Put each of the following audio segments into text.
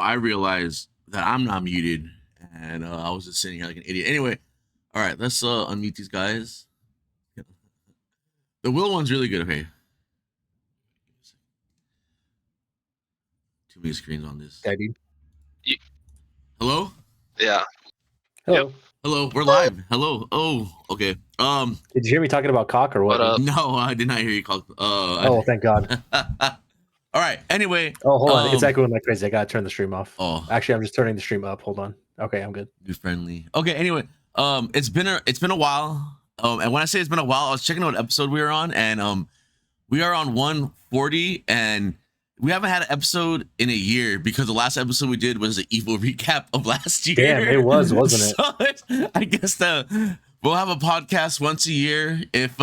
I realized that I'm not muted, and I was just sitting here like an idiot. Anyway, all right, let's unmute these guys. The Will one's really good. Okay. Too many screens on this. Yeah, dude. Hello? Yeah. Hello. Yep. Hello, we're live. Hello. Oh, okay. Did you hear me talking about cock or what? No, I did not hear you call. Oh, thank God. All right. Anyway. Oh, hold on. It's echoing like crazy. I gotta turn the stream off. Oh. Actually, I'm just turning the stream up. Hold on. Okay, I'm good. Be friendly. Okay. Anyway, it's been a while. And when I say it's been a while, I was checking out what episode we were on, and we are on 140, and we haven't had an episode in a year because the last episode we did was the Evo recap of last year. Damn, it was, wasn't it? So I guess we'll have a podcast once a year if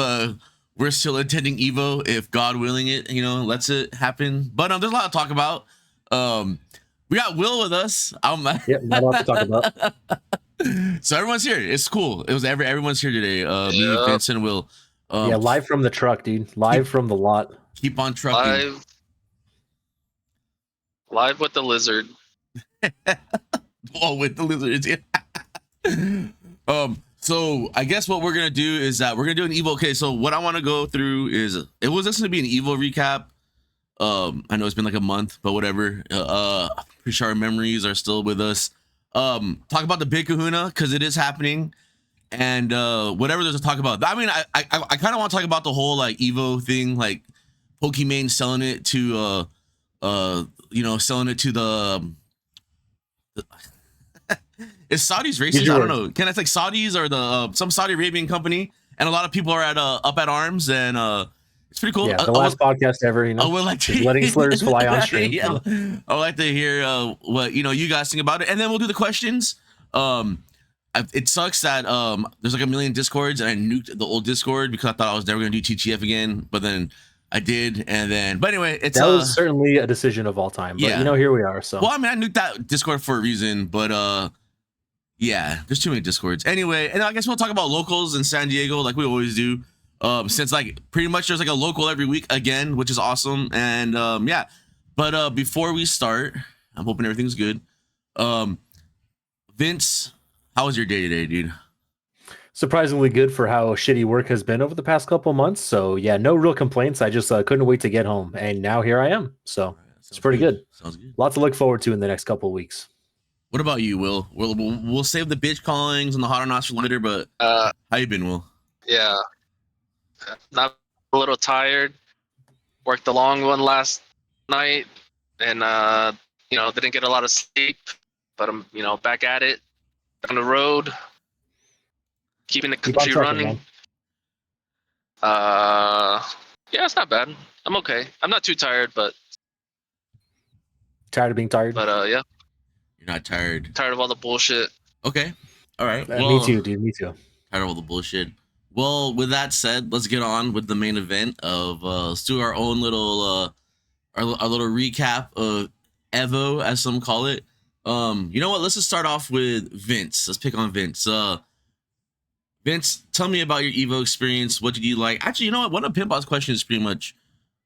we're still attending Evo, if God willing it, lets it happen. But there's a lot to talk about. We got Will with us. Yep, not a lot to talk about. So everyone's here. It's cool. It was everyone's here today. Me, Vince, and Will. Yeah, live from the truck, dude. Live from the lot. Keep on trucking. Live with the lizard. Oh, with the lizards. Yeah. So I guess what we're gonna do is that we're gonna do an Evo. Okay, so what I want to go through is it was just gonna be an Evo recap. I know it's been like a month, but whatever. Pretty sure our memories are still with us. Talk about the Big Kahuna because it is happening, and whatever there's to talk about. I mean, I kind of want to talk about the whole like Evo thing, like Pokimane selling it to selling it to the is Saudi's racist? I don't know. Can I like Saudis or the some Saudi Arabian company? And a lot of people are up at arms, and it's pretty cool. Yeah, the last podcast ever, I would like to letting slurs fly on stream. Yeah, I would like to hear what you guys think about it, and then we'll do the questions. It sucks that there's like a million Discords, and I nuked the old Discord because I thought I was never gonna do TTF again, but then I did, but anyway, that was certainly a decision of all time. But here we are. So well, I mean, I nuked that Discord for a reason, but yeah, there's too many Discords. Anyway, and I guess we'll talk about locals in San Diego like we always do. Since like pretty much there's like a local every week again, which is awesome. And yeah, but before we start, I'm hoping everything's good. Vince, how was your day today, dude? Surprisingly good for how shitty work has been over the past couple months. So yeah, no real complaints. I just couldn't wait to get home, and now here I am. So it's pretty good. Sounds good. Lots to look forward to in the next couple of weeks. What about you, Will? We'll save the bitch callings and the hot or not for later. But how you been, Will? Yeah, not a little tired. Worked the long one last night, and didn't get a lot of sleep. But I'm back at it, on the road. Keeping the country running. Yeah, it's not bad. I'm okay. I'm not too tired, but tired of being tired. But yeah, you're not tired. Tired of all the bullshit. Okay, all right. Me too, dude. Me too. Tired of all the bullshit. Well, with that said, let's get on with the main event of let's do our own little our little recap of Evo, as some call it. You know what? Let's just start off with Vince. Let's pick on Vince. Vince, tell me about your Evo experience. What did you like? Actually, you know what? One of Pinball's questions is pretty much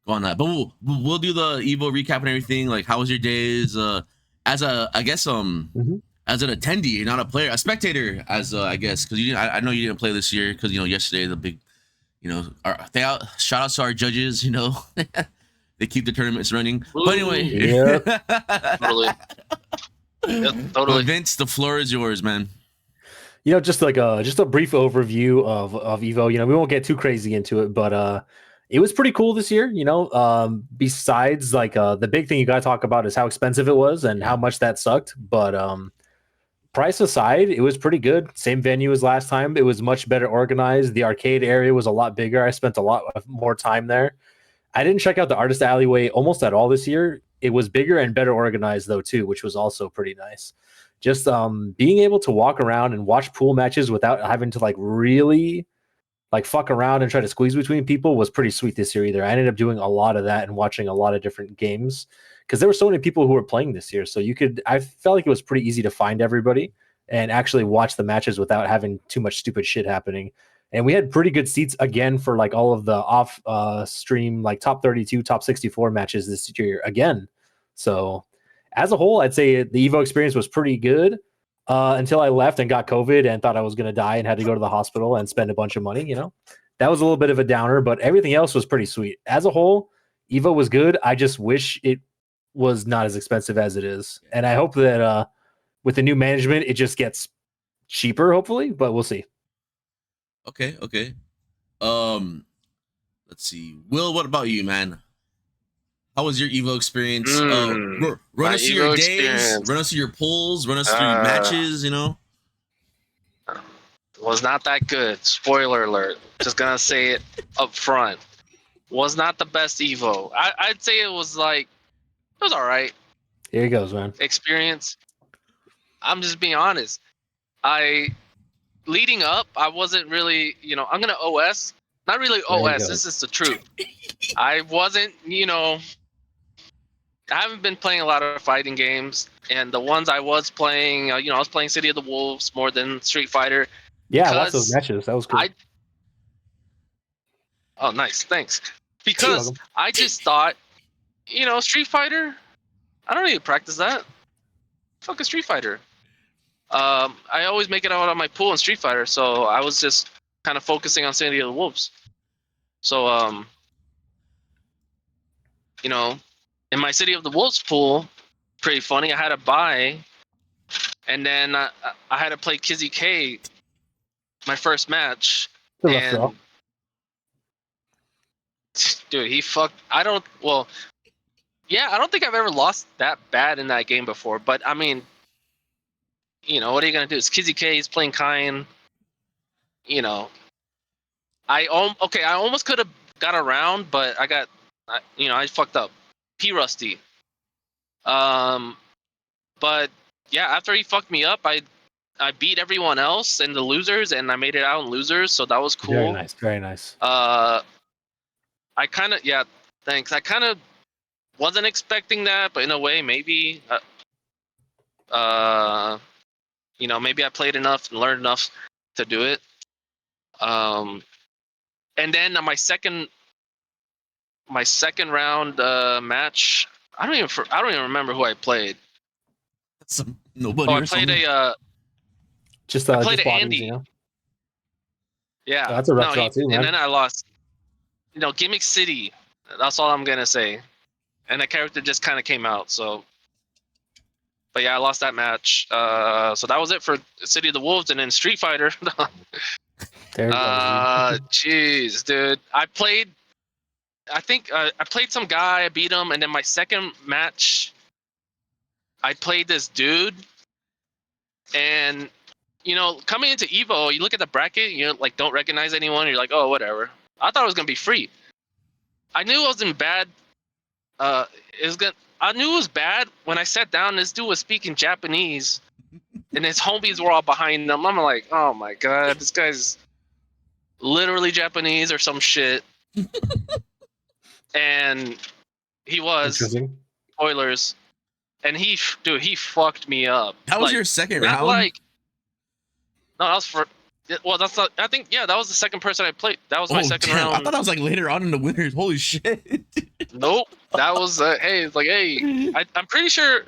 go on that. But we'll do the Evo recap and everything. Like, how was your days? As a, I guess, as an attendee, not a player, a spectator, as I guess, because I know you didn't play this year because yesterday the big, shout out to our judges. They keep the tournaments running. Ooh, but anyway, totally. Yep, totally. Vince, the floor is yours, man. Just like just a brief overview of Evo. We won't get too crazy into it, but it was pretty cool this year. Besides like the big thing you got to talk about is how expensive it was and how much that sucked. But price aside, it was pretty good. Same venue as last time. It was much better organized. The arcade area was a lot bigger. I spent a lot more time there. I didn't check out the artist alleyway almost at all this year. It was bigger and better organized though too, which was also pretty nice. Just being able to walk around and watch pool matches without having to like really like fuck around and try to squeeze between people was pretty sweet this year either. I ended up doing a lot of that and watching a lot of different games because there were so many people who were playing this year. So I felt like it was pretty easy to find everybody and actually watch the matches without having too much stupid shit happening. And we had pretty good seats again for like all of the off stream, like top 32, top 64 matches this year again. So, as a whole, I'd say the Evo experience was pretty good until I left and got COVID and thought I was going to die and had to go to the hospital and spend a bunch of money. That was a little bit of a downer, but everything else was pretty sweet. As a whole, Evo was good. I just wish it was not as expensive as it is. And I hope that with the new management, it just gets cheaper, hopefully, but we'll see. Okay. Let's see. Will, what about you, man? How was your Evo experience? Run us through your days, run us through your pulls, run us through your matches, Was not that good. Spoiler alert. Just gonna say it up front. Was not the best Evo. I'd say it was all right. Here he goes, man. Experience. I'm just being honest. Leading up, I wasn't really, I'm gonna OS. Not really OS. This is the truth. I wasn't, I haven't been playing a lot of fighting games, and the ones I was playing, I was playing City of the Wolves more than Street Fighter. Yeah, I watched those matches. That was cool. Oh, nice. Thanks. Because I just thought, Street Fighter, I don't need to practice that. Fuck a Street Fighter. I always make it out on my pool in Street Fighter, so I was just kind of focusing on City of the Wolves. So, in my City of the Wolves pool, pretty funny, I had to buy, and then I had to play Kizzy K my first match. And dude, I don't think I've ever lost that bad in that game before, but I mean, what are you gonna do? It's Kizzy K, he's playing Kine. I almost could have got around, but I fucked up. P Rusty. But yeah, after he fucked me up, I beat everyone else in the losers, and I made it out in losers, so that was cool. Very nice, very nice. Thanks. I kind of wasn't expecting that, but in a way, maybe. Maybe I played enough and learned enough to do it. And then my second round match, I don't even remember who I played. Nobody. I played I played Andy. Yeah, that's a rough draw too, man. And then I lost. Gimmick City. That's all I'm gonna say. And the character just kind of came out, so. But yeah, I lost that match. So that was it for City of the Wolves, and then Street Fighter. Jeez, dude. I played some guy, I beat him, and then my second match, I played this dude. And, coming into Evo, you look at the bracket, you don't recognize anyone, you're like, oh, whatever. I thought it was going to be free. I knew it wasn't bad. I knew it was bad when I sat down. This dude was speaking Japanese, and his homies were all behind him. I'm like, oh my god, this guy's literally Japanese or some shit. And he was spoilers, and he fucked me up. That was your second round. No, that was for. Well, that's not. I think that was the second person I played. That was my second round. I thought that was later on in the winners. Holy shit. Nope, that was hey. I'm pretty sure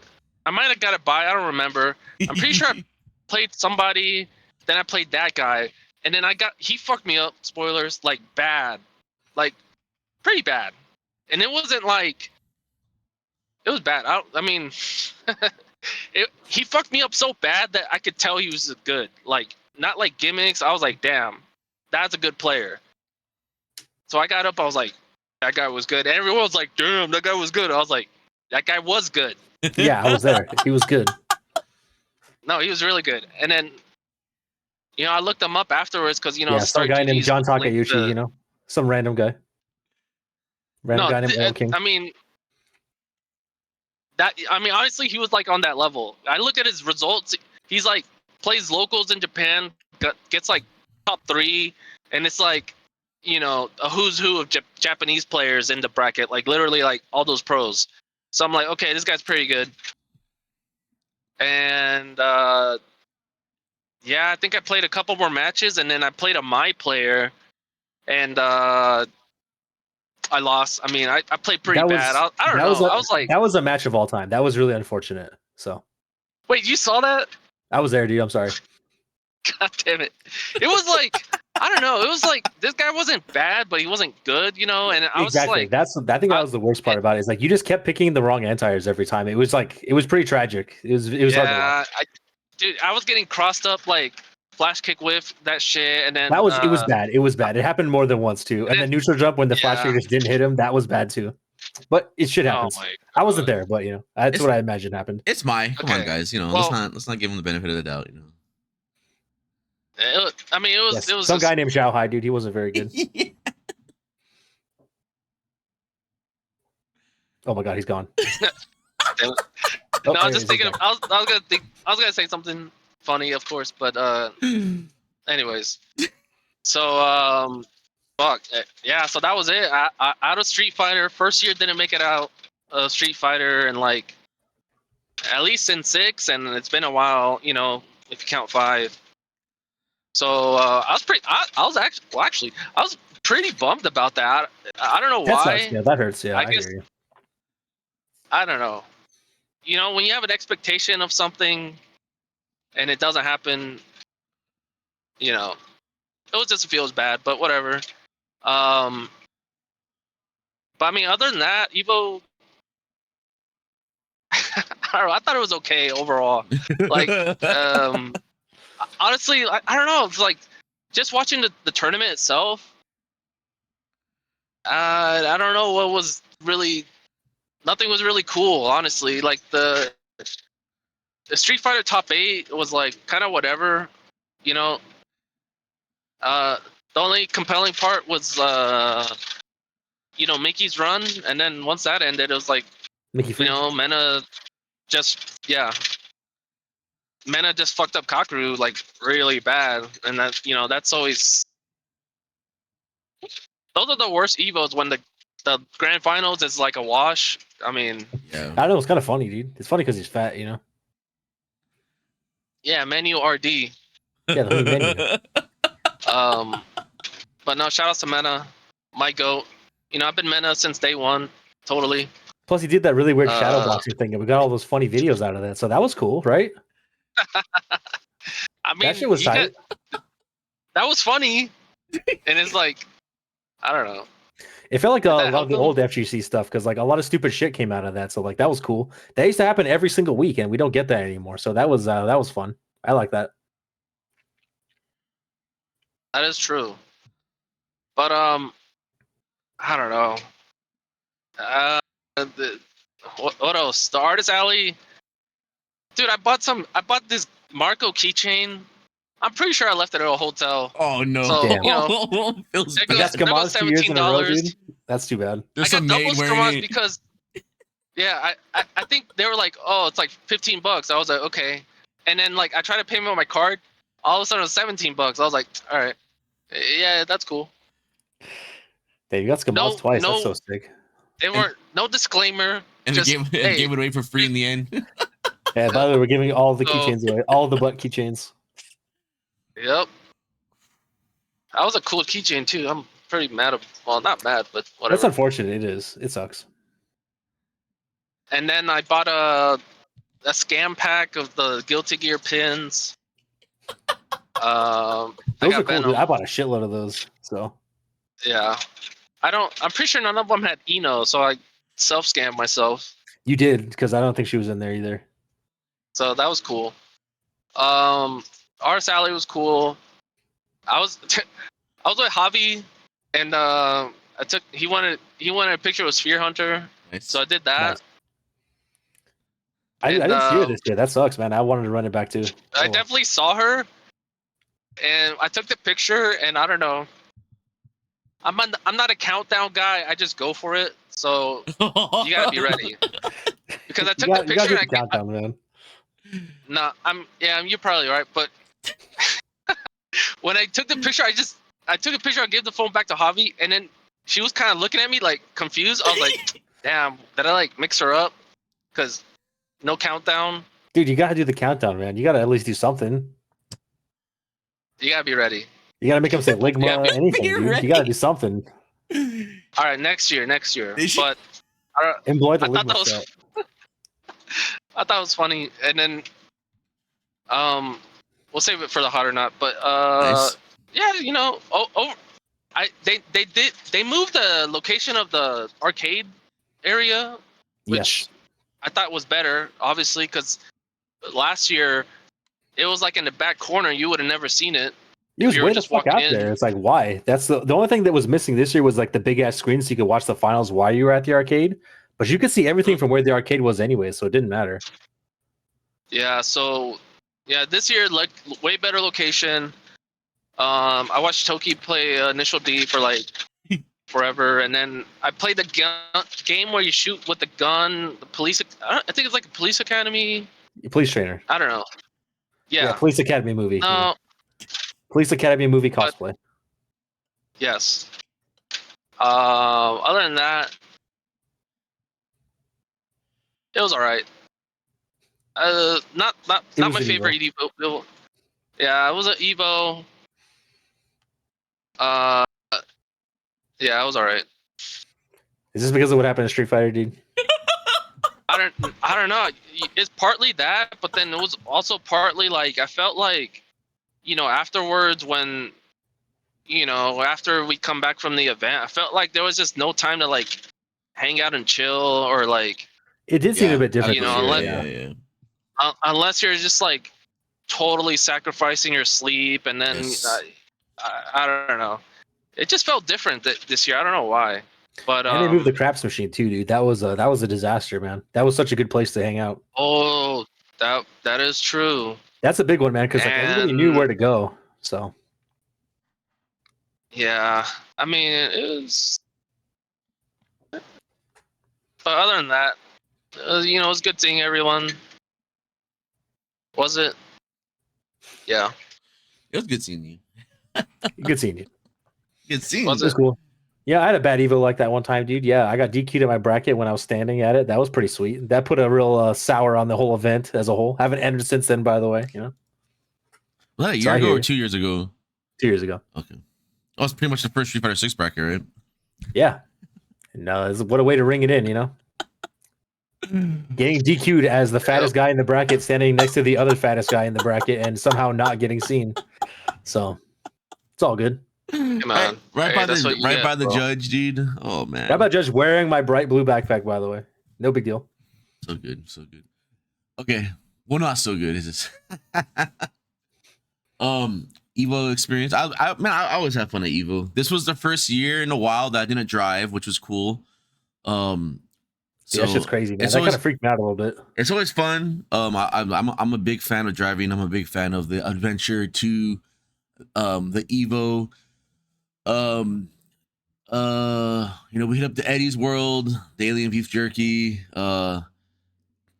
I might have got it by. I don't remember. I'm pretty sure I played somebody. Then I played that guy, and then he fucked me up. Spoilers, bad, pretty bad, and it wasn't it was bad. He fucked me up so bad that I could tell he was good. Not like gimmicks. I was like, damn, that's a good player. So I got up. I was like, that guy was good. And everyone was like, damn, that guy was good. I was like, that guy was good. Yeah, I was there. He was good. No, he was really good. And then, I looked him up afterwards because, some guy named John Takayuchi, some random guy. Guy named Oil King. Honestly, he was on that level. I look at his results. He's plays locals in Japan, gets top 3, and it's a who's who of Japanese players in the bracket, literally all those pros. So I'm like, okay, this guy's pretty good. And I think I played a couple more matches, and then I played a my player, and I lost. I mean, I played pretty That was- bad. I don't that know. was a- I was like, That was a match of all time. That was really unfortunate. So wait, you saw that? I was there, dude. I'm sorry. God damn it! It was like I don't know. It was like this guy wasn't bad, but he wasn't good, you know. And I was Exactly. like, I think that was the worst part about it. Is like you just kept picking the wrong anti-airs every time. It was pretty tragic. It was hard to watch. yeah, dude, I was getting crossed up like flash kick whiff that shit, and then It was bad. It was bad. It happened more than once too. And then neutral jump when the flash kick just didn't hit him. That was bad too. But it shit happens. I wasn't there, but that's what I imagine happened. It's come on, guys. Let's not give him the benefit of the doubt. It was Some just, guy named Xiao Hai, dude. He wasn't very good. Oh my god, he's gone. No, I was just thinking. I was gonna say something funny, of course, but anyways. So fuck yeah. So that was it. I out of Street Fighter. First year didn't make it out of Street Fighter, and like at least in 6, and it's been a while. You know, if you count 5. So I was pretty. I was actually I was pretty bummed about that. I don't know why. Sucks. Yeah, that hurts. Yeah, I hear you. I don't know. You know, when you have an expectation of something and it doesn't happen, you know, it just feels bad. But whatever. But I mean, other than that, Evo. I don't know. I thought it was okay overall. Like, honestly, I don't know. It's like just watching the tournament itself. I don't know what was really. Nothing was really cool, honestly. Like the Street Fighter top 8 was like kind of whatever, you know. The only compelling part was Mickey's run, and then once that ended, it was like Mickey, Mena just fucked up Kakeru like really bad, and that's always those are the worst evos when the grand finals is like a wash. I mean, yeah. I don't know. It's kind of funny, dude. It's funny because he's fat, you know. Yeah, Menu RD. Yeah, the menu. But no, shout out to Mena, my goat. I've been Mena since day one, totally. Plus, he did that really weird shadow boxing thing, and we got all those funny videos out of that. So that was cool, right? I mean, that shit was tight. That was funny, and it's like, I don't know. It felt like a lot of the old FGC stuff because like a lot of stupid shit came out of that. So like that was cool. That used to happen every single week, and we don't get that anymore. So that was fun. I like that. That is true. But I don't know. What else? The Artist Alley. Dude, I bought this Marco keychain. I'm pretty sure I left it at a hotel. Oh no! So, Damn. Feels bad. That's $17. That's too bad. I got double Skamaz because, yeah, I think they were like, oh, it's like $15. I was like, okay, and then like I tried to pay me on my card. All of a sudden, it was $17. I was like, all right, yeah, that's cool. Hey, you got Skamaz twice. That's so sick. They weren't no disclaimer. And just, gave it away for free in the end. Yeah, by the way, we're giving all the keychains away, all the butt keychains. Yep. That was a cool keychain too. I'm pretty mad. Well, not mad, but whatever. That's unfortunate. It is. It sucks. And then I bought a scam pack of the Guilty Gear pins. Those are cool, dude. I bought a shitload of those. So. Yeah. I'm pretty sure none of them had Eno, so I self-scammed myself. You did, because I don't think she was in there either. So that was cool. Our Sally was cool. I was with Javi, and he wanted a picture of Sphere Hunter, nice. So I did that. Nice. I didn't see her this year. That sucks, man. I wanted to run it back too. I definitely saw her, and I took the picture, and I don't know. I'm not a countdown guy. I just go for it. So you gotta be ready. Because I took the picture. You gotta countdown, man. No, you're probably right. But when I took the picture, I took a picture. I gave the phone back to Javi, and then she was kind of looking at me like confused. I was like, "Damn, did I like mix her up?" Because no countdown. Dude, you gotta do the countdown, man. You gotta at least do something. You gotta be ready. You gotta make them say Ligma, anything, dude. You gotta do something. All right, next year. But Employ the I thought that was set. I thought it was funny, and then we'll save it for the hot or not. But Nice. yeah, you know, they moved the location of the arcade area, which Yes. I thought was better, obviously, because last year it was like in the back corner. You would have never seen it He if was you were way the just fuck walking out in. there. It's like, why? That's the only thing that was missing this year was like the big ass screen so you could watch the finals while you were at the arcade. But you could see everything from where the arcade was anyway, so it didn't matter. Yeah, so yeah, this year like way better location. I watched Toki play Initial D for like forever, and then I played the game where you shoot with the gun. The police, I think it's like a police academy. Police trainer. I don't know. Yeah, Yeah. Police Academy movie. No. Yeah. Police Academy movie But- cosplay. Yes. Other than that, it was all right. Not It was my an favorite Evo. Yeah, it was an Evo. Yeah, it was all right. Is this because of what happened in Street Fighter, dude? I don't know. It's partly that, but then it was also partly like I felt like, you know, afterwards when, you know, after we come back from the event, I felt like there was just no time to like hang out and chill or like, It did seem a bit different. You know, this year, unless- yeah. unless you're just like totally sacrificing your sleep and then Yes. I don't know. It just felt different this year. I don't know why. But And they moved the craps machine too, dude. That was a disaster, man. That was such a good place to hang out. oh, that is true. That's a big one, man, because like everybody knew And- where to go. So Yeah, I mean it was. But other than that, you know, it was good seeing everyone. Was it? Yeah. It was good seeing you. good seeing you. Good seeing Was you. It was cool. Yeah, I had a bad Evo like that one time, dude. Yeah, I got DQ'd at my bracket when I was standing at it. That was pretty sweet. That put a real sour on the whole event as a whole. Haven't ended since then, by the way. You know, Was that a So year I ago hear or you. 2 years ago? 2 years ago. Okay. That was pretty much the first Street Fighter 6 bracket, right? Yeah. No, what a way to ring it in, you know? Getting DQ'd as the fattest guy in the bracket, standing next to the other fattest guy in the bracket, and somehow not getting seen. So it's all good. Come on. Right Hey, by that's the what you get, by the bro. judge, dude. Oh man. How about just wearing my bright blue backpack, by the way? No big deal. So good, so good. Okay. Well, not so good, is this? Evo experience. I always have fun at Evo. This was the first year in a while that I didn't drive, which was cool. So Yeah, that shit's crazy, man. it's That always- kind of freaked me out a little bit. It's always fun. I'm a big fan of driving. I'm a big fan of the adventure to the Evo. You know, we hit up the Eddie's World, the Alien Beef Jerky, a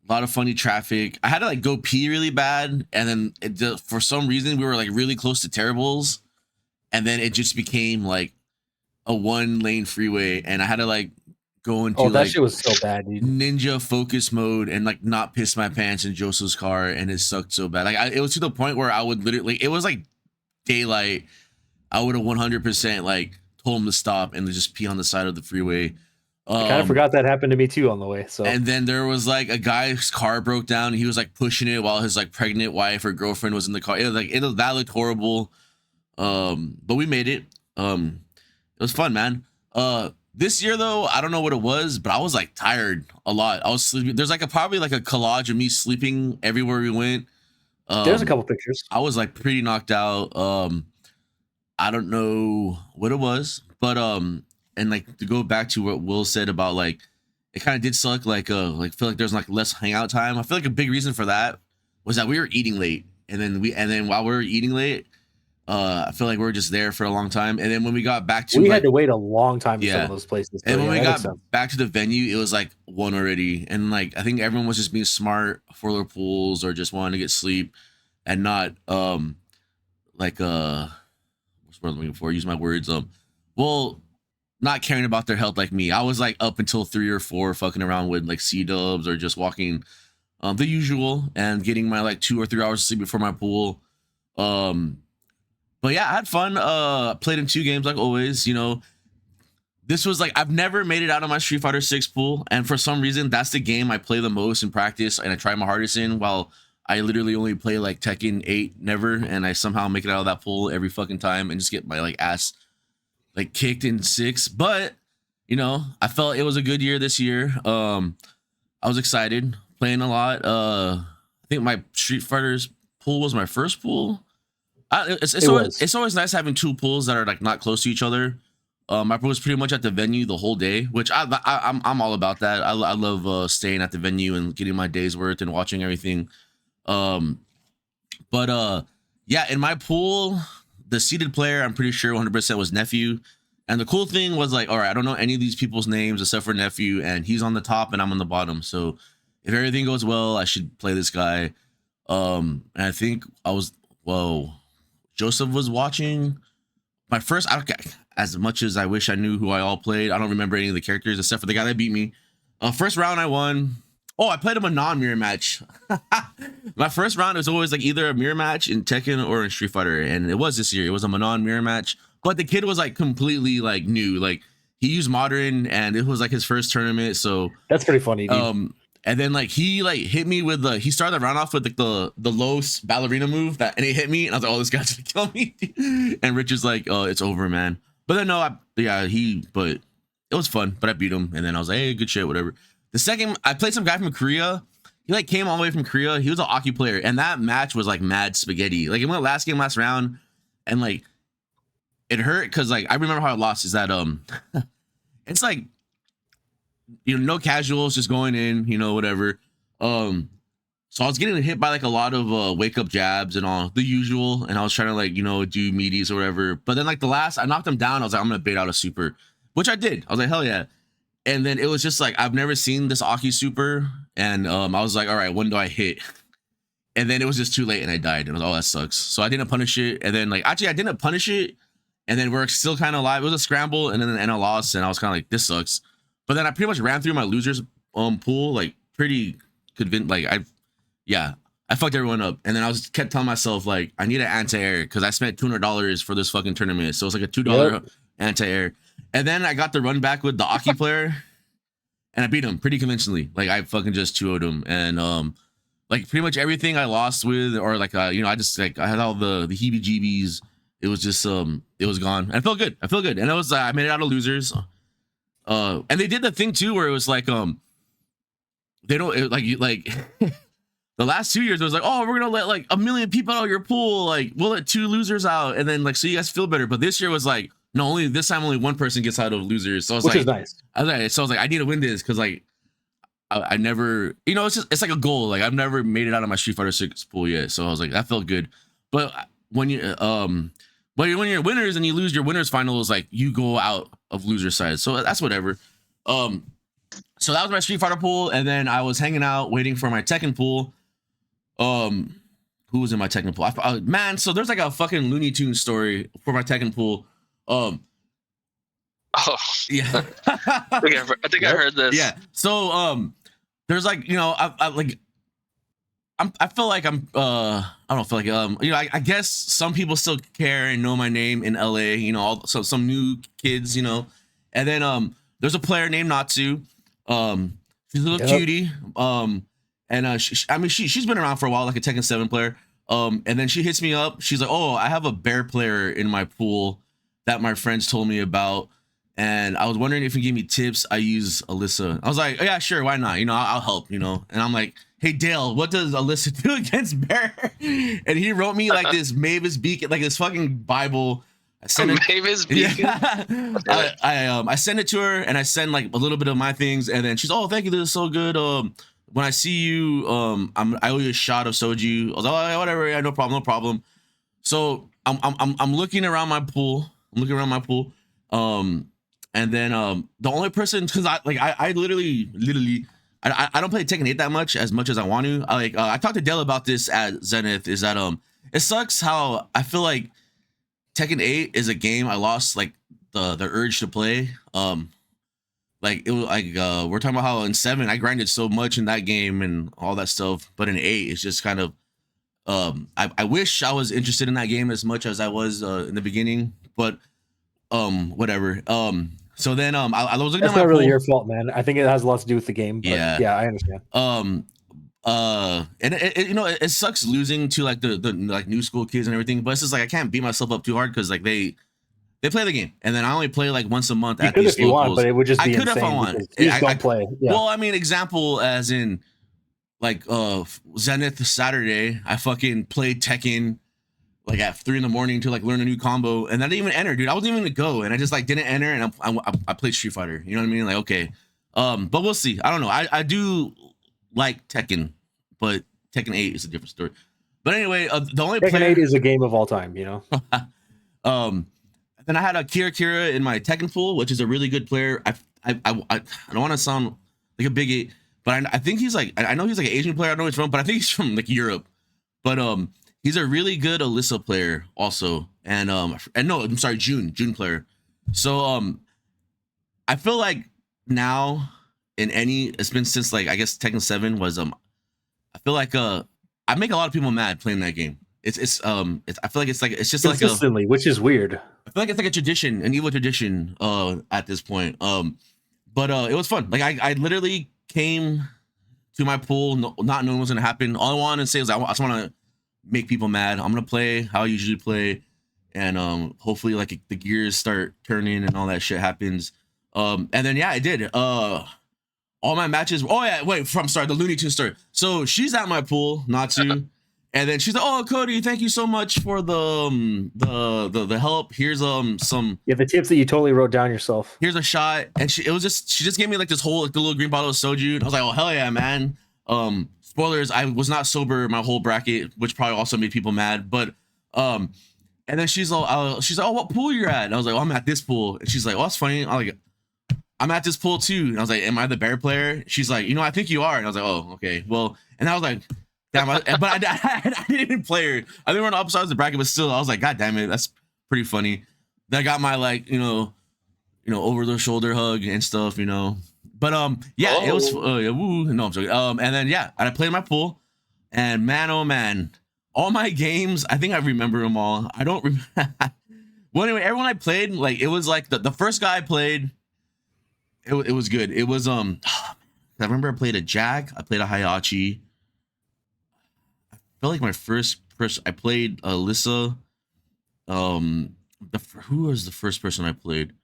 lot of funny traffic. I had to like go pee really bad, and then it just, for some reason we were like really close to Terribles, and then it just became like a 1-lane freeway, and I had to like go into Oh, that like shit was so bad, dude. ninja focus mode and like not piss my pants in Joseph's car, and it sucked so bad. Like it was to the point where I would literally, it was like daylight. I would have 100% like told him to stop and just pee on the side of the freeway. I kind of forgot that happened to me too on the way. So And then there was like a guy's car broke down. And he was like pushing it while his like pregnant wife or girlfriend was in the car. It was like that looked horrible. But we made it. It was fun, man. This year though, I don't know what it was, but I was like tired a lot. I was sleeping. There's like probably like a collage of me sleeping everywhere we went. there's a couple pictures. I was like pretty knocked out. I don't know what it was, but and like to go back to what Will said about like it kind of did suck. Like feel like there's like less hangout time. I feel like a big reason for that was that we were eating late, and then while we were eating late, I feel like we were just there for a long time. And then when we got back to We like, had to wait a long time in some Yeah. of those places. and so when yeah, we that makes got sense. back to the venue, it was like 1 already. And like I think everyone was just being smart for their pools or just wanting to get sleep and not like what's the word I'm looking for? Use my words. Well, not caring about their health like me. I was like up until 3 or 4 fucking around with like C-dubs or just walking the usual and getting my like 2 or 3 hours of sleep before my pool. But yeah, I had fun. Played in 2 games like always, you know. this was like I've never made it out of my Street Fighter 6 pool, and for some reason that's the game I play the most in practice and I try my hardest in, while I literally only play like Tekken 8 never, and I somehow make it out of that pool every fucking time and just get my like ass like kicked in 6. But you know, I felt it was a good year this year. I was excited, playing a lot. I think my Street Fighters pool was my first pool. It's always nice having two pools that are like not close to each other. My pool was pretty much at the venue the whole day, which I'm all about that. I love staying at the venue and getting my day's worth and watching everything. But yeah, in my pool, the seeded player I'm pretty sure 100% was Nephew. And the cool thing was like, all right, I don't know any of these people's names except for Nephew, and he's on the top and I'm on the bottom. So if everything goes well, I should play this guy. And I think Joseph was watching my first. As much as I wish I knew who I all played, I don't remember any of the characters except for the guy that beat me. First round I won. Oh, I played him a non-mirror match. My first round was always like either a mirror match in Tekken or in Street Fighter, and it was this year. It was a non-mirror match, but the kid was like completely like new. Like he used modern, and it was like his first tournament. So that's pretty funny, dude. And then like he like hit me with he started the round off with like the low ballerina move and it hit me, and I was like, oh, this guy's gonna kill me. And Rich is like, oh, it's over, man. But then but it was fun. But I beat him, and then I was like, hey, good shit, whatever. The second I played some guy from Korea. He like came all the way from Korea. He was an Aki player, and that match was like mad spaghetti. Like it went last round, and like it hurt because like I remember how I lost is that it's like, you know, no casuals, just going in, you know, whatever. So I was getting hit by like a lot of wake up jabs and all the usual, and I was trying to like, you know, do meaties or whatever. But then like the last, I knocked him down. I was like, I'm gonna bait out a super, which I did. I was like, hell yeah. And then it was just like, I've never seen this Aki super, and I was like, all right, when do I hit? And then it was just too late, and I died. And I was like, oh, that sucks. So I didn't punish it, and then like actually I didn't punish it, and then we're still kind of alive. It was a scramble, and then I lost, and I was kind of like, this sucks. But then I pretty much ran through my losers pool like pretty convinced. Like I fucked everyone up, and then I was kept telling myself like I need an anti-air because I spent $200 for this fucking tournament, so it's like a $2 anti-air. And then I got the run back with the Aki player, and I beat him pretty convincingly. Like I fucking just 2-0'd him, and like pretty much everything I lost with, or like you know, I just like I had all the heebie-jeebies. It was just it was gone. I felt good. And it was I made it out of losers. And they did the thing too where it was like they don't like the last 2 years it was like, oh, we're gonna let like 1 million people out of your pool, like we'll let 2 losers out, and then like so you guys feel better. But this year was like, no, only this time only 1 person gets out of losers. So I was which like, is nice. I was like I need to win this because like I never, you know, it's like a goal. Like I've never made it out of my Street Fighter 6 pool yet, so I was like that felt good. But when you're winners and you lose your winners finals, like you go out of loser side, so that's whatever. So that was my Street Fighter pool, and then I was hanging out waiting for my Tekken pool. Who was in my Tekken pool? Man, so there's like a fucking Looney Tunes story for my Tekken pool. Oh yeah, I think I heard this. Yeah, so there's like, you know, I feel like I don't feel like you know, I guess some people still care and know my name in LA, you know, so some new kids, you know. And then there's a player named Natsu. She's a little cutie. And she's been around for a while, like a Tekken 7 player. And then she hits me up. She's like, "Oh, I have a bear player in my pool that my friends told me about, and I was wondering if you give me tips. I use Alyssa." I was like, "Oh, yeah, sure, why not? You know, I'll help, you know." And I'm like, "Hey Dale, what does Alyssa do against bear?" And he wrote me like this Mavis Beacon, like this fucking Bible. I sent it, Mavis Beacon. Yeah. I send it to her, and I send like a little bit of my things, and then she's, "Oh, thank you, this is so good. When I see you, I owe you a shot of soju." I was like, "Oh, whatever, yeah, no problem." So I'm looking around my pool. And then the only person, because I literally I don't play Tekken 8 that much as I want to. I talked to Dale about this at Zenith. Is that it sucks how I feel like Tekken 8 is a game I lost like the urge to play. Like it was like we're talking about how in 7 I grinded so much in that game and all that stuff, but in 8 it's just kind of I wish I was interested in that game as much as I was in the beginning, but whatever. So then I was looking That's at my not really pool. your fault, man. I think it has a lot to do with the game. But Yeah. I understand. And it sucks losing to like the like new school kids and everything, but it's just like I can't beat myself up too hard because like they play the game, and then I only play like once a month You at could these if you want, locals. but it would just I be could if I insane want. because you just don't play. Yeah. Well, I mean, example as in like Zenith Saturday, I fucking played Tekken like at 3 a.m. to like learn a new combo, and I didn't even enter, dude. I wasn't even gonna go, and I just like didn't enter, and I played Street Fighter. You know what I mean? Like okay, but we'll see. I don't know. I do like Tekken, but Tekken 8 is a different story. But anyway, the only Tekken player 8 is a game of all time, you know. Then I had a Kira in my Tekken pool, which is a really good player. I don't want to sound like a bigot, but I think he's like I know he's like an Asian player. I don't know where he's from, but I think he's from like Europe. But he's a really good Alyssa player also, and no, I'm sorry, June player. So I feel like now it's been since like I guess Tekken 7 was I feel like I make a lot of people mad playing that game. I feel like it's just like consistently, which is weird. I feel like it's like a tradition, an evil tradition at this point. But it was fun. Like I literally came to my pool not knowing what's gonna happen. All I wanted to say is I just want to make people mad. I'm gonna play how I usually play, and hopefully like the gears start turning and all that shit happens. And then yeah, I did. All my matches. Oh yeah, wait. The Looney Tunes story. So she's at my pool, Natsu, and then she's like, "Oh, Cody, thank you so much for the help. Here's some The tips that you totally wrote down yourself. here's a shot." And she just gave me like this whole like the little green bottle of soju. And I was like, "Oh hell yeah, man." Spoilers, I was not sober my whole bracket, which probably also made people mad. But and then she's like, "Oh, what pool you're at?" And I was like, "Oh, I'm at this pool." And she's like, "Oh, that's funny." I'm like, "I'm at this pool too." And I was like, "Am I the bear player?" She's like, "I think you are." And I was like, "Oh, okay." Well, and I was like, damn, but I didn't even play her. I didn't run opposite sides of the bracket, but still, I was like, God damn it, that's pretty funny. Then I got my like, over the shoulder hug and stuff, But yeah, It was woo. No, I'm joking. And then yeah, I played my pool, and man, oh man, all my games, I think I remember them all. I don't remember. Well, anyway, everyone I played, like it was like the first guy I played. It was good. It was I remember I played a Jack. I played a Hayachi. I felt like my first person I played Alyssa. Who was the first person I played?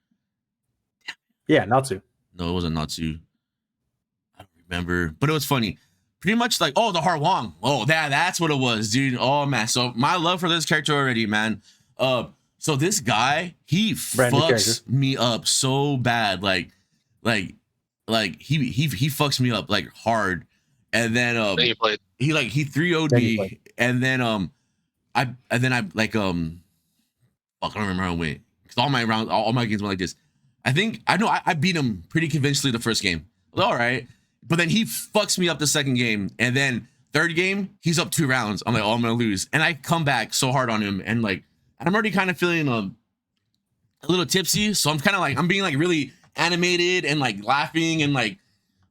Yeah, Natsu. No, it wasn't Natsu. I don't remember, but it was funny. Pretty much like, oh, the Harwang. Oh, that's what it was, dude. Oh man, so my love for this character already, man. So this guy, he fucks me up so bad, like he fucks me up like hard, and then he 3-0'd me, and then I like I don't remember how it went because all my games went like this. I beat him pretty convincingly the first game. All right, but then he fucks me up the second game, and then third game he's up 2 rounds. I'm like, oh, I'm gonna lose, and I come back so hard on him, and like I'm already kind of feeling a little tipsy, so I'm kind of like I'm being like really animated and like laughing and like,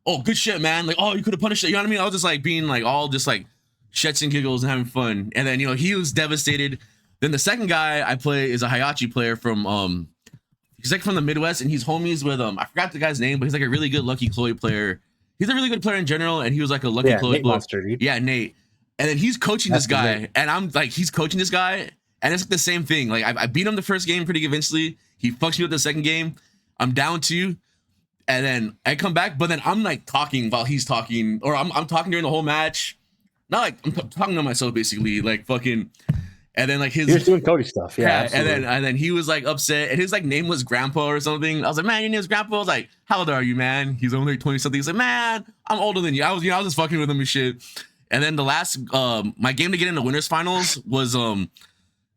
oh, good shit, man. Like, oh, you could have punished it. You know what I mean? I was just like being like all just like shits and giggles and having fun. And then he was devastated. Then the second guy I play is a Hayachi player from he's like from the Midwest, and he's homies with I forgot the guy's name, but he's like a really good Lucky Chloe player. He's a really good player in general, and he was like a Lucky Chloe Nate player. Monster, dude. Yeah, Nate. And then he's coaching this guy, and I'm like, he's coaching this guy, and it's like the same thing. Like I beat him the first game pretty convincingly. He fucks me up the second game. I'm down 2, and then I come back, but then I'm like talking while he's talking, or I'm talking during the whole match. Not like I'm talking to myself basically, like fucking. And then like you're just doing Cody stuff, yeah. And then he was like upset, and his like name was Grandpa or something. I was like, man, your name's Grandpa. I was like, how old are you, man? He's only 20 something. He's like, man, I'm older than you. I was just fucking with him and shit. And then the last my game to get into winners finals was it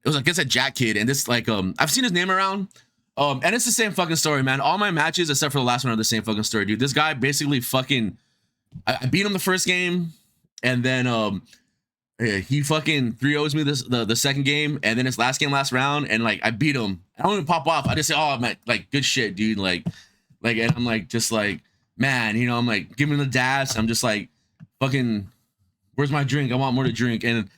was against a Jack kid, and this like I've seen his name around. And it's the same fucking story, man. All my matches except for the last one are the same fucking story, dude. This guy basically fucking I beat him the first game, and then he fucking 3-0s me the second game, and then his last game, last round, and like I beat him. I don't even pop off. I just say, oh man, like good shit, dude. Like, and I'm like just like, man, I'm like giving him the dash. I'm just like, fucking, where's my drink? I want more to drink. And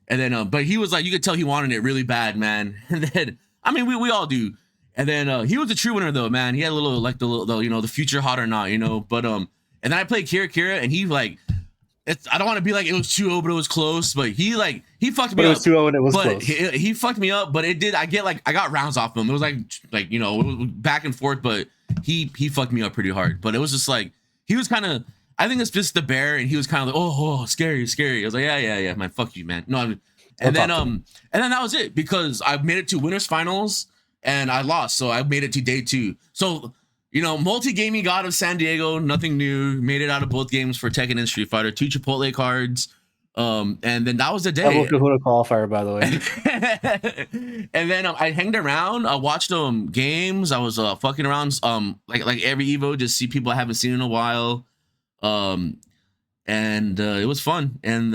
then but he was like, you could tell he wanted it really bad, man. And then I mean we all do. And then he was a true winner though, man. He had a little like the future hot or not, But and then I played Kira, and he like, I don't want to be like it was 2-0, but it was close. But he fucked me up. It was 2-0 and it was but close. He fucked me up, but it did. I got rounds off him. It was like it was back and forth, but he fucked me up pretty hard. But it was just like he was kind of. I think it's just the bear, and he was kind of like, oh, scary. I was like, yeah, man, fuck you, man. No, and then that was it, because I made it to winners finals and I lost, so I made it to day 2. So multi-gaming god of San Diego, nothing new. Made it out of both games for Tekken and Street Fighter. 2 Chipotle cards, and then that was the day. I will a qualifier, by the way. And then I hanged around. I watched games. I was fucking around like every Evo, just see people I haven't seen in a while. And it was fun. And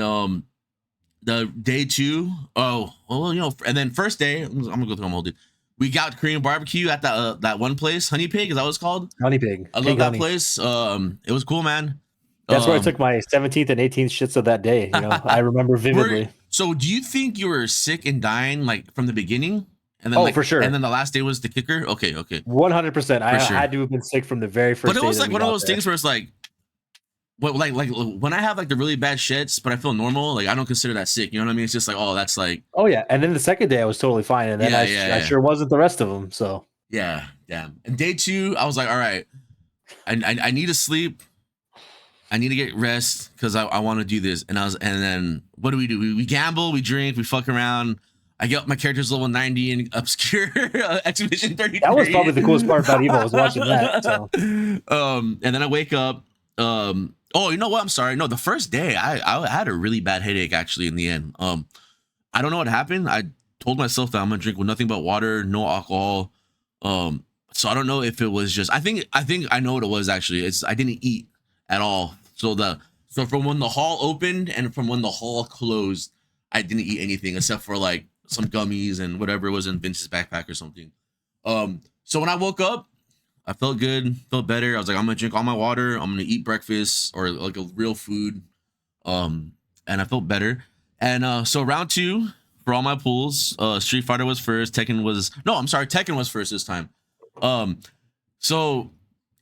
the day 2, and then first day, I'm gonna go through them all, dude. We got Korean barbecue at that one place, Honey Pig. Is that what it's called? Honey Pig. I love that place. It was cool, man. That's where I took my 17th and 18th shits of that day. I remember vividly. So, do you think you were sick and dying like from the beginning? And then, for sure. And then the last day was the kicker. Okay. 100%. I had to have been sick from the very first day. But it was like one of those things where it's like, like when I have like the really bad shits, but I feel normal, like I don't consider that sick. You know what I mean? It's just like, oh, that's like. Oh yeah, and then the second day I was totally fine, and then I sure wasn't the rest of them. So yeah. And day 2, I was like, all right, I need to sleep. I need to get rest because I want to do this. And then what do? We gamble, we drink, we fuck around. I get my character's level 90 in obscure exhibition 33. That was probably the coolest part about Evo, was watching that. So. And then I wake up. Oh, you know what? I'm sorry. No, the first day I had a really bad headache actually in the end. I don't know what happened. I told myself that I'm gonna drink with nothing but water, no alcohol. So I don't know if it was just. I think I know what it was actually. I didn't eat at all. So from when the hall opened and from when the hall closed, I didn't eat anything except for like some gummies and whatever was in Vince's backpack or something. So when I woke up, I felt good, felt better. I was like, I'm gonna drink all my water. I'm gonna eat breakfast or like a real food. And I felt better. And so round 2 for all my pools, Street Fighter was first. Tekken was first this time. So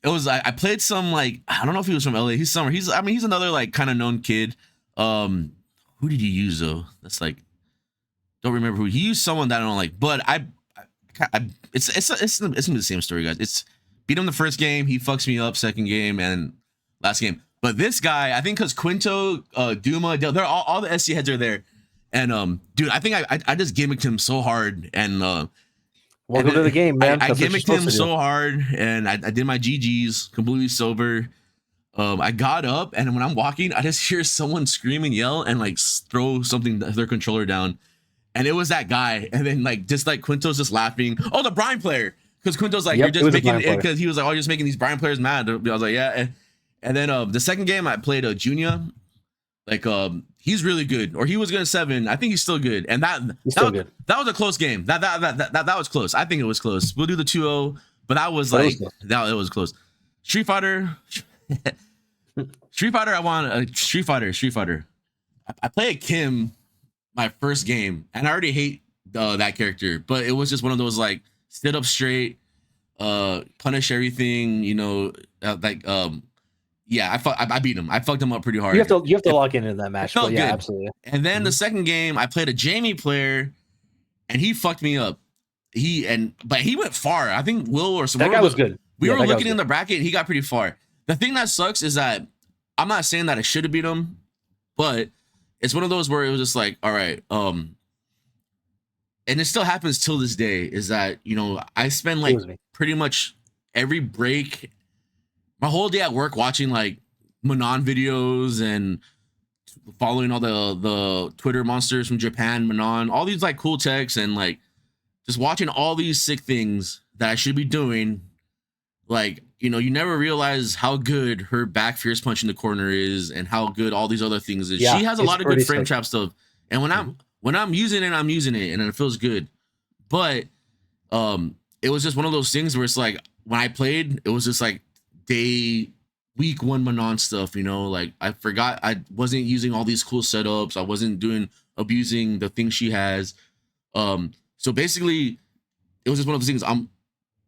it was I played some like I don't know if he was from LA. He's another like kind of known kid. Who did he use though? That's like don't remember who he used. Someone that I don't like, but it's gonna be the same story, guys. It's beat him the first game, he fucks me up second game and last game. But this guy, I think because Quinto, Duma, they're all the SC heads are there. And dude, I think I just gimmicked him so hard and welcome to the game, man. I gimmicked him so hard and I did my GGs completely sober. I got up and when I'm walking, I just hear someone scream and yell and like throw their controller down. And it was that guy. And then like Quinto's just laughing. Oh, the Brian player. Because Quinto's like, you're just making it because he was like, oh, you're just making these Brian players mad. I was like, yeah. And then the second game I played Junior. Like he's really good. Or he was good at 7. I think he's still good. And that was a close game. That was close. I think it was close. We'll do the 2-0, but that was like it was close. Street Fighter. Street Fighter. I played Kim my first game, and I already hate that character, but it was just one of those like sit up straight, punish everything, yeah, I beat him. I fucked him up pretty hard. You have to lock in that match. But yeah, good. Absolutely. And then the second game, I played a Jamie player, and he fucked me up. But he went far. I think Will or someone. That guy was good. We were looking in the bracket. He got pretty far. The thing that sucks is that I'm not saying that I should have beat him, but it's one of those where it was just like, all right, and it still happens till this day. Is that I spend like pretty much every break, my whole day at work watching like Manon videos and following all the Twitter monsters from Japan, Manon, all these like cool techs and like just watching all these sick things that I should be doing. Like, you never realize how good her back fierce punch in the corner is and how good all these other things is. Yeah, she has a lot of good frame trap stuff. And when I'm using it, I'm using it and it feels good. But it was just one of those things where it's like when I played, it was just like week 1 Manon stuff, like I forgot I wasn't using all these cool setups. I wasn't abusing the things she has. So basically it was just one of those things.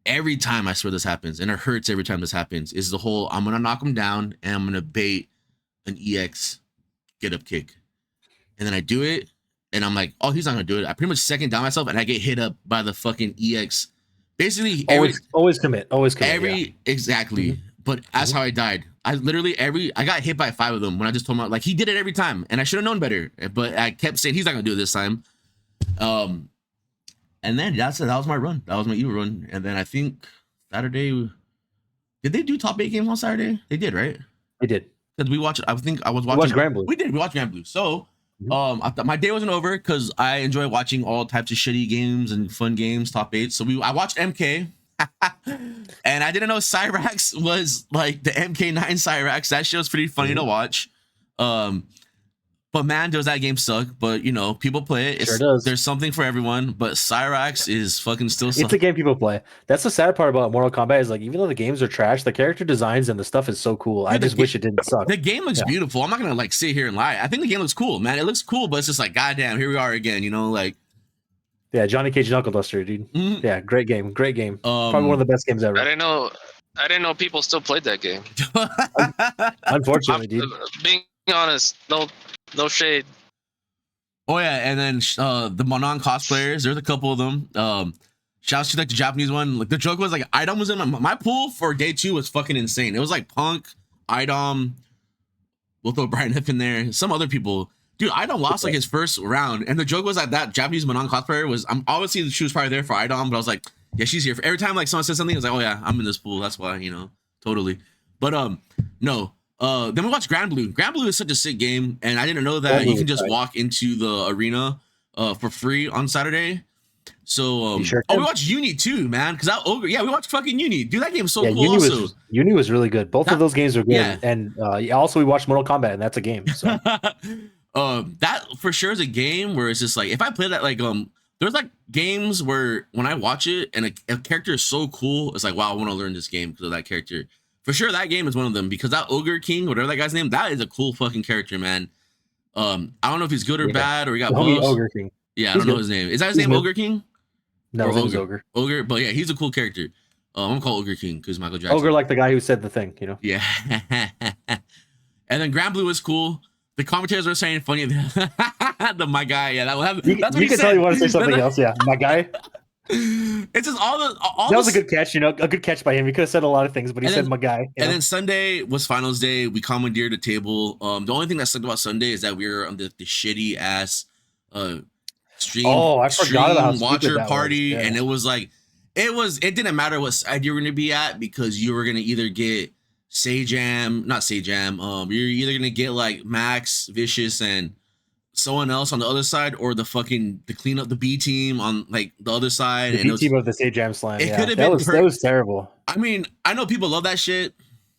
every time I swear this happens, and it hurts every time this happens, is the whole I'm gonna knock him down and I'm gonna bait an EX get up kick. And then I do it, and I'm like, oh, he's not gonna do it. I pretty much second down myself, and I get hit up by the fucking EX. Basically, always commit. Exactly. Mm-hmm. But that's how I died. I literally I got hit by 5 of them when I just told him, like, he did it every time, and I should have known better. But I kept saying he's not gonna do it this time. And then that was my run. That was my Evo run. And then I think Saturday, did they do top 8 games on Saturday? They did, right? They did. Because we watched. I think I was watching. We did. We watched Grand Blue. So. I thought my day wasn't over because I enjoy watching all types of shitty games and fun games, top 8. So I watched MK, and I didn't know Cyrax was like the MK9 Cyrax. That shit was pretty funny to watch. But man, does that game suck? But you know, people play it. Sure does. There's something for everyone. But Cyrax is fucking still. It's a game people play. That's the sad part about Mortal Kombat is like even though the games are trash, the character designs and the stuff is so cool. Dude, I just wish it didn't suck. The game looks beautiful. I'm not gonna like sit here and lie. I think the game looks cool, man. It looks cool, but it's just like goddamn, here we are again. You know, like yeah, Johnny Cage Knuckle Duster, dude. Mm-hmm. Yeah, great game. Probably one of the best games ever. I didn't know people still played that game. Unfortunately, dude. Being honest, no shade. Oh yeah, and then the non cosplayers, there's a couple of them. Shouts to like the Japanese one. Like the joke was like Idom was in my pool for day 2 was fucking insane. It was like Punk, Idom, we'll throw Brian up in there, some other people. Dude, Idom lost like his first round, and the joke was that Japanese Manon cosplayer was. I'm obviously she was probably there for Idom, but I was like, yeah, she's here. For every time like someone says something, I was like, oh yeah, I'm in this pool. That's why, you know, totally. But no. Then we watched Grand Blue. Grand Blue is such a sick game, and I didn't know that you can just walk into the arena for free on Saturday. So we watched Uni too, man. Because Ogre, we watched fucking Uni. Dude, that game's so cool. Uni was really good. Both of those games were good. Yeah. And also we watched Mortal Kombat, and that's a game. So. That for sure is a game where it's just like if I play that like there's like games where when I watch it and a character is so cool, it's like wow, I want to learn this game because of that character. For sure, that game is one of them because that Ogre King, whatever that guy's name, that is a cool fucking character, man. I don't know if he's good or bad or he got buffs. Ogre King. Yeah, I don't know his name. Is that his name, good. Ogre King? No, his name's Ogre. Ogre, but yeah, he's a cool character. I'm gonna call Ogre King because Michael Jackson. Ogre like the guy who said the thing, you know? Yeah. And then Grand Blue was cool. The commentators were saying funny. My guy, yeah, that will have. That's what you can tell you want to say something else, yeah. My guy. It's just all that was a good catch, you know, a good catch by him. He could have said a lot of things, but he said my guy. And then Sunday was finals day. We commandeered a table. The only thing that sucked about Sunday is that we were on the shitty ass stream. Oh, I forgot about watcher party, and it was like it didn't matter what side you were gonna be at because you were gonna either get not Sajam. You're either gonna get like Max, Vicious, and someone else on the other side, or the clean up the B team on like the other side. The B team of the Sajam Slam. It could have been. That was terrible. I mean, I know people love that shit,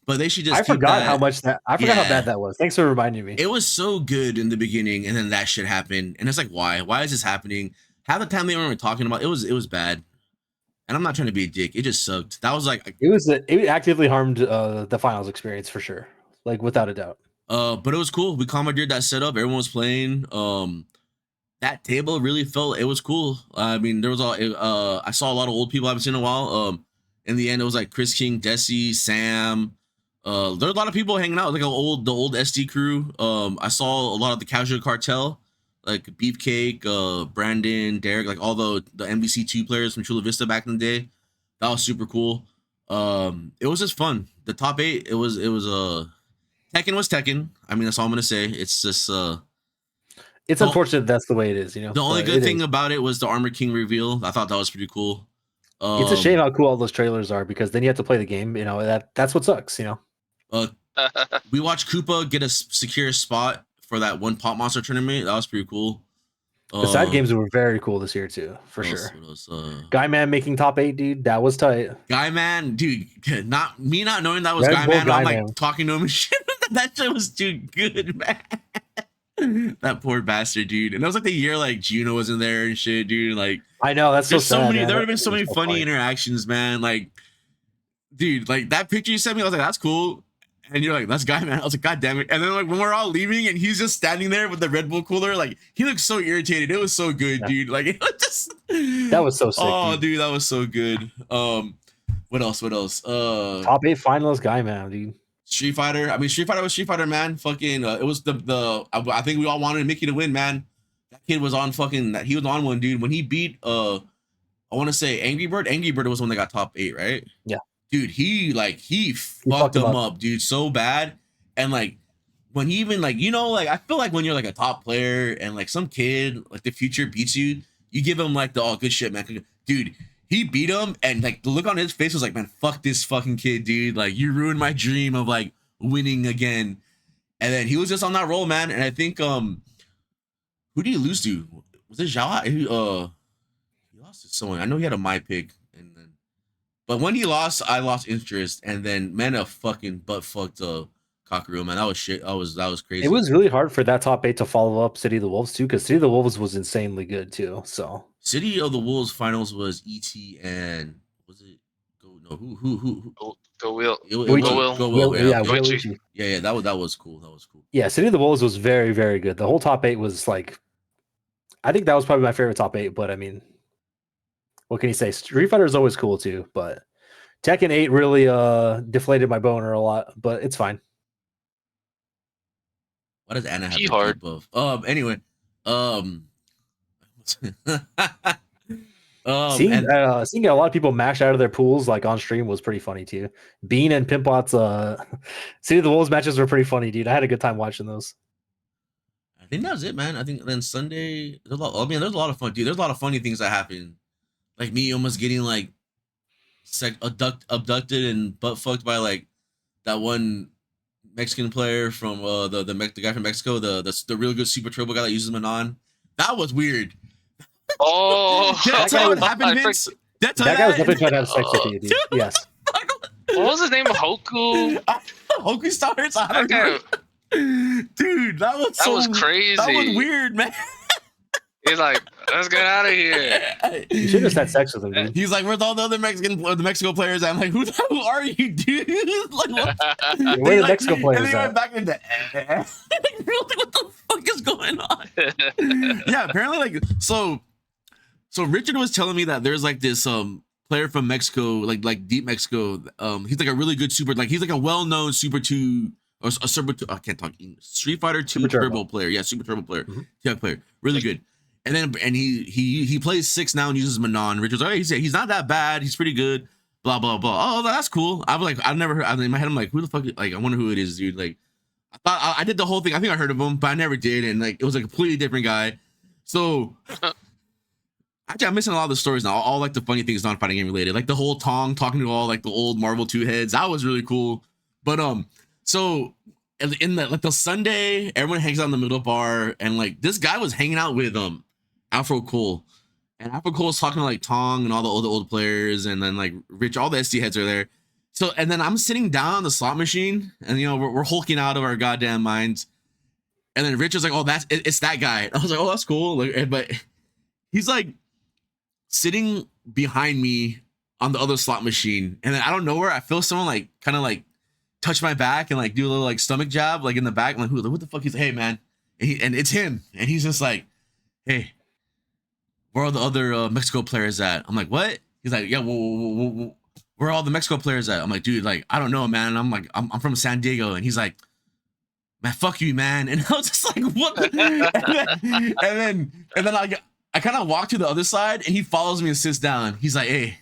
but they should just. I forgot how bad that was. Thanks for reminding me. It was so good in the beginning, and then that shit happened, and it's like, why? Why is this happening? Half the time they weren't talking about it was bad, and I'm not trying to be a dick. It just sucked. That was like it actively harmed the finals experience for sure, like without a doubt. But it was cool. We commandeered that setup. Everyone was playing. That table really felt it was cool. I mean, there was I saw a lot of old people I haven't seen in a while. In the end, it was like Chris King, Desi, Sam. There were a lot of people hanging out, like the old SD crew. I saw a lot of the Casual Cartel, like Beefcake, Brandon, Derek, like all the MVC2 players from Chula Vista back in the day. That was super cool. It was just fun. The top 8, it was Tekken was Tekken. I mean, that's all I'm gonna say. It's just it's unfortunate that's the way it is, you know. The only good thing about it was the Armor King reveal. I thought that was pretty cool. It's a shame how cool all those trailers are because then you have to play the game. You know, that's what sucks, you know. We watched Koopa get a secure spot for that one Pop Monster tournament. That was pretty cool. The side games were very cool this year too, for sure. Guy Man making top 8, dude. That was tight. Guy Man, dude. Not knowing that was Guy Man. I'm like talking to him and shit. That shit was too good, man. That poor bastard, dude. And that was like the year like Juno was in there and shit, dude. Like I know that's so sad. There would have been so many funny interactions, man. Like, dude, like that picture you sent me, I was like, that's cool. And you're like, that's Guy Man. I was like, God damn it. And then like when we're all leaving and he's just standing there with the Red Bull cooler, like he looked so irritated. It was so good, dude. Like it was just that was so sick. Oh, dude, that was so good. What else? Top 8 finalist guy, man, dude. Street Fighter. I mean, Street Fighter was Street Fighter, man. Fucking, it was I think we all wanted Mickey to win, man. That kid was on he was on one, dude. When he beat, I want to say Angry Bird. Angry Bird was one that got top 8, right? Yeah. Dude, he fucked him up, dude, so bad. And like, when he even like, I feel like when you're like a top player and like some kid like the future beats you, you give him like the good shit, man. Dude, he beat him, and like the look on his face was like, man, fuck this fucking kid, dude. Like, you ruined my dream of like winning again. And then he was just on that roll, man. And I think who did he lose to? Was it Zhao? He lost to someone. I know he had a my pick, but when he lost, I lost interest. And then Mena fucking butt fucked Kakaroo, man. That was shit. That was crazy. It was really hard for that top 8 to follow up City of the Wolves too, because City of the Wolves was insanely good too. So City of the Wolves finals was ET and was it Go Will. Yeah, Luigi. Yeah, that was cool. Yeah, City of the Wolves was very, very good. The whole top 8 was like, I think that was probably my favorite top 8. But I mean, what can you say? Street Fighter is always cool too, but Tekken 8 really deflated my boner a lot. But it's fine. Why does Anna have Key to hard. keep both? Anyway, Seeing a lot of people mash out of their pools like on stream was pretty funny too. Bean and Pimpot's City of the Wolves matches were pretty funny, dude. I had a good time watching those. I think that was it, man. I think then Sunday, there's a lot of fun, dude. There's a lot of funny things that happen, like me almost getting like abducted and butt fucked by like that one Mexican player from the guy from Mexico, the real good Super Turbo guy that uses Manon. That was weird. Oh, That's how it happened, Vince. That guy was definitely trying to have sex with you, dude. Yes. What was his name? Hoku. Hoku Stars. I don't Okay. know. Dude, that was crazy. That was weird, man. He's like, let's get out of here. You should have had sex with him, dude. He's like, where's all the other Mexico players? I'm like, who are you, dude? Like, what? Where are the Mexico players and they went at? back into really, what the fuck is going on? Yeah, apparently, like, so Richard was telling me that there's like this player from Mexico, like deep Mexico. He's like a really good he's like a well-known Super 2 or a Super 2. I can't talk English. Street Fighter 2 Super Turbo Turbo player. Yeah, Super Turbo player. Mhm. TF player. Really good. And he plays 6 now and uses Manon. Richard's like, hey, he's not that bad. He's pretty good. Blah blah blah. Oh, that's cool. I was like, I've never heard. In my head, I'm like, who the fuck? Like, I wonder who it is, dude. Like, I thought I did the whole thing. I think I heard of him, but I never did. And like, it was like a completely different guy. So actually, I'm missing a lot of the stories now. All like the funny things non-fighting game related, like the whole Tong talking to all like the old Marvel 2 heads. That was really cool. But so in the Sunday, everyone hangs out in the middle bar, and like this guy was hanging out with Afro Cole, and Afro Cole's talking to like Tong and all the old players, and then like Rich, all the SD heads are there. So and then I'm sitting down on the slot machine, and we're hulking out of our goddamn minds. And then Rich was like, "Oh, it's that guy." And I was like, "Oh, that's cool." Like, but he's like sitting behind me on the other slot machine, and then I don't know where I feel someone like kind of like touch my back and like do a little like stomach jab like in the back. I'm like, who the fuck? He's like, "Hey, man," and it's him, and he's just like, "Hey, where are the other Mexico players at?" I'm like, "What?" He's like, "Yeah, where are all the Mexico players at?" I'm like, "Dude, like I don't know, man." I'm like, I'm from San Diego," and he's like, "Man, fuck you, man." And I was just like, "What?" and then I kind of walk to the other side, and he follows me and sits down. He's like, "Hey,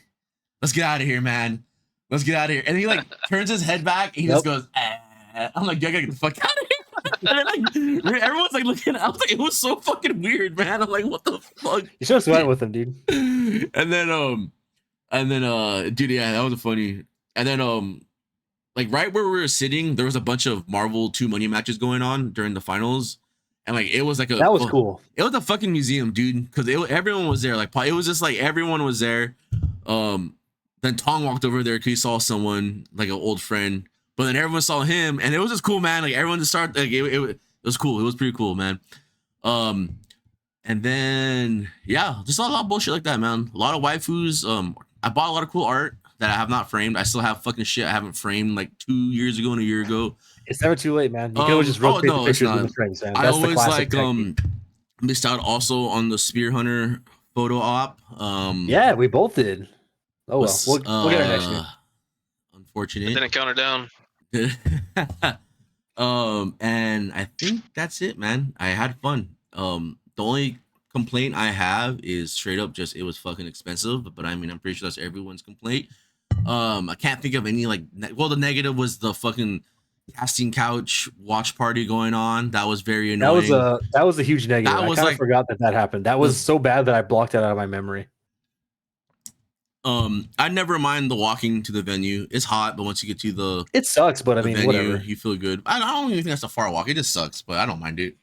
let's get out of here, man. Let's get out of here." And he like turns his head back, and he just goes, "Ah." I'm like, "Yeah, gotta get the fuck out of here." And then like everyone's like looking. I was like, it was so fucking weird, man. I'm like, what the fuck? You should have went with him, dude. And then dude, yeah, that was funny. And then like right where we were sitting, there was a bunch of Marvel 2 money matches going on during the finals. And like it was like that was cool. It was a fucking museum, dude, because everyone was there. Like it was just like everyone was there. Then Tong walked over there because he saw someone, like an old friend. But then everyone saw him, and it was just cool, man. Like everyone just started, like it was cool. It was pretty cool, man. And then yeah, just a lot of bullshit like that, man. A lot of waifus. I bought a lot of cool art that I have not framed. I still have fucking shit I haven't framed like 2 years ago and a year ago. It's never too late, man. You can always just rotate the pictures in the frames, man. I That's always the classic like missed out also on the Spear Hunter photo op. Yeah, we both did. Oh well, we'll get our next year. Unfortunate. Didn't count her down. And I think that's it, man. I had fun. The only complaint I have is straight up just it was fucking expensive. But I mean, I'm pretty sure that's everyone's complaint. I can't think of any like. Well, the negative was the fucking casting couch watch party going on. That was very annoying. That was a huge negative. I kind of forgot that happened. That was so bad that I blocked it out of my memory. I never mind the walking to the venue. It's hot, but once you get to it sucks. But I mean, venue, whatever. You feel good. I don't even think that's a far walk. It just sucks, but I don't mind it.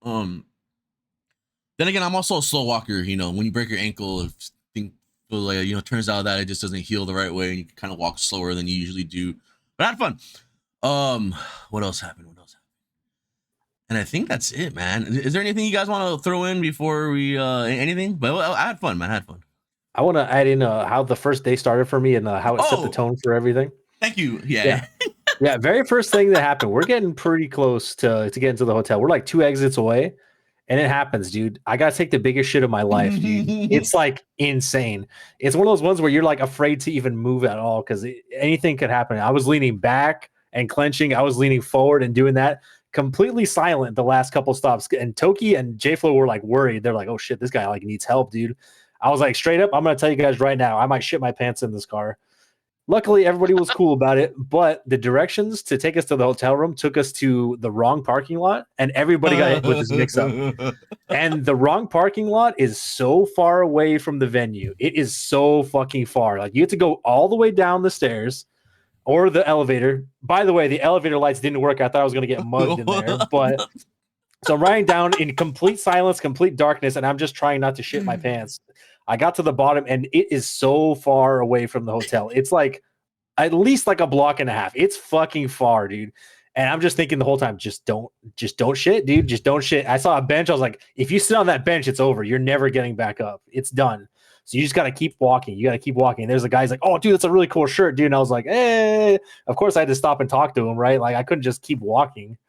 Then again, I'm also a slow walker. You know, when you break your ankle, like turns out that it just doesn't heal the right way, and you can kind of walk slower than you usually do. But I had fun. What else happened? And I think that's it, man. Is there anything you guys want to throw in before we anything? But I had fun, man. I had fun. I want to add in how the first day started for me and how it set the tone for everything. Thank you. Yeah. Yeah. Very first thing that happened. We're getting pretty close to get into the hotel. We're like 2 exits away, and it happens, dude. I gotta take the biggest shit of my life, dude. It's like insane. It's one of those ones where you're like afraid to even move at all because anything could happen. I was leaning back and clenching. I was leaning forward and doing that. Completely silent the last couple stops. And Toki and J-Flo were like worried. They're like, oh shit, this guy like needs help, dude. I was like, straight up, I'm going to tell you guys right now, I might shit my pants in this car. Luckily, everybody was cool about it, but the directions to take us to the hotel room took us to the wrong parking lot, and everybody got hit with this mix-up. And the wrong parking lot is so far away from the venue. It is so fucking far. Like, you have to go all the way down the stairs or the elevator. By the way, the elevator lights didn't work. I thought I was going to get mugged in there, but... So I'm riding down in complete silence, complete darkness, and I'm just trying not to shit my pants. I got to the bottom, and it is so far away from the hotel. It's like at least like a block and a half. It's fucking far, dude. And I'm just thinking the whole time, just don't shit, dude. Just don't shit. I saw a bench. I was like, if you sit on that bench, it's over. You're never getting back up. It's done. So you just got to keep walking. You got to keep walking. There's a guy's like, oh, dude, that's a really cool shirt, dude. And I was like, hey. Of course, I had to stop and talk to him, right? Like, I couldn't just keep walking.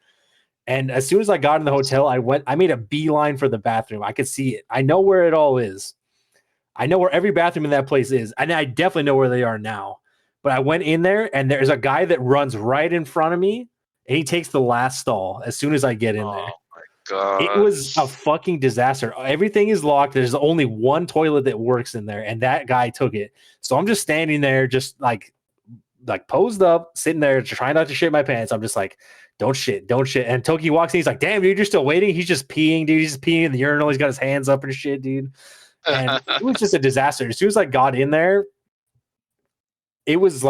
And as soon as I got in the hotel, I made a beeline for the bathroom. I could see it. I know where it all is. I know where every bathroom in that place is. And I definitely know where they are now. But I went in there, and there's a guy that runs right in front of me, and he takes the last stall as soon as I get in there. Oh my god! It was a fucking disaster. Everything is locked. There's only one toilet that works in there, and that guy took it. So I'm just standing there, just like posed up, sitting there, trying not to shit my pants. I'm just like, don't shit. And Toki walks in. He's like, damn, dude, you're still waiting? He's just peeing, dude. He's just peeing in the urinal. He's got his hands up and shit, dude. And it was just a disaster. As soon as I got in there, it was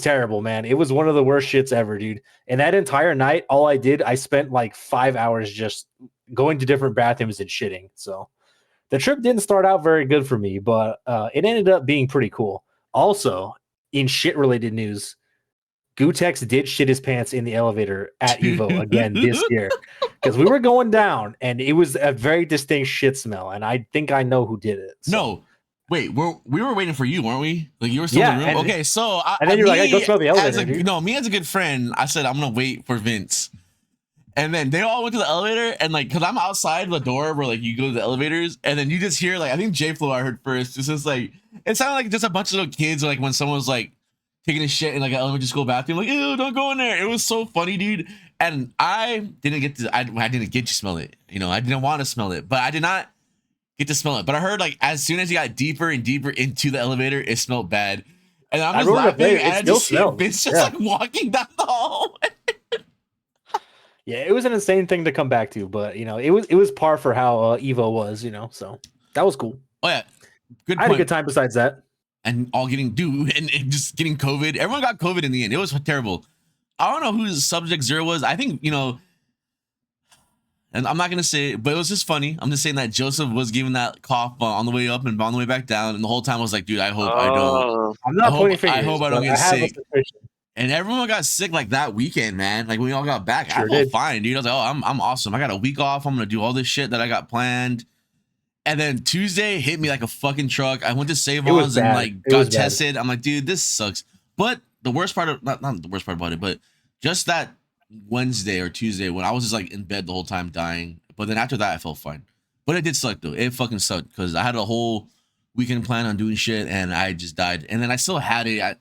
terrible, man. It was one of the worst shits ever, dude. And that entire night, I spent like 5 hours just going to different bathrooms and shitting. So the trip didn't start out very good for me, but it ended up being pretty cool. Also, in shit-related news, Gutex did shit his pants in the elevator at Evo again this year because we were going down and it was a very distinct shit smell, and I think I know who did it. So. No, wait, we were waiting for you, weren't we? Like you were still in the room. Okay, so and then you're like, hey, go smell the elevator. Me as a good friend, I said I'm gonna wait for Vince, and then they all went to the elevator, and like, cause I'm outside the door where like you go to the elevators, and then you just hear like I think J-Flo I heard first. It's just like it sounded like just a bunch of little kids, like when someone was like taking a shit in like an elementary school bathroom, like, ew, don't go in there. It was so funny, dude. And I didn't get to smell it. You know, I didn't want to smell it, but I did not get to smell it. But I heard like as soon as you got deeper and deeper into the elevator, it smelled bad. And I'm just laughing and I just see Vince just like walking down the hallway. Yeah, it was an insane thing to come back to, but you know, it was par for how Evo was, you know, so that was cool. Oh yeah, good. I had a good time besides that. And all getting and just getting COVID. Everyone got COVID in the end. It was terrible. I don't know whose subject zero was. I think, you know, and I'm not going to say it, but it was just funny. I'm just saying that Joseph was giving that cough on the way up and on the way back down. And the whole time I was like, dude, I hope I don't. I'm not pointing fingers. I hope I don't get sick. And everyone got sick like that weekend, man. Like when we all got back, I felt fine, dude. I was like, oh, I'm awesome. I got a week off. I'm going to do all this shit that I got planned. And then Tuesday hit me like a fucking truck. I went to Save-Ons and like got tested. I'm like, dude, this sucks. But the worst part of not the worst part about it, but just that Wednesday or Tuesday when I was just like in bed the whole time dying. But then after that, I felt fine. But it did suck though. It fucking sucked because I had a whole weekend plan on doing shit and I just died. And then I still had it.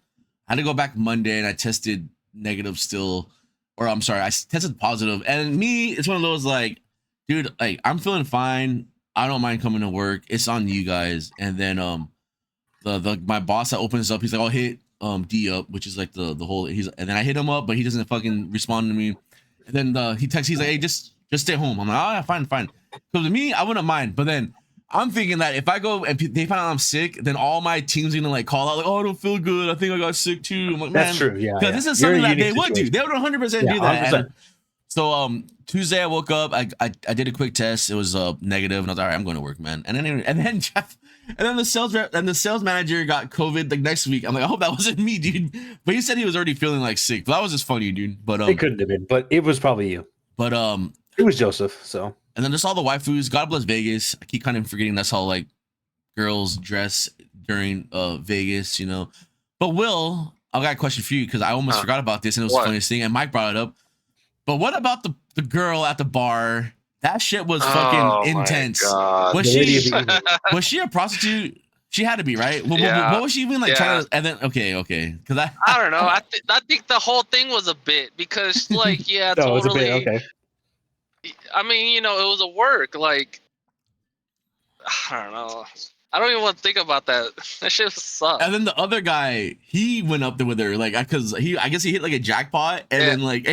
I had to go back Monday, and I tested negative still, or I'm sorry, I tested positive. And me, it's one of those like, dude, like I'm feeling fine. I don't mind coming to work. It's on you guys. And then the my boss that opens up, he's like, I'll hit D up, which is like the whole. And then I hit him up, but he doesn't fucking respond to me. And then he texts, he's like, hey, just stay home. I'm like, oh, yeah, fine. So to me, I wouldn't mind. But then I'm thinking that if I go and they find out I'm sick, then all my team's gonna like call out like, oh, I don't feel good. I think I got sick too. I'm like, man, that's true. Yeah, because this is something that they would do. They would 100% do that. 100%. So Tuesday I woke up. I did a quick test. It was negative, and I was all right. I'm going to work, man. And then Jeff. And then the sales rep and the sales manager got COVID like next week. I'm like, I hope that wasn't me, dude. But he said he was already feeling like sick. But that was just funny, dude. But it couldn't have been, but it was probably you. But it was Joseph. So and then just all the waifus. God bless Vegas. I keep kind of forgetting that's how like girls dress during Vegas, you know. But Will, I got a question for you because I almost forgot about this and it was the funniest thing. And Mike brought it up. But what about the girl at the bar? That shit was fucking intense. Was she a prostitute? She had to be, right? What was she even like trying to? And then okay, because I don't know. I think the whole thing was a bit because like totally. It was a bit, okay. I mean, you know, it was a work. Like I don't know. I don't even want to think about that. That shit sucked. And then the other guy, he went up there with her, like, because I guess he hit like a jackpot, and then like,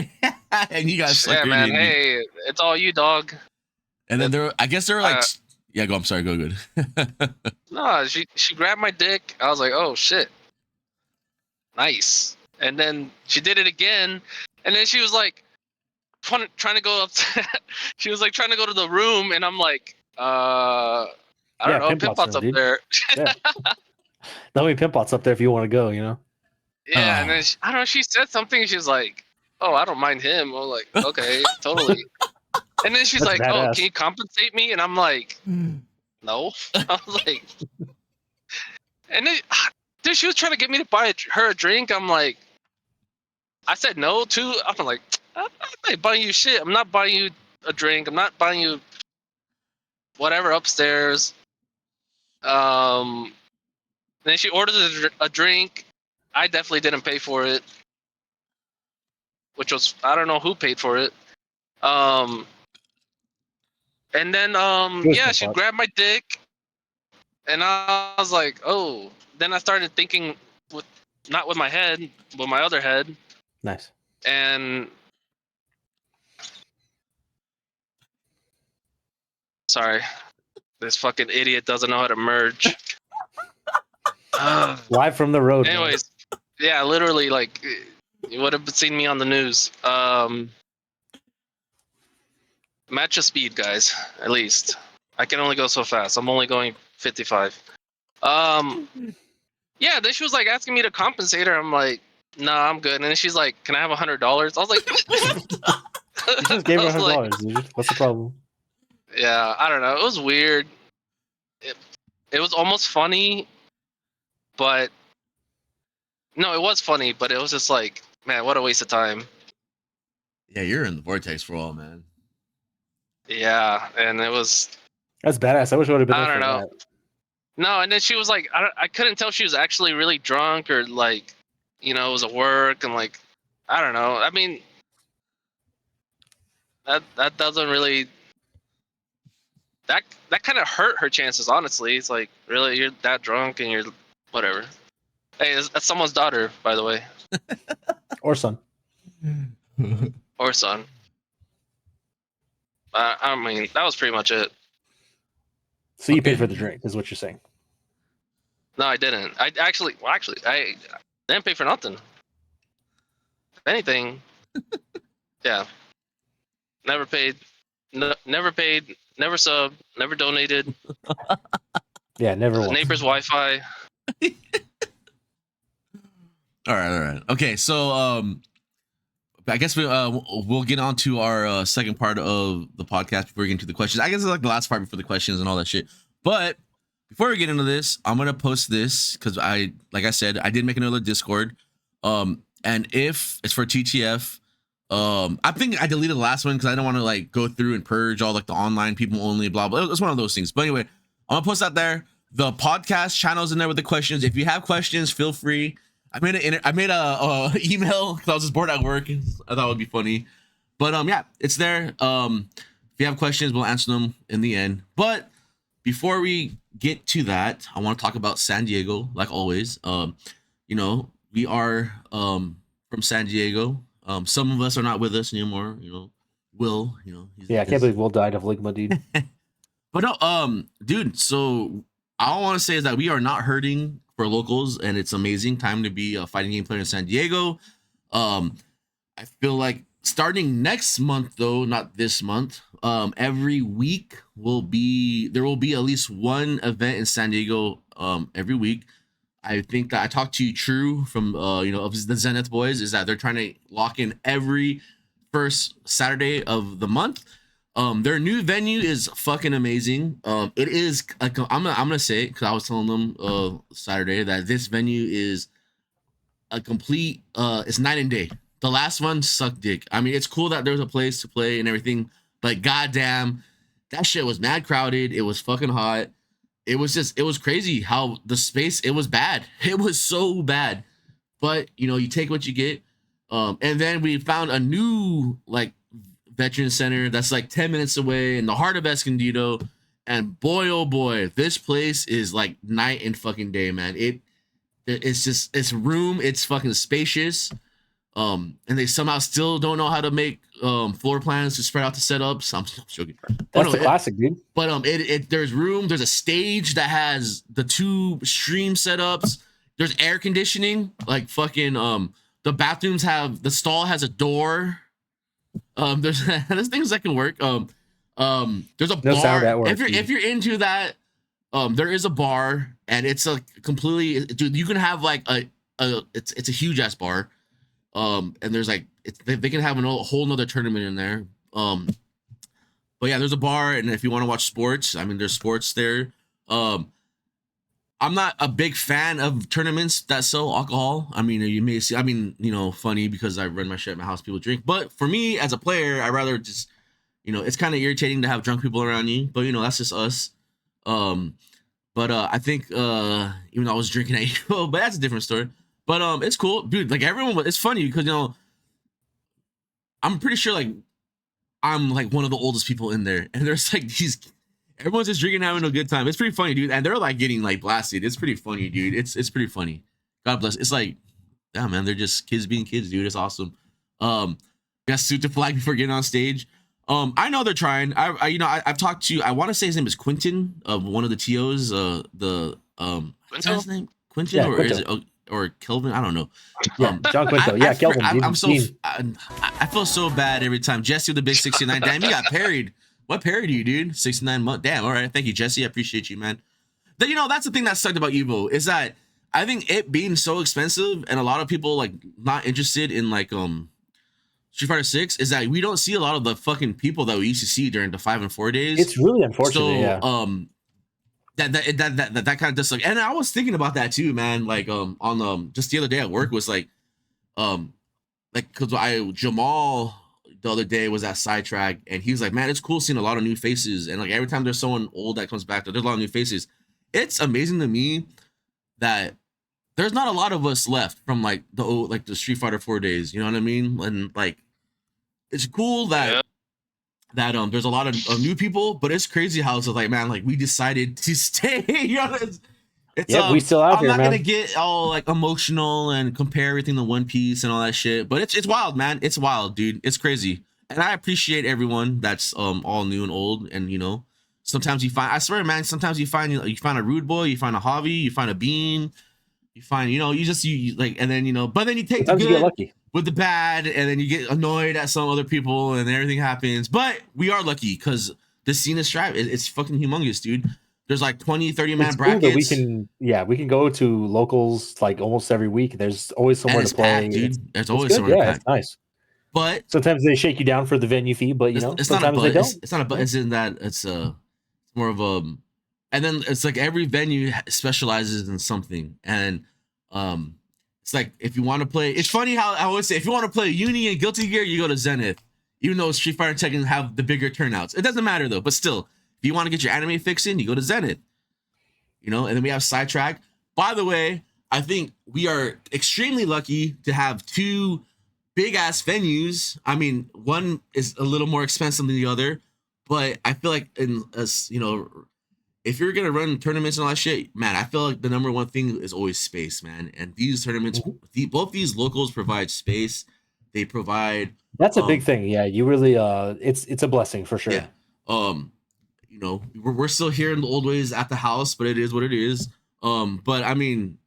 and he got suckered. Yeah, man. Hey, it's all you, dog. And then they're like, yeah, go. I'm sorry, go good. No, she grabbed my dick. I was like, oh shit, nice. And then she did it again, and then she was like, trying to go up. She was like trying to go to the room, and I'm like, I don't know, Pimpot's up there. Yeah. That way Pimpot's up there if you want to go, you know? Yeah, and then I don't know, she said something, she's like, oh, I don't mind him. I was like, okay, totally. And then she's like, badass. Oh, can you compensate me? And I'm like, no. I was like, and then, dude, she was trying to get me to buy her a drink. I'm like, I said no too. I'm like, I'm not buying you shit. I'm not buying you a drink. I'm not buying you whatever upstairs. Then she orders a drink. I definitely didn't pay for it, which was, I don't know who paid for it. And then she grabbed my dick, and I was like, oh. Then I started thinking not with my head, with my other head. Nice. And sorry, this fucking idiot doesn't know how to merge. Live from the road. Anyways, yeah, literally, like, you would have seen me on the news. Match of speed, guys, at least. I can only go so fast. I'm only going 55. Yeah, then she was like asking me to compensate her. I'm like, nah, I'm good. And then she's like, can I have $100? I was like, you just gave her $100, dude. What's the problem? Yeah, I don't know. It was weird. It was almost funny, but no, it was funny, but it was just like, man, what a waste of time. Yeah, you're in the vortex for all, man. Yeah, and it was. That's badass. I wish I would have been. I don't know. That. No, and then she was like, I couldn't tell she was actually really drunk or like, you know, it was at work and like, I don't know. I mean, that doesn't really. That kind of hurt her chances, honestly. It's like, really, you're that drunk and you're whatever. Hey, that's someone's daughter, by the way. Or son. Or son. I mean, that was pretty much it. So you paid for the drink, is what you're saying? No, I didn't. I didn't pay for nothing. If anything, yeah. Never paid. Never paid. Never subbed. Never donated. Yeah, never once. Neighbor's Wi-Fi. All right. Okay, so I guess we'll get on to our second part of the podcast before we get into the questions. I guess it's like the last part before the questions and all that shit. But before we get into this, I'm gonna post this because like I said, I did make another Discord. And if it's for TTF, I think I deleted the last one because I don't want to like go through and purge all like the online people only, blah blah. It's one of those things. But anyway, I'm gonna post that there. The podcast channel's in there with the questions. If you have questions, feel free. I made a email because I was just bored at work. I thought it would be funny, but yeah, it's there. If you have questions, we'll answer them in the end. But before we get to that, I want to talk about San Diego, like always. You know, we are from San Diego. Some of us are not with us anymore. You know, Will. You know, I can't believe Will died of ligma, dude. But no, dude. So all I want to say is that we are not hurting for locals, and it's amazing time to be a fighting game player in San Diego. I feel like starting next month, though, not this month. Every week there will be at least one event in San Diego every week. I think that I talked to True from of the Zenith boys, is that they're trying to lock in every first Saturday of the month. Their new venue is fucking amazing. It is like I'm gonna say it because I was telling them Saturday that this venue is a complete it's night and day. The last one sucked dick. I mean, it's cool that there's a place to play and everything, but goddamn, that shit was mad crowded. It was fucking hot. It was crazy how the space, it was bad. It was so bad. But you know, you take what you get. And then we found a new like veteran center that's like 10 minutes away in the heart of Escondido. And boy, oh boy, this place is like night and fucking day, man. It's room, it's fucking spacious. And they somehow still don't know how to make floor plans to spread out the setups. I'm joking. That's the classic, dude. But there's room. There's a stage that has the 2 stream setups. There's air conditioning. Like fucking the bathrooms the stall has a door. There's things that can work. There's a bar. Sound at work, if you're into that, there is a bar, and it's a completely, dude. You can have like it's a huge ass bar. And there's like they can have a whole nother tournament in there. But yeah, there's a bar, and if you want to watch sports, I mean, there's sports there. I'm not a big fan of tournaments that sell alcohol. I mean, you may see, I mean, you know, funny because I run my shit at my house, people drink. But for me as a player, I rather just, you know, it's kind of irritating to have drunk people around you. But you know, that's just us. But I think even though I was drinking at you, but that's a different story. But it's cool, dude. Like everyone, it's funny because, you know, I'm pretty sure like I'm like one of the oldest people in there, and there's like everyone's just drinking, having a good time. It's pretty funny, dude. And they're like getting like blasted. It's pretty funny, dude. It's pretty funny. God bless. It's like, yeah, man, they're just kids being kids, dude. It's awesome. Got suit to flag before getting on stage. I know they're trying. I've talked to, I want to say his name is Quentin of one of the TOs. What's his name? Quentin, yeah, or Quinto. Is it? Or Kelvin, I don't know. John Quinto. Yeah, Kelvin. I feel so bad every time. Jesse with the big 69. Damn, you got parried. What parried you, dude? 69 months. Damn. All right. Thank you, Jesse. I appreciate you, man. Then, you know, that's the thing that sucked about Evo is that I think it being so expensive and a lot of people like not interested in like Street Fighter 6 is that we don't see a lot of the fucking people that we used to see during the 5 and 4 days. It's really unfortunate. So, yeah. That kind of just like, and I was thinking about that too, man. Like on just the other day at work was like because Jamal the other day was at Sidetrack, and he was like, man, it's cool seeing a lot of new faces, and like every time there's someone old that comes back, there's a lot of new faces. It's amazing to me that there's not a lot of us left from like the Street Fighter 4 days, you know what I mean? And like it's cool that there's a lot of new people, but it's crazy how it's like, man, like we decided to stay. You know, it's we still out here, man. I'm not gonna get all like emotional and compare everything to One Piece and all that shit, but it's wild, man. It's wild, dude. It's crazy, and I appreciate everyone that's all new and old. And you know, sometimes you find, I swear, man, sometimes you find a rude boy, you find a Javi, you find a Bean, you find, you know, you like, and then you know, but then you take sometimes the good you get lucky with the bad, and then you get annoyed at some other people, and everything happens. But we are lucky because the scene is it's fucking humongous, dude. There's like 20-30 man brackets. Cool we can go to locals like almost every week. There's always somewhere to play, packed, dude. There's always somewhere to play. It's nice. But sometimes they shake you down for the venue fee, but you know, it's sometimes not a they don't. It's not a but. It's in that it's more of a, and then it's like every venue specializes in something, and it's like if you want to play, it's funny how I always say if you want to play Uni and Guilty Gear, you go to Zenith, even though Street Fighter and Tekken have the bigger turnouts. It doesn't matter though, but still, if you want to get your anime fix in, you go to Zenith, you know. And then we have Sidetrack. By the way, I think we are extremely lucky to have two big ass venues. I mean, one is a little more expensive than the other, but I feel like in us, you know, if you're gonna run tournaments and all that shit, man, I feel like the number one thing is always space, man. And these tournaments, both these locals provide space. They provide. That's a big thing. Yeah, you really it's a blessing for sure. Yeah. You know, we're still here in the old ways at the house, but it is what it is. But I mean,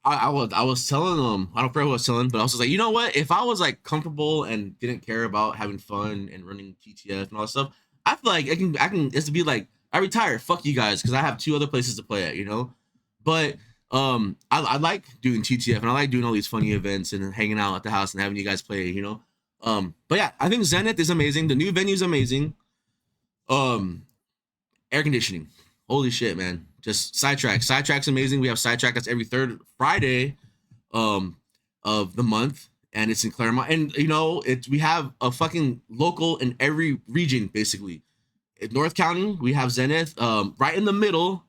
I was telling I don't forget who I was telling, but I was just like, you know what? If I was like comfortable and didn't care about having fun and running TTF and all that stuff, I feel like I can just be like, I retire, fuck you guys, because I have two other places to play at, you know. But I like doing TTF and I like doing all these funny events and hanging out at the house and having you guys play, you know. But yeah, I think Zenith is amazing. The new venue is amazing. Air conditioning, holy shit, man. Just sidetrack's amazing. We have sidetrack that's every third Friday of the month, and it's in Claremont. And you know, we have a fucking local in every region basically. In North County we have Zenith. Right in the middle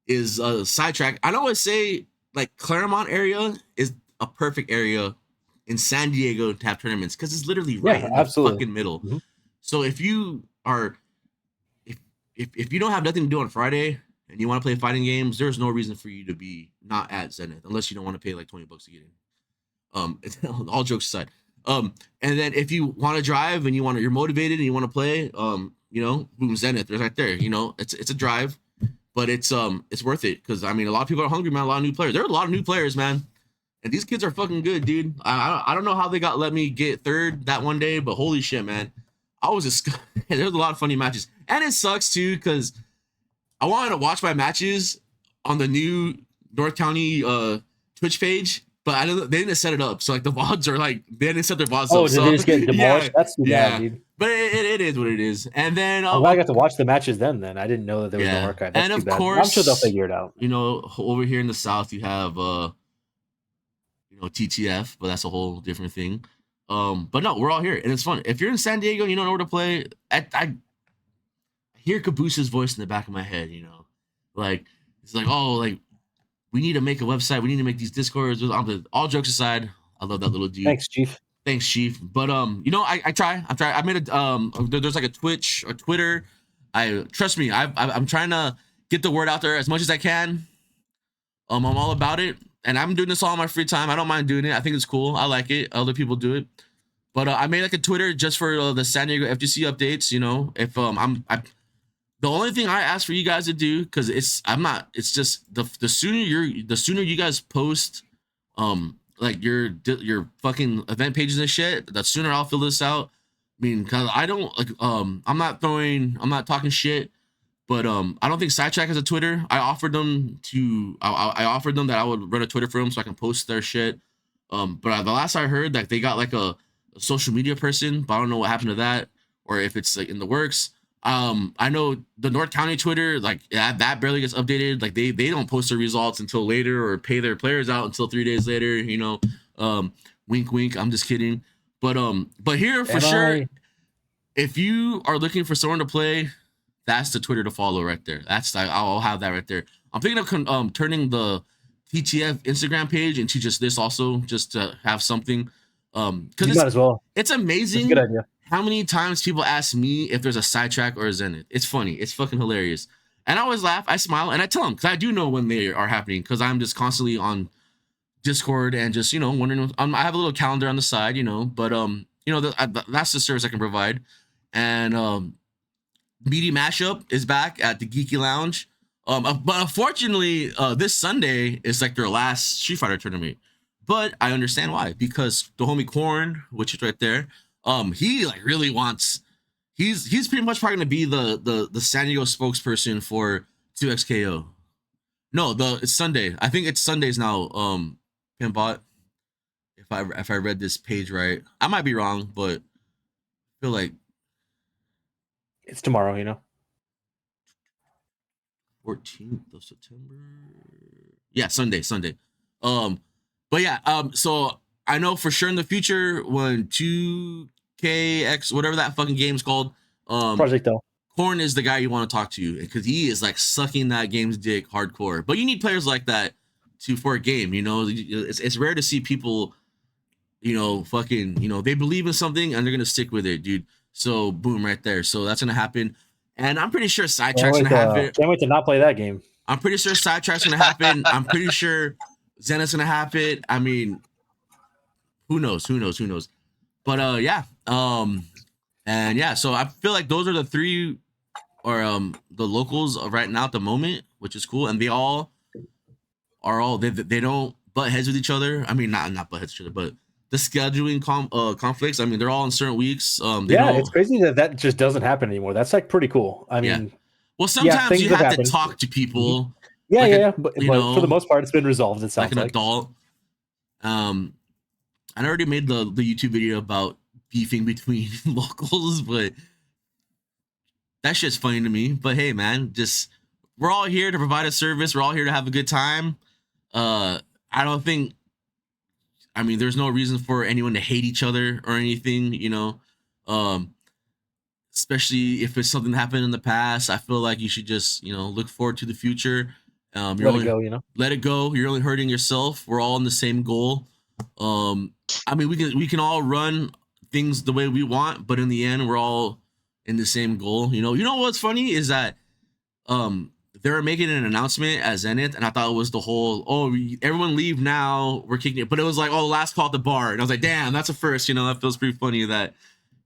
is sidetrack. I always say like Claremont area is a perfect area in San Diego to have tournaments because it's literally right in the fucking middle. Mm-hmm. So if you are if you don't have nothing to do on Friday and you want to play fighting games, there's no reason for you to be not at Zenith unless you don't want to pay like $20 to get in. All jokes aside. And then if you want to drive and you're motivated and you want to play, you know, boom, Zenith, there's right there. You know, it's a drive, but it's worth it because I mean a lot of people are hungry, man. A lot of new players. There are a lot of new players, man. And these kids are fucking good, dude. I don't know how they let me get third that one day, but holy shit, man. I was just there's a lot of funny matches. And it sucks too, because I wanted to watch my matches on the new North County Twitch page, but they didn't set it up. So like the VODs are like they didn't set their VODs up. Oh, did they just get demolished? Yeah, that's too bad, dude. But it is what it is. And then I'm glad I got to watch the matches then. I didn't know that there was no archive. That's and too of course, I'm sure they'll figure it out. You know, over here in the South, you have you know, TTF, but that's a whole different thing. But no, we're all here and it's fun. If you're in San Diego and you don't know where to play, I hear Cabooses' voice in the back of my head, you know, like it's like, oh, like we need to make a website, we need to make these Discords. All jokes aside, I love that little dude. Thanks, Chief. But you know, I try. I made a there's like a Twitch or Twitter. Trust me, I'm trying to get the word out there as much as I can. I'm all about it. And I'm doing this all in my free time. I don't mind doing it. I think it's cool. I like it. Other people do it. But I made like a Twitter just for the San Diego FGC updates. You know, if the only thing I ask for you guys to do, because it's just the sooner you guys post like your fucking event pages and shit, the sooner I'll fill this out. I mean, cause I don't like I'm not talking shit. But I don't think Sidetrack has a Twitter. I offered them that I would run a Twitter for them so I can post their shit. But the last I heard, that they got like a social media person, but I don't know what happened to that or if it's like in the works. I know the North County Twitter, like that barely gets updated. Like they don't post their results until later or pay their players out until 3 days later. You know, wink, wink. I'm just kidding. But here for sure, if you are looking for someone to play, that's the Twitter to follow right there. I'll have that right there. I'm thinking of turning the TTF Instagram page into just this also, just to have something. Because as well. It's amazing. That's a good idea. How many times people ask me if there's a Sidetrack or a Zenith. It's funny. It's fucking hilarious. And I always laugh. I smile and I tell them because I do know when they are happening because I'm just constantly on Discord and just, you know, wondering. I have a little calendar on the side, you know, but you know, that's the service I can provide. And Meaty Mashup is back at the Geeky Lounge. But unfortunately, this Sunday is like their last Street Fighter tournament. But I understand why, because the homie Corn, which is right there, he like really wants. He's pretty much probably gonna be the San Diego spokesperson for 2XKO. No, it's Sunday. I think it's Sundays now. Pinbot. If I read this page right, I might be wrong, but I feel like it's tomorrow. You know, 14th of September. Yeah, Sunday. But yeah, so I know for sure in the future when 2KX, whatever that fucking game's called, Project L, Corn is the guy you want to talk to because he is like sucking that game's dick hardcore. But you need players like that for a game. You know, it's rare to see people, you know, fucking, you know, they believe in something and they're gonna stick with it, dude. So boom, right there. So that's gonna happen, and I'm pretty sure Sidetrack's gonna have it. Can't wait to not play that game. I'm pretty sure Sidetrack's gonna happen. I'm pretty sure Zenith's gonna happen. I mean, who knows? But yeah. And yeah, so I feel like those are the three, or the locals right now at the moment, which is cool, and they all they don't butt heads with each other. I mean, not butt heads with each other, but the scheduling conflicts. I mean, they're all in certain weeks. It's crazy that just doesn't happen anymore. That's like pretty cool. I mean, well, sometimes you have to happened. talk to people. But for the most part, it's been resolved. It sounds like an adult. I already made the YouTube video about beefing between locals, but that shit's funny to me. But hey, man, just we're all here to provide a service. We're all here to have a good time. I don't think. I mean, there's no reason for anyone to hate each other or anything, you know. Especially if it's something that happened in the past. I feel like you should just, you know, look forward to the future. Let it go, you know. Let it go. You're only hurting yourself. We're all in the same goal. I mean, we can all run things the way we want, but in the end, we're all in the same goal. You know what's funny is that they were making an announcement at Zenith, and I thought it was the whole, everyone leave now, we're kicking it. But it was like, last call at the bar. And I was like, damn, that's a first. You know, that feels pretty funny that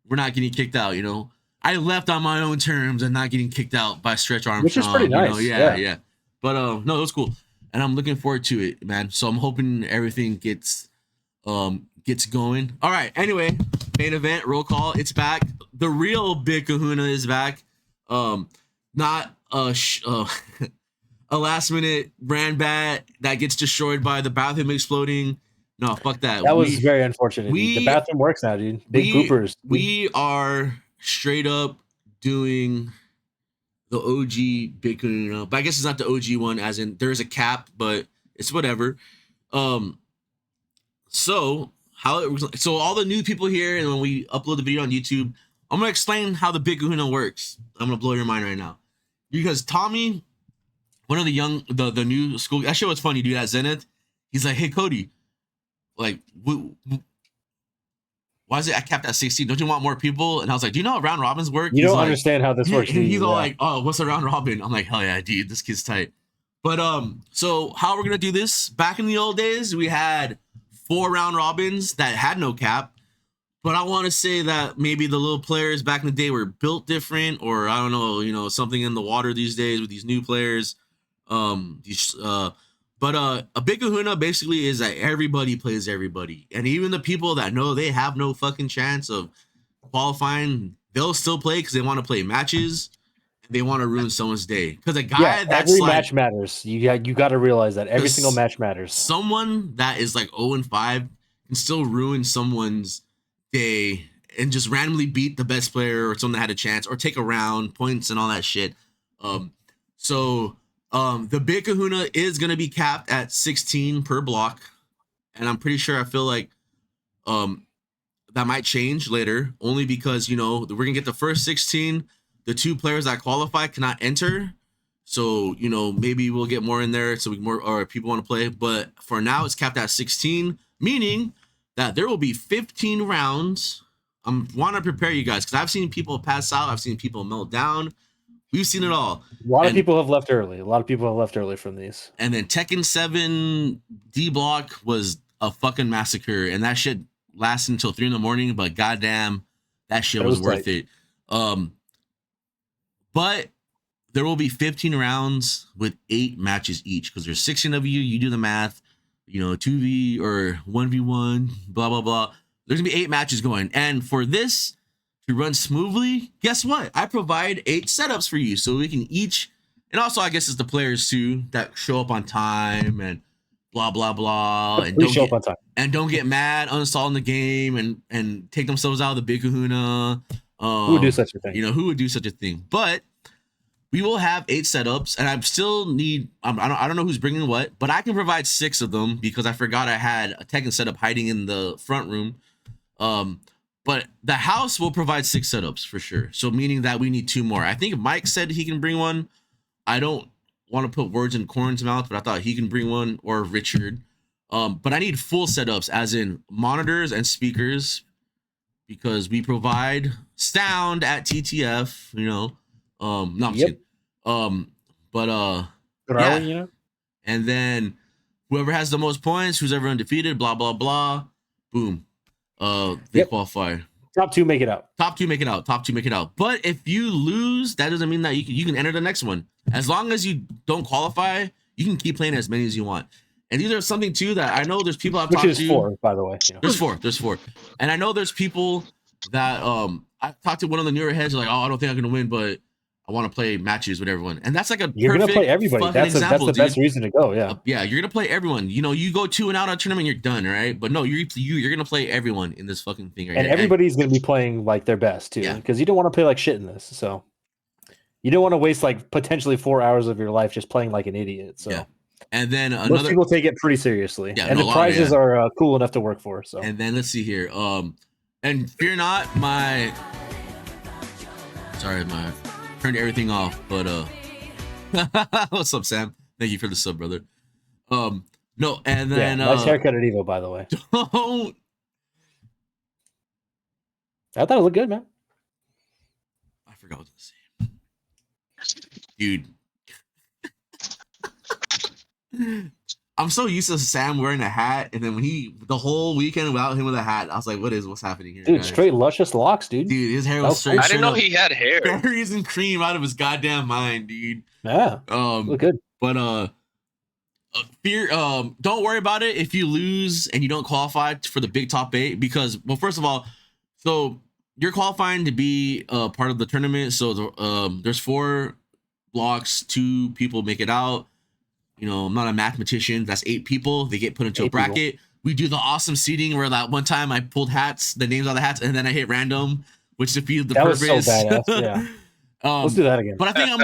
we're not getting kicked out, you know. I left on my own terms and not getting kicked out by Stretch Armstrong. Which is pretty nice. You know? Yeah. But no, it was cool. And I'm looking forward to it, man. So I'm hoping everything gets going. All right. Anyway, main event, roll call. It's back. The real Big Kahuna is back. Not a last minute brand bat that gets destroyed by the bathroom exploding. No, fuck that. That was very unfortunate. The bathroom works now, dude. Big poopers. We are straight up doing the OG Big Kahuna, but I guess it's not the OG one, as in there's a cap, but it's whatever. So all the new people here, and when we upload the video on YouTube, I'm gonna explain how the Big Kahuna works. I'm gonna blow your mind right now, because Tommy, one of the new school, that shit was funny, dude. At Zenith, he's like, "Hey Cody, like, why is it I capped at 16? Don't you want more people?" And I was like, "Do you know how round robins work?" You don't understand how this works. He's all like, "Oh, what's a round robin?" I'm like, "Hell yeah, dude, this kid's tight." But so how we're gonna do this? Back in the old days, we had 4 round robins that had no cap. But I want to say that maybe the little players back in the day were built different, or I don't know, you know, something in the water these days with these new players. But a Big Kahuna basically is that everybody plays everybody, and even the people that know they have no fucking chance of qualifying, they'll still play because they want to play matches. They want to ruin someone's day, because a guy that's every like, match matters. You got to realize that every single match matters. Someone that is like 0-5 can still ruin someone's day and just randomly beat the best player or someone that had a chance, or take a round, points and all that shit. The Big Kahuna is gonna be capped at 16 per block, and I'm pretty sure, I feel like that might change later, only because, you know, we're gonna get the first 16. The 2 players that qualify cannot enter, so, you know, maybe we'll get more in there so or people want to play. But for now, it's capped at 16, meaning that there will be 15 rounds. I want to prepare you guys, because I've seen people pass out, I've seen people melt down. We've seen it all. A lot of people have left early. From these. And then Tekken 7 D block was a fucking massacre, and that shit lasted until 3 a.m. But goddamn, that shit was worth it. But there will be 15 rounds with 8 matches each, because there's 16 of you. You do the math, you know, 2v or 1v1, blah blah blah. There's gonna be 8 matches going, and for this to run smoothly, guess what? I provide 8 setups for you, so we can each, and also I guess it's the players too that show up on time and blah blah blah, and don't get mad uninstalling the game and take themselves out of the Big Kahuna. Who would do such a thing? You know, who would do such a thing? But we will have 8 setups, and I still need, I don't know who's bringing what, but I can provide 6 of them, because I forgot I had a Tekken setup hiding in the front room. But the house will provide 6 setups for sure. So meaning that we need 2 more. I think Mike said he can bring one. I don't want to put words in Corn's mouth, but I thought he can bring one, or Richard. But I need full setups, as in monitors and speakers, because we provide sound at TTF. You know, no, I'm kidding. But yeah, you know. And then whoever has the most points, who's ever undefeated, blah blah blah, boom, they qualify. Top 2 make it out. Top 2 make it out. Top 2 make it out. But if you lose, that doesn't mean that you can enter the next one. As long as you don't qualify, you can keep playing as many as you want. And these are something too that I know there's people I've talked to. Which is 4, by the way. You know. There's four. And I know there's people that I talked to one of the newer heads like, oh, I don't think I'm gonna win, but I want to play matches with everyone. And that's like you're gonna play everybody. That's the best reason to go. Yeah. Yeah, you're gonna play everyone. You know, you go 2 and out of a tournament, you're done, right? But no, you're gonna play everyone in this fucking thing right And here. everybody's gonna be playing like their best too, because you don't want to play like shit in this. So you don't want to waste like potentially 4 hours of your life just playing like an idiot. So yeah. And then most people take it pretty seriously. Yeah, and the prizes are cool enough to work for. So and then let's see here. And fear not, turned everything off, but what's up, Sam? Thank you for the sub, brother. No, and then nice haircut at Evo, by the way. Don't. I thought it looked good, man. I forgot what to say, dude. I'm so used to Sam wearing a hat, and then when the whole weekend without him with a hat, I was like, what's happening here, dude? Guys? Straight luscious locks, dude. Dude, his hair was straight. I didn't know he had hair. Berries and cream out of his goddamn mind, dude. Yeah. Look good. But fear. Don't worry about it if you lose and you don't qualify for the big top 8, because, well, first of all, so you're qualifying to be part of the tournament. So there's 4 blocks, 2 people make it out. You know, I'm not a mathematician. That's 8 people. They get put into a bracket. People. We do the awesome seating where that one time I pulled hats, the names on the hats, and then I hit random, which defeated the purpose. That was so badass. Yeah. Let's do that again. But I think I'm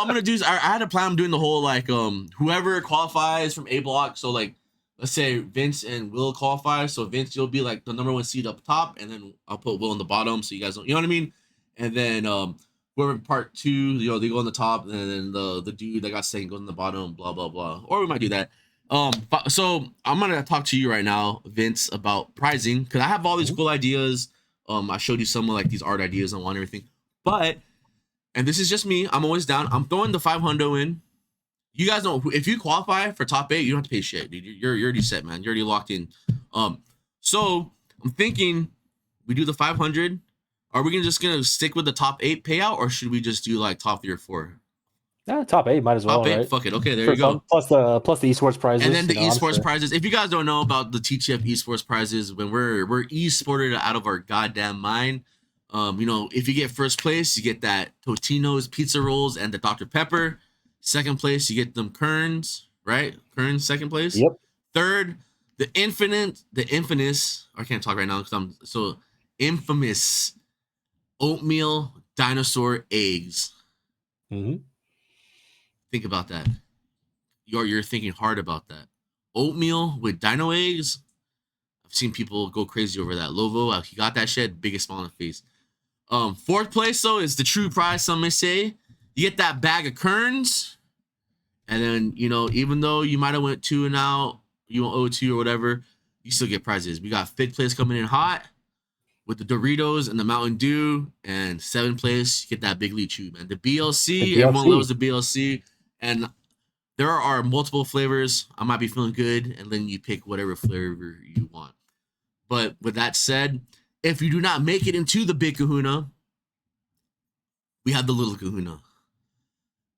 gonna do is I had a plan. I'm doing the whole like whoever qualifies from A block. So like, let's say Vince and Will qualify. So Vince, you'll be like the number 1 seed up top, and then I'll put Will in the bottom. So you guys don't, you know what I mean? And then whoever part 2, you know, they go on the top, and then the dude that got second goes in the bottom, blah blah blah. Or we might do that. So I'm gonna talk to you right now, Vince, about pricing, because I have all these cool ideas. I showed you some of like these art ideas I want everything, but and this is just me. I'm always down. I'm throwing the 500 in. You guys know if you qualify for top 8, you don't have to pay shit, dude. You're already set, man. You're already locked in. So I'm thinking we do the 500. Are we just gonna stick with the top 8 payout, or should we just do like top 3 or 4? Yeah, top 8 might as well. Top 8, right? Fuck it. Okay, there you go. Plus the esports prizes, and then the esports prizes. If you guys don't know about the TTF esports prizes, when we're esported out of our goddamn mind. You know, if you get first place, you get that Totino's pizza rolls and the Dr. Pepper. Second place, you get them Kerns, right? Kerns, second place. Yep. Third, the infamous. I can't talk right now because I'm so infamous. Oatmeal dinosaur eggs. Mm-hmm. Think about that. You're thinking hard about that. Oatmeal with dino eggs. I've seen people go crazy over that. Lovo, he got that shit. Biggest smile on the face. Fourth place though is the true prize. Some may say you get that bag of Kerns, and then you know even though you might have went 2 and out, you went 0-2 or whatever, you still get prizes. We got 5th place coming in hot with the Doritos and the Mountain Dew, and 7th place you get that Big League Chew, man. The BLC, everyone loves the BLC, and there are multiple flavors. I might be feeling good, and then you pick whatever flavor you want. But with that said, if you do not make it into the Big Kahuna, we have the Little Kahuna.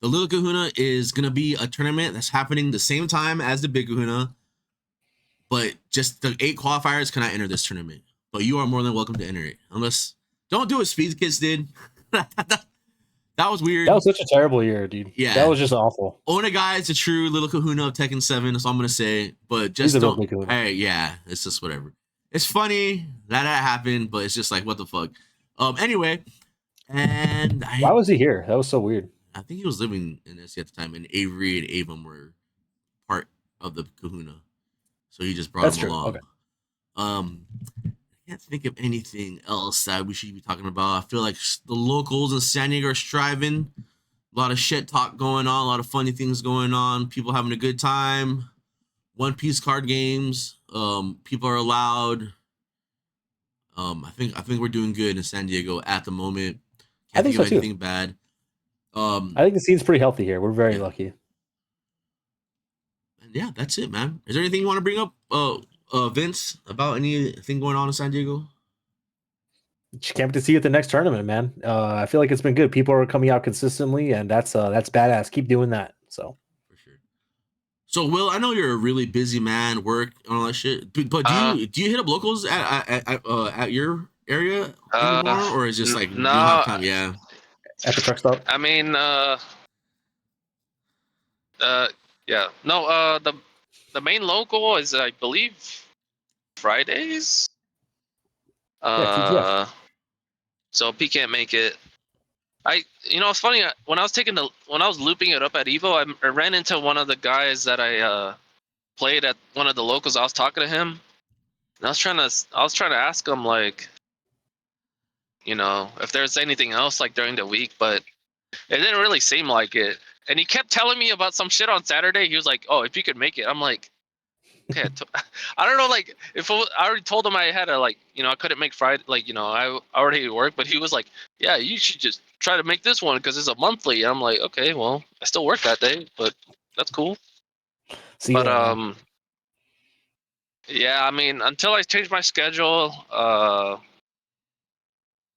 The Little Kahuna is going to be a tournament that's happening the same time as the Big Kahuna, but just the 8 qualifiers cannot enter this tournament. But you are more than welcome to enter it. Unless, don't do what Speed Kids did. That was weird. That was such a terrible year, dude. Yeah. That was just awful. Onagai is a true Little Kahuna of Tekken 7, that's all I'm going to say. But just don't. Hey, yeah, it's just whatever. It's funny that happened, but it's just like, what the fuck? Anyway, and why was he here? That was so weird. I think he was living in SC at the time, and Avery and Avon were part of the Kahuna, so he just brought him along. Okay. I can't think of anything else that we should be talking about. I feel like the locals in San Diego are striving. A lot of shit talk going on, a lot of funny things going on, people having a good time. One Piece card games. People are allowed. I think we're doing good in San Diego at the moment. I Can't think think of so too. anything bad. I think the scene's pretty healthy here. We're very Yeah. lucky. And yeah, that's it, man. Is there anything you want to bring up, Vince, about anything going on in San Diego? Just can't wait to see you at the next tournament, man. I feel like it's been good. People are coming out consistently, and that's badass. Keep doing that. So For sure. So, Will, I know you're a really busy man, work and all that shit. But do you hit up locals at your area anymore, or is it just like you don't have no. time? Yeah. at the truck stop. I mean, yeah, no. The main local is, I believe, Fridays. Yeah, TTF. So P can't make it. It's funny. When I was looping it up at Evo, I ran into one of the guys that I played at one of the locals. I was talking to him, and I was trying to ask him, like, if there's anything else like during the week, but it didn't really seem like it. And he kept telling me about some shit on Saturday. He was like, "Oh, if you could make it," I'm like, "Okay." I don't know, like, I already told him I had I couldn't make Friday, I already work, but he was like, "Yeah, you should just try to make this one because it's a monthly." I'm like, "Okay, well, I still work that day, but that's cool." See But ya. yeah, I mean, until I change my schedule,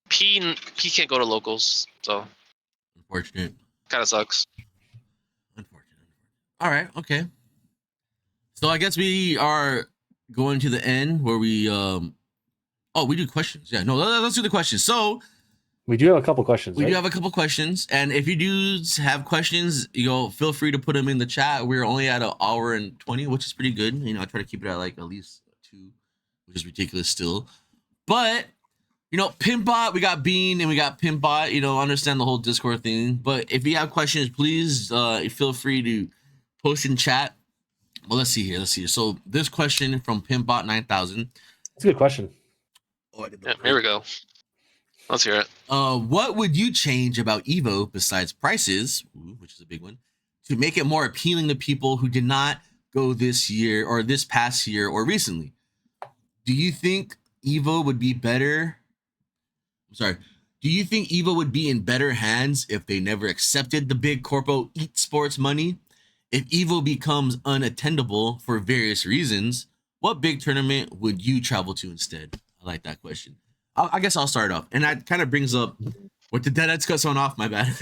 P can't go to locals, so Unfortunate. kind of sucks. Unfortunate. All right. Okay. So I guess we are going to the end where we we do questions. Yeah. No, let's do the questions. So We do have a couple questions. we right? do have a couple questions, and if you do have questions, feel free to put them in the chat. We're only at an hour and 20, which is pretty good. I try to keep it at like at least 2, which is ridiculous still. But Pimpbot, we got Bean and we got Pimpbot. Understand the whole Discord thing. But if you have questions, please feel free to post in chat. Well, let's see here. So this question from Pimpbot 9000. It's a good question. Oh, I did Yeah, here we go. Let's hear it. What would you change about Evo besides prices, which is a big one, to make it more appealing to people who did not go this year or this past year or recently? Do you think Evo would be better? I'm sorry. Do you think Evo would be in better hands if they never accepted the big corpo eat sports money? If Evo becomes unattendable for various reasons, what big tournament would you travel to instead? I like that question. I guess I'll start off, and that kind of brings up what the Deadheads cut on off. My bad.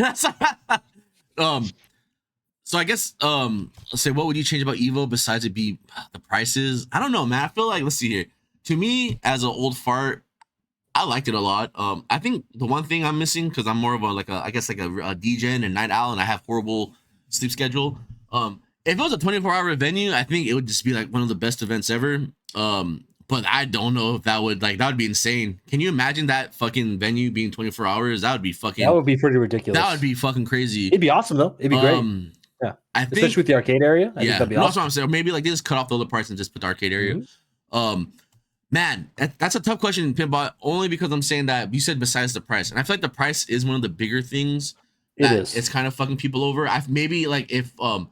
So I guess let's say, what would you change about Evo besides it be the prices? I don't know, man. I feel like, let's see here. To me, as an old fart, I liked it a lot. I think the one thing I'm missing, because I'm more of a DGen and night owl, and I have horrible sleep schedule. If it was a 24-hour venue, I think it would just be like one of the best events ever. But I don't know if that would be insane. Can you imagine that fucking venue being 24 hours? That would be fucking. That would be pretty ridiculous. That would be fucking crazy. It'd be awesome though. It'd be great. Yeah, I think, especially with the arcade area. I think that'd be awesome. That's what I'm saying. Or maybe like they just cut off the other parts and just put the arcade area. Mm-hmm. Man, that's a tough question, Pinball. Only because I'm saying that you said besides the price, and I feel like the price is one of the bigger things. It is. It's kind of fucking people over. Maybe like if the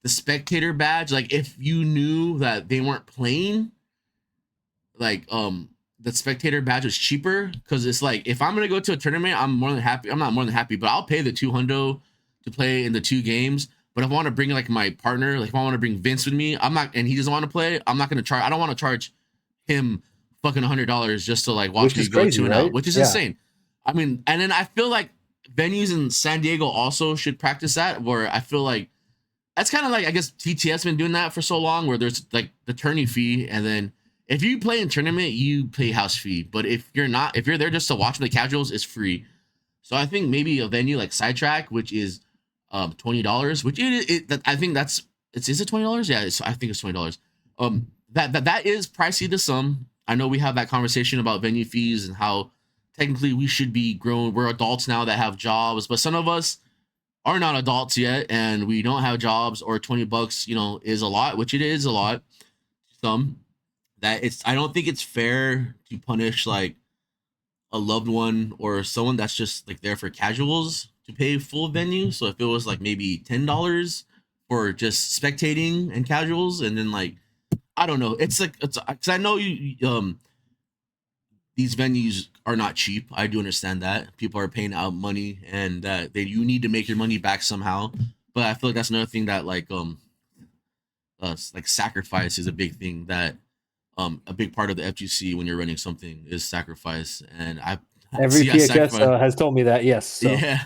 spectator badge, like if you knew that they weren't playing, like the spectator badge was cheaper, because it's like if I'm gonna go to a tournament, I'm more than happy. I'm not more than happy, but I'll pay the $200 to play in the 2 games. But if I want to bring like my partner, like if I want to bring Vince with me, I'm not, and he doesn't want to play, I'm not gonna charge. I don't want to charge him fucking $100 just to like watch me go 2 and out, which is insane. I mean, and then I feel like venues in San Diego also should practice that, where I feel like that's kind of like, I guess TTF's been doing that for so long, where there's like the tourney fee, and then if you play in tournament, you pay house fee. But if you're there just to watch the casuals, it's free. So I think maybe a venue like Sidetrack, which is $20, which I think is it $20? Yeah, I think it's $20. That is pricey to some. I know we have that conversation about venue fees and how technically we should be grown. We're adults now that have jobs, but some of us are not adults yet and we don't have jobs, or $20, is a lot, which it is a lot. I don't think it's fair to punish like a loved one or someone that's just like there for casuals to pay full venue. So if it was like maybe $10 for just spectating and casuals, and then like I don't know, it's like it's because I know these venues are not cheap. I do understand that people are paying out money and that you need to make your money back somehow. But I feel like that's another thing that like sacrifice is a big thing that a big part of the FGC when you're running something is sacrifice, and every PHS has told me that. Yes. So. Yeah.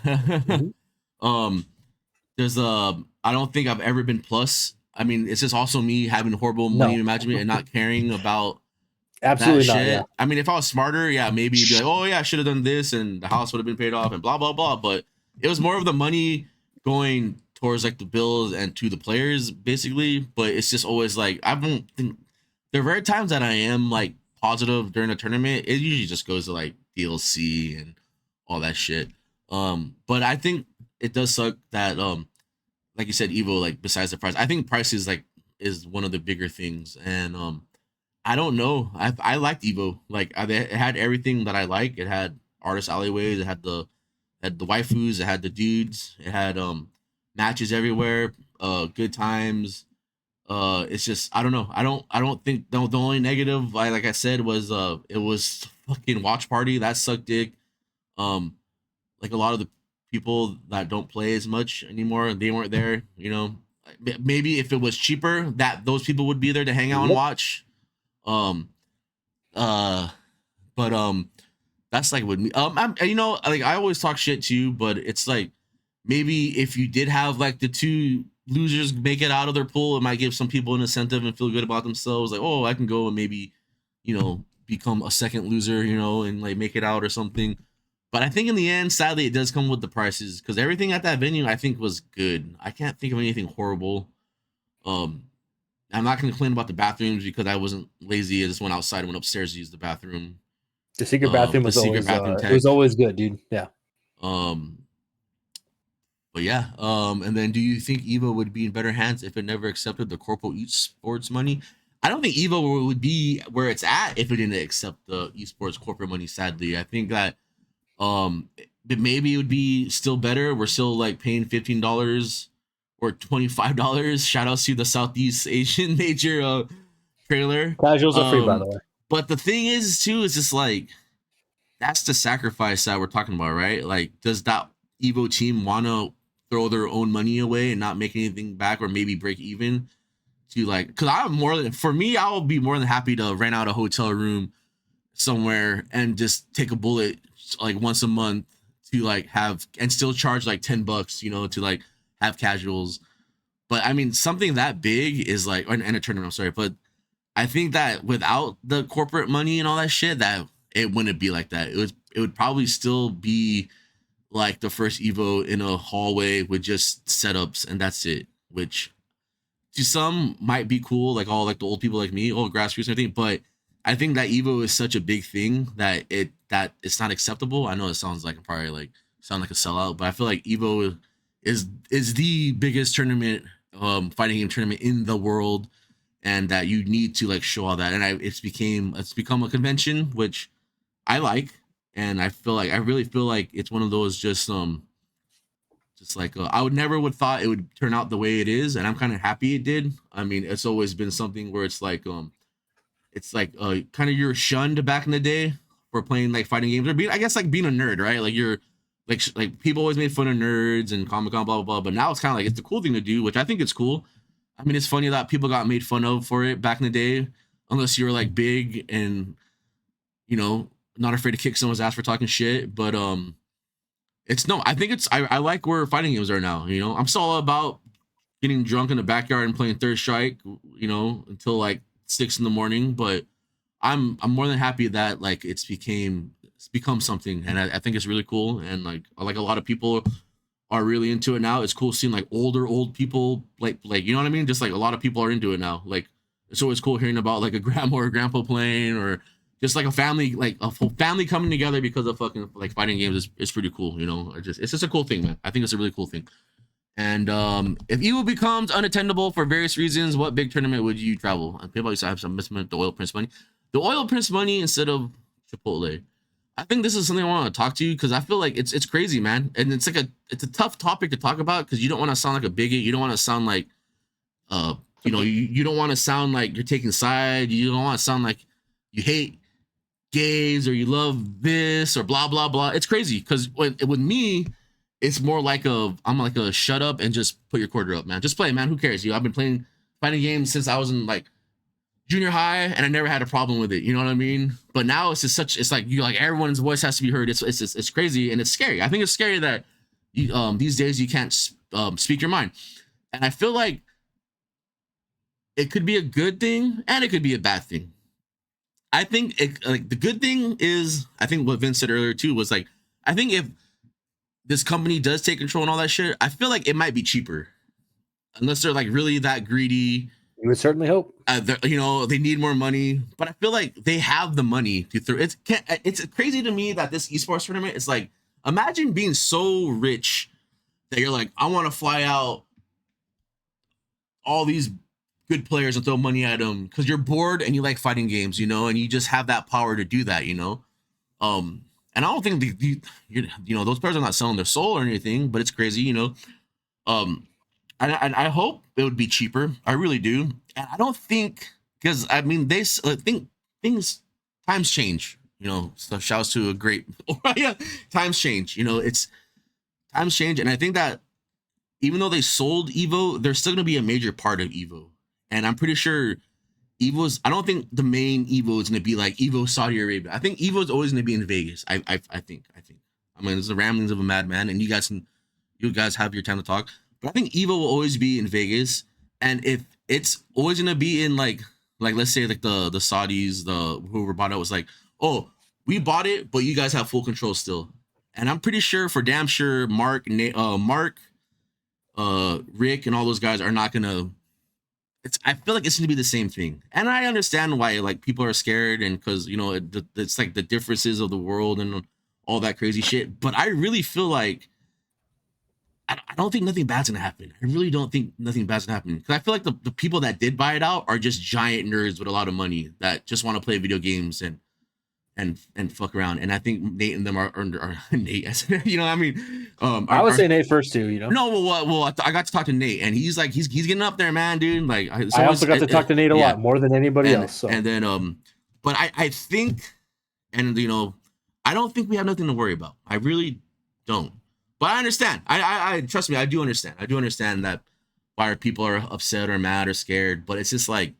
There's I don't think I've ever been plus. I mean, it's just also me having horrible money management and not caring about absolutely that not. shit. Yeah. I mean, if I was smarter, yeah, maybe you'd be like, oh yeah, I should have done this and the house would have been paid off and blah blah blah. But it was more of the money going towards like the bills and to the players basically. But it's just always like I don't think there are rare times that I am like positive during a tournament. It usually just goes to like DLC and all that shit. But I think it does suck that like you said, Evo, like besides the price, I think price is one of the bigger things. And I don't know. I liked Evo. Like it had everything that I like. It had artist alleyways. It had the waifus. It had the dudes. It had matches everywhere. Good times. It's just I don't know. I don't think the only negative, like I said, was it was fucking watch party. That sucked dick. Like a lot of the people that don't play as much anymore, they weren't there. You know, maybe if it was cheaper, that those people would be there to hang out and watch. But that's like with me. You know, like I always talk shit too, but it's like maybe if you did have like the two losers make it out of their pool, it might give some people an incentive and feel good about themselves. Like, oh, I can go and maybe, you know, become a second loser, you know, and like make it out or something. But I think in the end, sadly, it does come with the prices because everything at that venue I think was good. I can't think of anything horrible. I'm not gonna complain about the bathrooms because I wasn't lazy. I just went outside and went upstairs to use the bathroom. The secret bathroom was always it was always good, dude. Yeah. But yeah. And then do you think Evo would be in better hands if it never accepted the corporate esports money? I don't think Evo would be where it's at if it didn't accept the esports corporate money, sadly. I think that maybe it would be still better. We're still like paying $15 or $25. Shout out to the Southeast Asian major trailer. Casuals are free, by the way. But the thing is too, is just like that's the sacrifice that we're talking about, right? Like, does that Evo team want to throw their own money away and not make anything back, or maybe break even? To like, because I'm more than for me, I will be more than happy to rent out a hotel room somewhere and just take a bullet like once a month to like have and still charge like $10, you know, to like have casuals. But I mean, something that big is like, and a tournament, I'm sorry, but I think that without the corporate money and all that shit, that it wouldn't be like that. It would probably still be like the first Evo in a hallway with just setups and that's it, which to some might be cool, like all like the old people like me, grassroots and everything, but I think that Evo is such a big thing that it's not acceptable. I know it sounds like I'm probably like sound like a sellout, but I feel like Evo is the biggest tournament, fighting game tournament in the world, and that you need to like show all that. And it's become a convention, which I like, and I really feel like it's one of those just like I would thought it would turn out the way it is, and I'm kind of happy it did. I mean, it's always been something where it's like kind of you're shunned back in the day for playing like fighting games or being, I guess, like being a nerd, right? Like you're like people always made fun of nerds and Comic-Con, blah blah blah. But now it's kind of like it's the cool thing to do, which I think it's cool. I mean, it's funny that people got made fun of for it back in the day, unless you were like big and, you know, not afraid to kick someone's ass for talking shit. But I like where fighting games are now. You know, I'm still all about getting drunk in the backyard and playing Third Strike, you know, until like 6 a.m. But I'm more than happy that like it's become something, and I think it's really cool. And like a lot of people are really into it now. It's cool seeing like old people like you know what I mean. Just like a lot of people are into it now. Like it's always cool hearing about like a grandma or grandpa playing, or just like a family, like a full family coming together because of fucking like fighting games is pretty cool. You know, it's just a cool thing, man. I think it's a really cool thing. And if Evo becomes unattendable for various reasons, what big tournament would you travel? And people used to have some missment the Oil Prince money. The Oil Prince money instead of Chipotle. I think this is something I want to talk to you because I feel like it's crazy, man, and it's like it's a tough topic to talk about because you don't want to sound like a bigot. You don't want to sound like you don't want to sound like you're taking side. You don't want to sound like you hate gays or you love this or blah blah blah. It's crazy because with me, it's more like I'm like a shut up and just put your quarter up, man. Just play, man. Who cares? I've been playing fighting games since I was in like junior high, and I never had a problem with it. You know what I mean? But now it's just it's like everyone's voice has to be heard. It's crazy and it's scary. I think it's scary that these days you can't speak your mind, and I feel like it could be a good thing and it could be a bad thing. I think the good thing is I think what Vince said earlier too was like I think if this company does take control and all that shit, I feel like it might be cheaper, unless they're like really that greedy. You would certainly hope. They need more money, but I feel like they have the money to throw. It's crazy to me that this esports tournament is like, imagine being so rich that you're like, I want to fly out all these good players and throw money at them because you're bored and you like fighting games, and you just have that power to do that, And I don't think those players are not selling their soul or anything, but it's crazy, I hope it would be cheaper. I really do. And I don't think, because I mean, they think times change, so shouts to a great, times change, it's times change. And I think that even though they sold Evo, they're still going to be a major part of Evo. And I'm pretty sure I don't think the main Evo is going to be like Evo Saudi Arabia. I think Evo is always going to be in Vegas. I think. I mean, it's the ramblings of a madman, and you guys have your time to talk. But I think Evo will always be in Vegas, and if it's always gonna be in like let's say like the Saudis, whoever bought it was like, oh, we bought it, but you guys have full control still. And I'm pretty sure, for damn sure, Mark, Rick, and all those guys are not gonna. I feel like it's gonna be the same thing, and I understand why like people are scared, and because it's like the differences of the world and all that crazy shit. But I really feel like. I don't think nothing bad's gonna happen. I really don't think nothing bad's gonna happen because I feel like the people that did buy it out are just giant nerds with a lot of money that just want to play video games and fuck around. And I think Nate and them are Nate. You know what I mean? I would say Nate first too. No, well, I got to talk to Nate, and he's like he's getting up there, man, dude. Like I also got to talk to Nate a lot more than anybody else. So. And then but I think, and I don't think we have nothing to worry about. I really don't. But I understand. I trust me. I do understand. I do understand that why people are upset or mad or scared. But it's just like,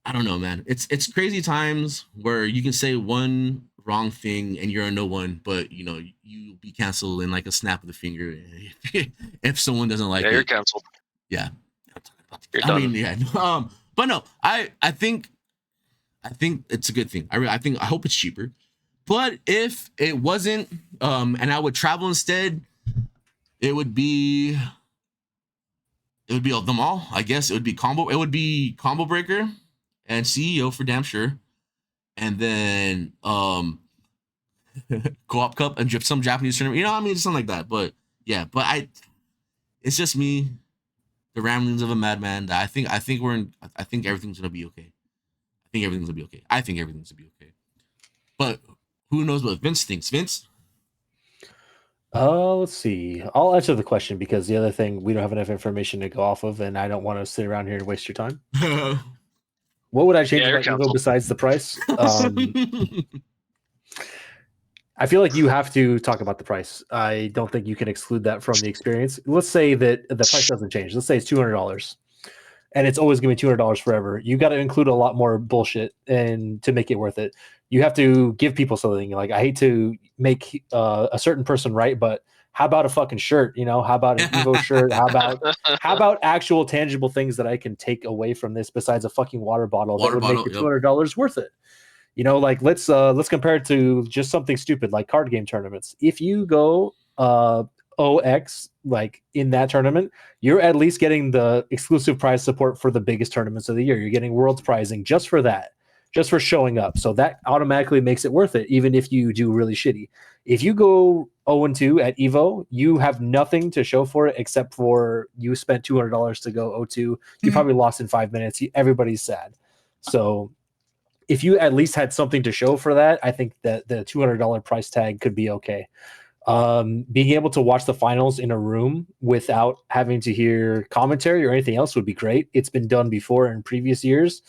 I don't know, man. It's crazy times where you can say one wrong thing and you're a no one, but you'll be canceled in like a snap of the finger if someone doesn't like it. You're canceled. Yeah. You're done. I mean, yeah. But no, I think it's a good thing. I hope it's cheaper. But if it wasn't, and I would travel instead, it would be them all. I guess it would be Combo Breaker and CEO for damn sure, and then Co-op Cup and some Japanese tournament. Something like that. But yeah, it's just me, the ramblings of a madman. That I think everything's gonna be okay. I think everything's gonna be okay. But who knows what Vince thinks? Vince? Let's see. I'll answer the question because the other thing, we don't have enough information to go off of, and I don't want to sit around here and waste your time. What would I change about Evo besides the price? I feel like you have to talk about the price. I don't think you can exclude that from the experience. Let's say that the price doesn't change. Let's say it's $200. And it's always going to be $200 forever. You got to include a lot more bullshit and to make it worth it. You have to give people something. Like, I hate to make a certain person right, but how about a fucking shirt? How about an Evo shirt? How about actual tangible things that I can take away from this besides a fucking water bottle that would make the $200 worth it? Like let's compare it to just something stupid like card game tournaments. If you go OX like in that tournament, you're at least getting the exclusive prize support for the biggest tournaments of the year. You're getting world's prizing just for that, just for showing up. So that automatically makes it worth it, even if you do really shitty. If you go 0-2 at Evo, you have nothing to show for it except for you spent $200 to go 0-2. You probably lost in 5 minutes. Everybody's sad. So if you at least had something to show for that, I think that the $200 price tag could be okay. Being able to watch the finals in a room without having to hear commentary or anything else would be great. It's been done before in previous years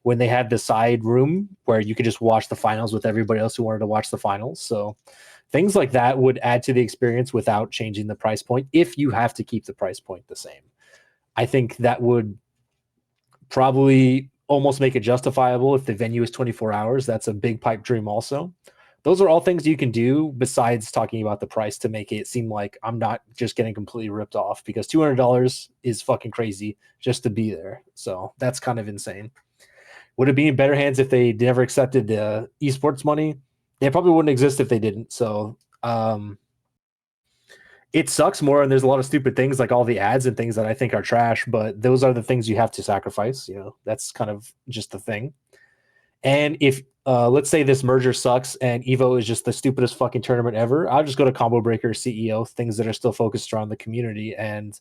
when they had the side room where you could just watch the finals with everybody else who wanted to watch the finals. So things like that would add to the experience without changing the price point if you have to keep the price point the same. I think that would probably almost make it justifiable if the venue is 24 hours. That's a big pipe dream also. Those are all things you can do besides talking about the price to make it seem like I'm not just getting completely ripped off, because $200 is fucking crazy just to be there. So that's kind of insane. Would it be in better hands if they never accepted the esports money? They probably wouldn't exist if they didn't. So it sucks more, and there's a lot of stupid things like all the ads and things that I think are trash, but those are the things you have to sacrifice. You know, that's kind of just the thing. And if let's say this merger sucks and Evo is just the stupidest fucking tournament ever, I'll just go to Combo Breaker, CEO, things that are still focused around the community. And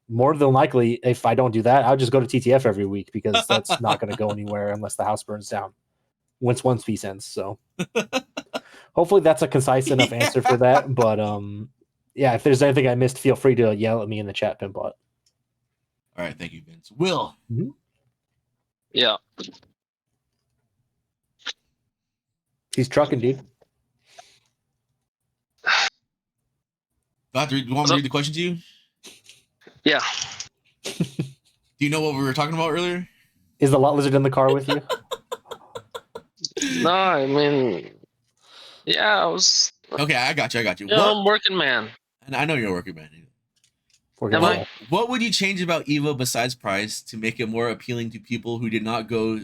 more than likely, if I don't do that, I'll just go to TTF every week, because that's not going to go anywhere unless the house burns down once one piece ends. So hopefully that's a concise enough answer for that. But yeah, if there's anything I missed, feel free to yell at me in the chat, Pimpot. All right, thank you, Vince. Will. Mm-hmm. Yeah. He's trucking, dude. Do you want me to read the question to you? Yeah. Do you know what we were talking about earlier? Is the lot lizard in the car with you? No, I mean, yeah, I was. Okay, I got you. I'm a working man. And I know you're a working man. Am I? What would you change about Evo besides price to make it more appealing to people who did not go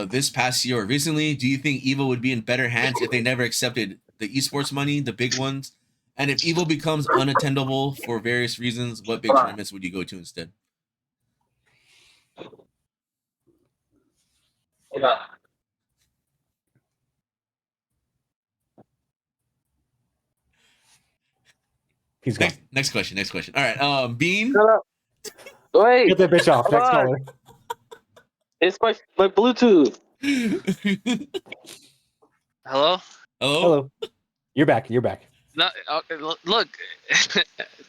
this past year or recently? Do you think Evo would be in better hands if they never accepted the esports money, the big ones? And if Evo becomes unattendable for various reasons, what big tournaments would you go to instead? He's gone. Next question. All right, Bean. Shut up. Wait. Get that bitch off. Next on. caller. It's my Bluetooth. Hello? Hello. You're back. No, look,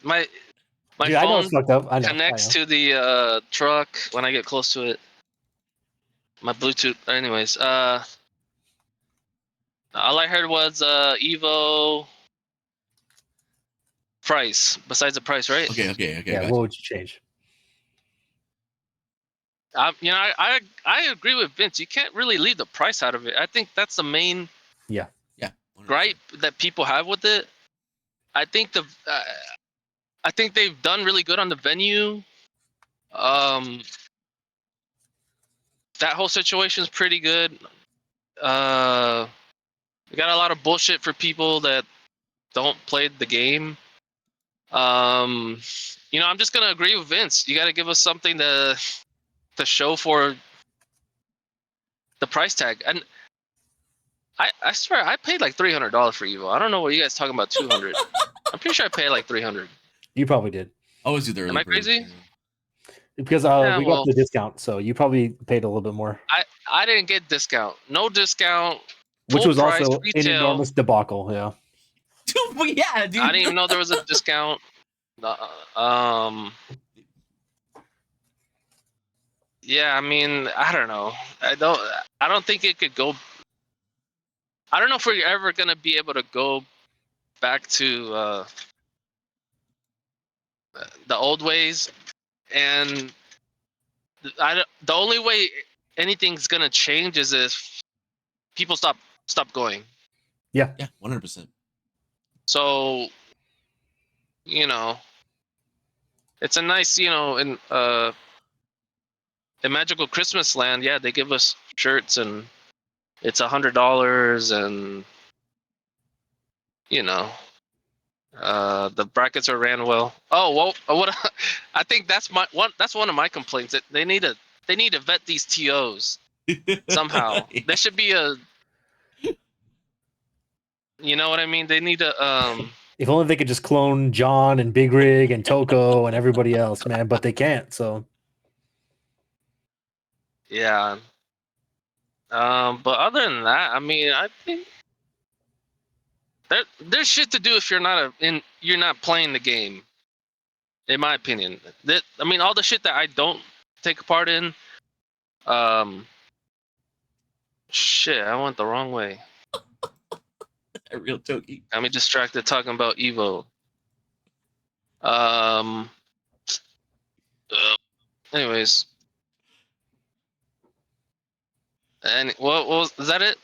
my Dude, I know it's phone fucked up. I know. connects to the truck when I get close to it. My Bluetooth. Anyways, all I heard was Evo price. Besides the price, right? Okay. Yeah, Gotcha. what would you change? I agree with Vince. You can't really leave the price out of it. I think that's the main Yeah. 100%. gripe that people have with it. I think they've done really good on the venue. That whole situation is pretty good. We got a lot of bullshit for people that don't play the game. I'm just gonna agree with Vince. You got to give us something to show for the price tag. And I swear I paid like $300 for Evo. I don't know what you guys talking about. $200. I'm pretty sure I paid like $300. You probably did. Always do the early Am I bird, crazy? you know. Because we got the discount, so you probably paid a little bit more. I didn't get discount. No discount. Which Full was price, also retail. an enormous debacle, yeah. Dude, yeah, dude. I didn't even know there was a discount. Yeah, I mean, I don't know. I don't think it could go. I don't know if we're ever gonna be able to go back to the old ways, and the only way anything's gonna change is if people stop going. Yeah, 100%. So, it's a nice, in Magical Christmas Land, yeah, they give us shirts and it's $100, and the brackets are ran well. Oh well, what I think that's one of my complaints, that they need to vet these TOs somehow. Yeah. There should be a, you know what I mean? They need to If only they could just clone John and Big Rig and Toko and everybody else, man, but they can't, so. yeah. But other than that, I mean, I think there's shit to do if you're not playing the game. In my opinion, I mean, all the shit that I don't take part in. Shit, I went the wrong way. A real Toki. Got me distracted talking about Evo. Uh, anyways, and what was is that it?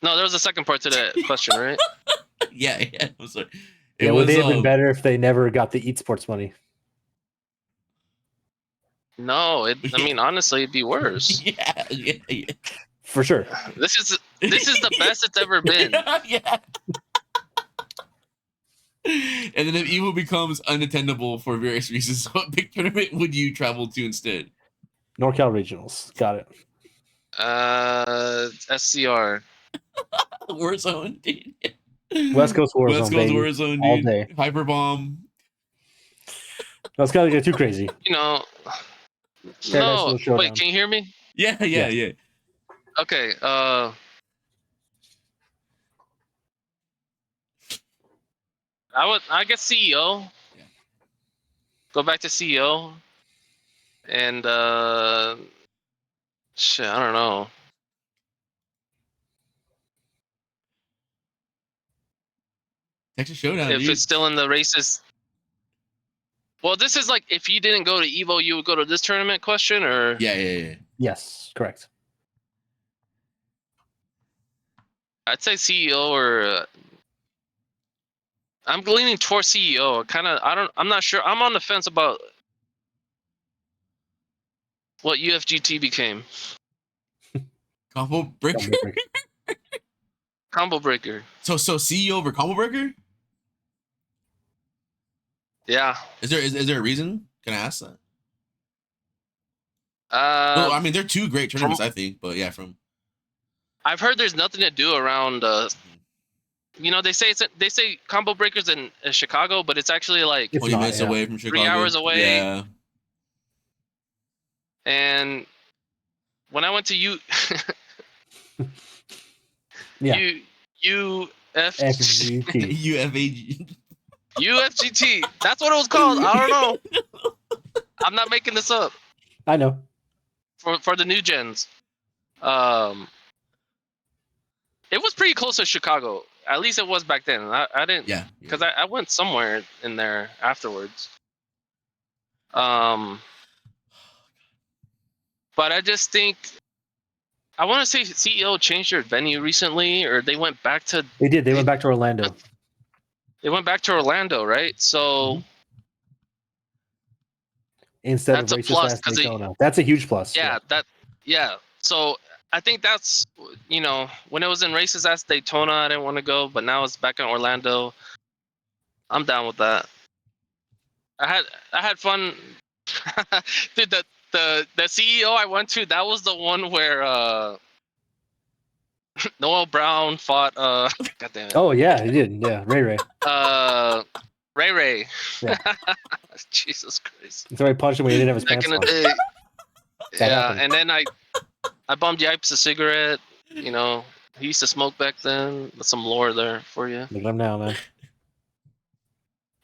No, there was a second part to that question, right? Yeah. I'm sorry. Yeah, would they have been better if they never got the Eat Sports money? No, I mean, honestly, it'd be worse. Yeah. For sure. This is the best it's ever been. Yeah. And then if Evo becomes unattendable for various reasons, what big tournament would you travel to instead? NorCal Regionals. Got it. SCR. Warzone, dude. West Coast Warzone, West Coast baby. Warzone, dude. All day. Hyperbomb. That's gotta get too crazy. You know. Paradise No, World Showdown. wait, can you hear me? Yeah. Okay. I guess CEO. Yeah. Go back to CEO. And shit, I don't know. Texas Showdown, If dude. it's still in the races. Well, this is like if you didn't go to Evo, you would go to this tournament question, or Yeah. Yes, correct. I'd say CEO or I'm leaning towards CEO. I'm not sure. I'm on the fence about what UFGT became. Combo breaker. Combo breaker. So CEO over combo breaker? Yeah. Is there a reason? Can I ask that? Uh, Well, I mean, they're two great tournaments, I think, but yeah, from I've heard there's nothing to do around. They say combo breakers in Chicago, but it's actually like It's 20 not, minutes yeah. away from Chicago. 3 hours away. Yeah. And when I went to Yeah. UFGT. FGT. UFGT. That's what it was called. I don't know. I'm not making this up. I know. For the new gens. It was pretty close to Chicago. At least it was back then. I didn't. Yeah. Because I went somewhere in there afterwards. But I just think I want to say CEO changed their venue recently, or they went back to. They did. They went back to Orlando. They went back to Orlando, right? So Instead that's of a plus, racist ass Daytona. That's a huge plus. Yeah. So I think that's when it was in racist ass Daytona, I didn't want to go, but now it's back in Orlando. I'm down with that. I had fun. Dude, the CEO I went to, that was the one where Noel Brown fought God damn it. Oh yeah, he did. Yeah, Ray. Ray. Yeah. Jesus Christ. So I punched him when he didn't have his Back pants in the on. day. That Yeah, happened. and then I bummed Yipes a cigarette. He used to smoke back then. That's some lore there for you. Look at him now, man.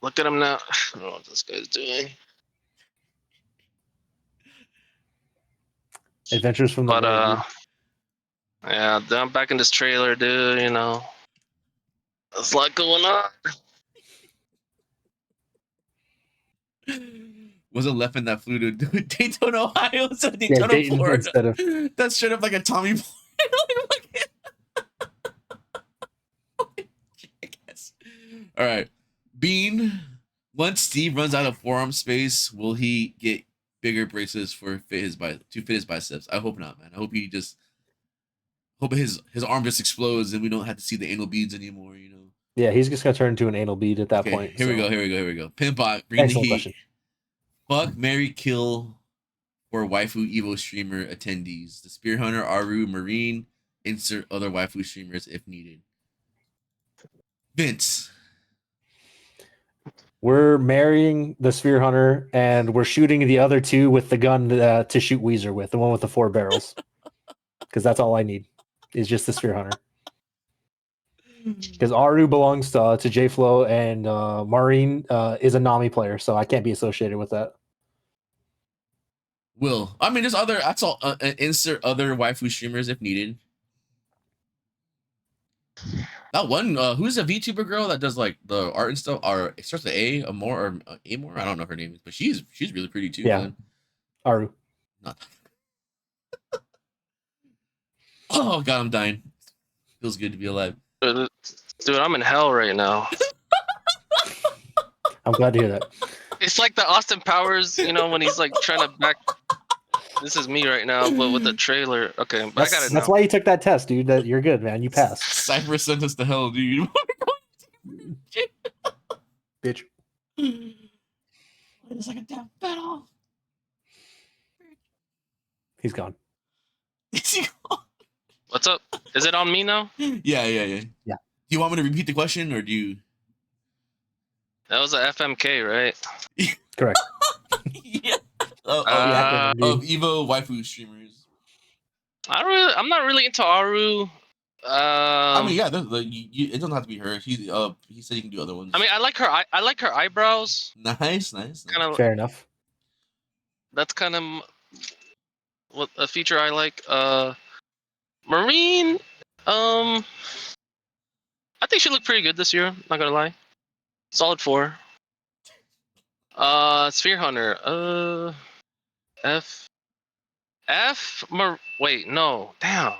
Look at him now. I don't know what this guy's doing. Adventures from the But Red, yeah, I'm back in this trailer, dude. There's a lot going on. Wasn't left in that flew to Daytona, Ohio, so yeah, Daytona, Dayton Florida. instead of That's straight up like a Tommy Boy. All right, Bean. Once Steve runs out of forearm space, will he get bigger braces to fit his biceps? I hope not, man. I hope his arm just explodes and we don't have to see the anal beads anymore. Yeah, he's just gonna turn into an anal bead at that point. Here we go. Pimpbot, bring Excellent the heat. question. Fuck, marry, kill for waifu Evo streamer attendees. The Spear Hunter, Aru, Marine, insert other waifu streamers if needed. Vince. We're marrying the Sphere Hunter and we're shooting the other two with the gun to shoot Weezer with, the one with the 4 barrels. Because because that's all I need. Is just the Sphere Hunter. Because Aru belongs to JFlo and Maureen is a Nami player, so I can't be associated with that. Will. I mean, there's other. That's all. Insert other waifu streamers if needed. That one. Who's a VTuber girl that does like the art and stuff? Or it starts with A, Amor or Amor. I don't know her name, but she's really pretty too. Yeah, man. Aru. Not. Oh god, I'm dying. Feels good to be alive. Dude, I'm in hell right now. I'm glad to hear that. It's like the Austin Powers, when he's like trying to back. This is me right now, but with the trailer. Okay, but I got it now. That's why you took that test, dude. That you're good, man. You passed. Cypher sent us to hell, dude. Bitch. It's like a damn battle. He's gone. Is he gone? What's up? Is it on me now? Yeah. Yeah. Do you want me to repeat the question, or do you? That was a FMK, right? Correct. Yeah. Uh, Of Evo waifu streamers. I'm not really into Aru. I mean, yeah, it doesn't have to be her. He said he can do other ones. I mean, I like her. I like her eyebrows. Nice. Kind of. Fair enough. That's kind of what a feature I like. Marine. I think she looked pretty good this year. Not gonna lie. Solid 4. Sphere Hunter. Wait, no. Damn.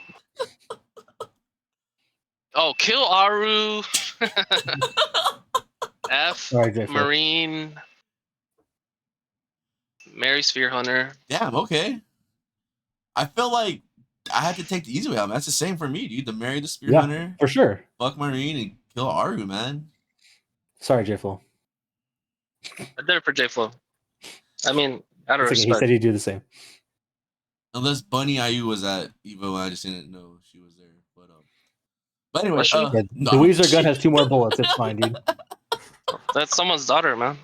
Oh, kill Aru. F. All right, JFlo. Marine. Mary Sphere Hunter. Damn. Okay. I feel like I had to take the easy way out, man. That's the same for me, dude. To marry the Spear Hunter, for sure. fuck Marine, and kill Aru, man. Sorry, JFlo. I did it for JFlo. I mean, out of Okay, respect. he said he'd do the same. Unless Bunny IU was at Evo, I just didn't know she was there. But anyway, Was she? no. The Weezer gun has 2 more bullets. It's fine, dude. That's someone's daughter, man.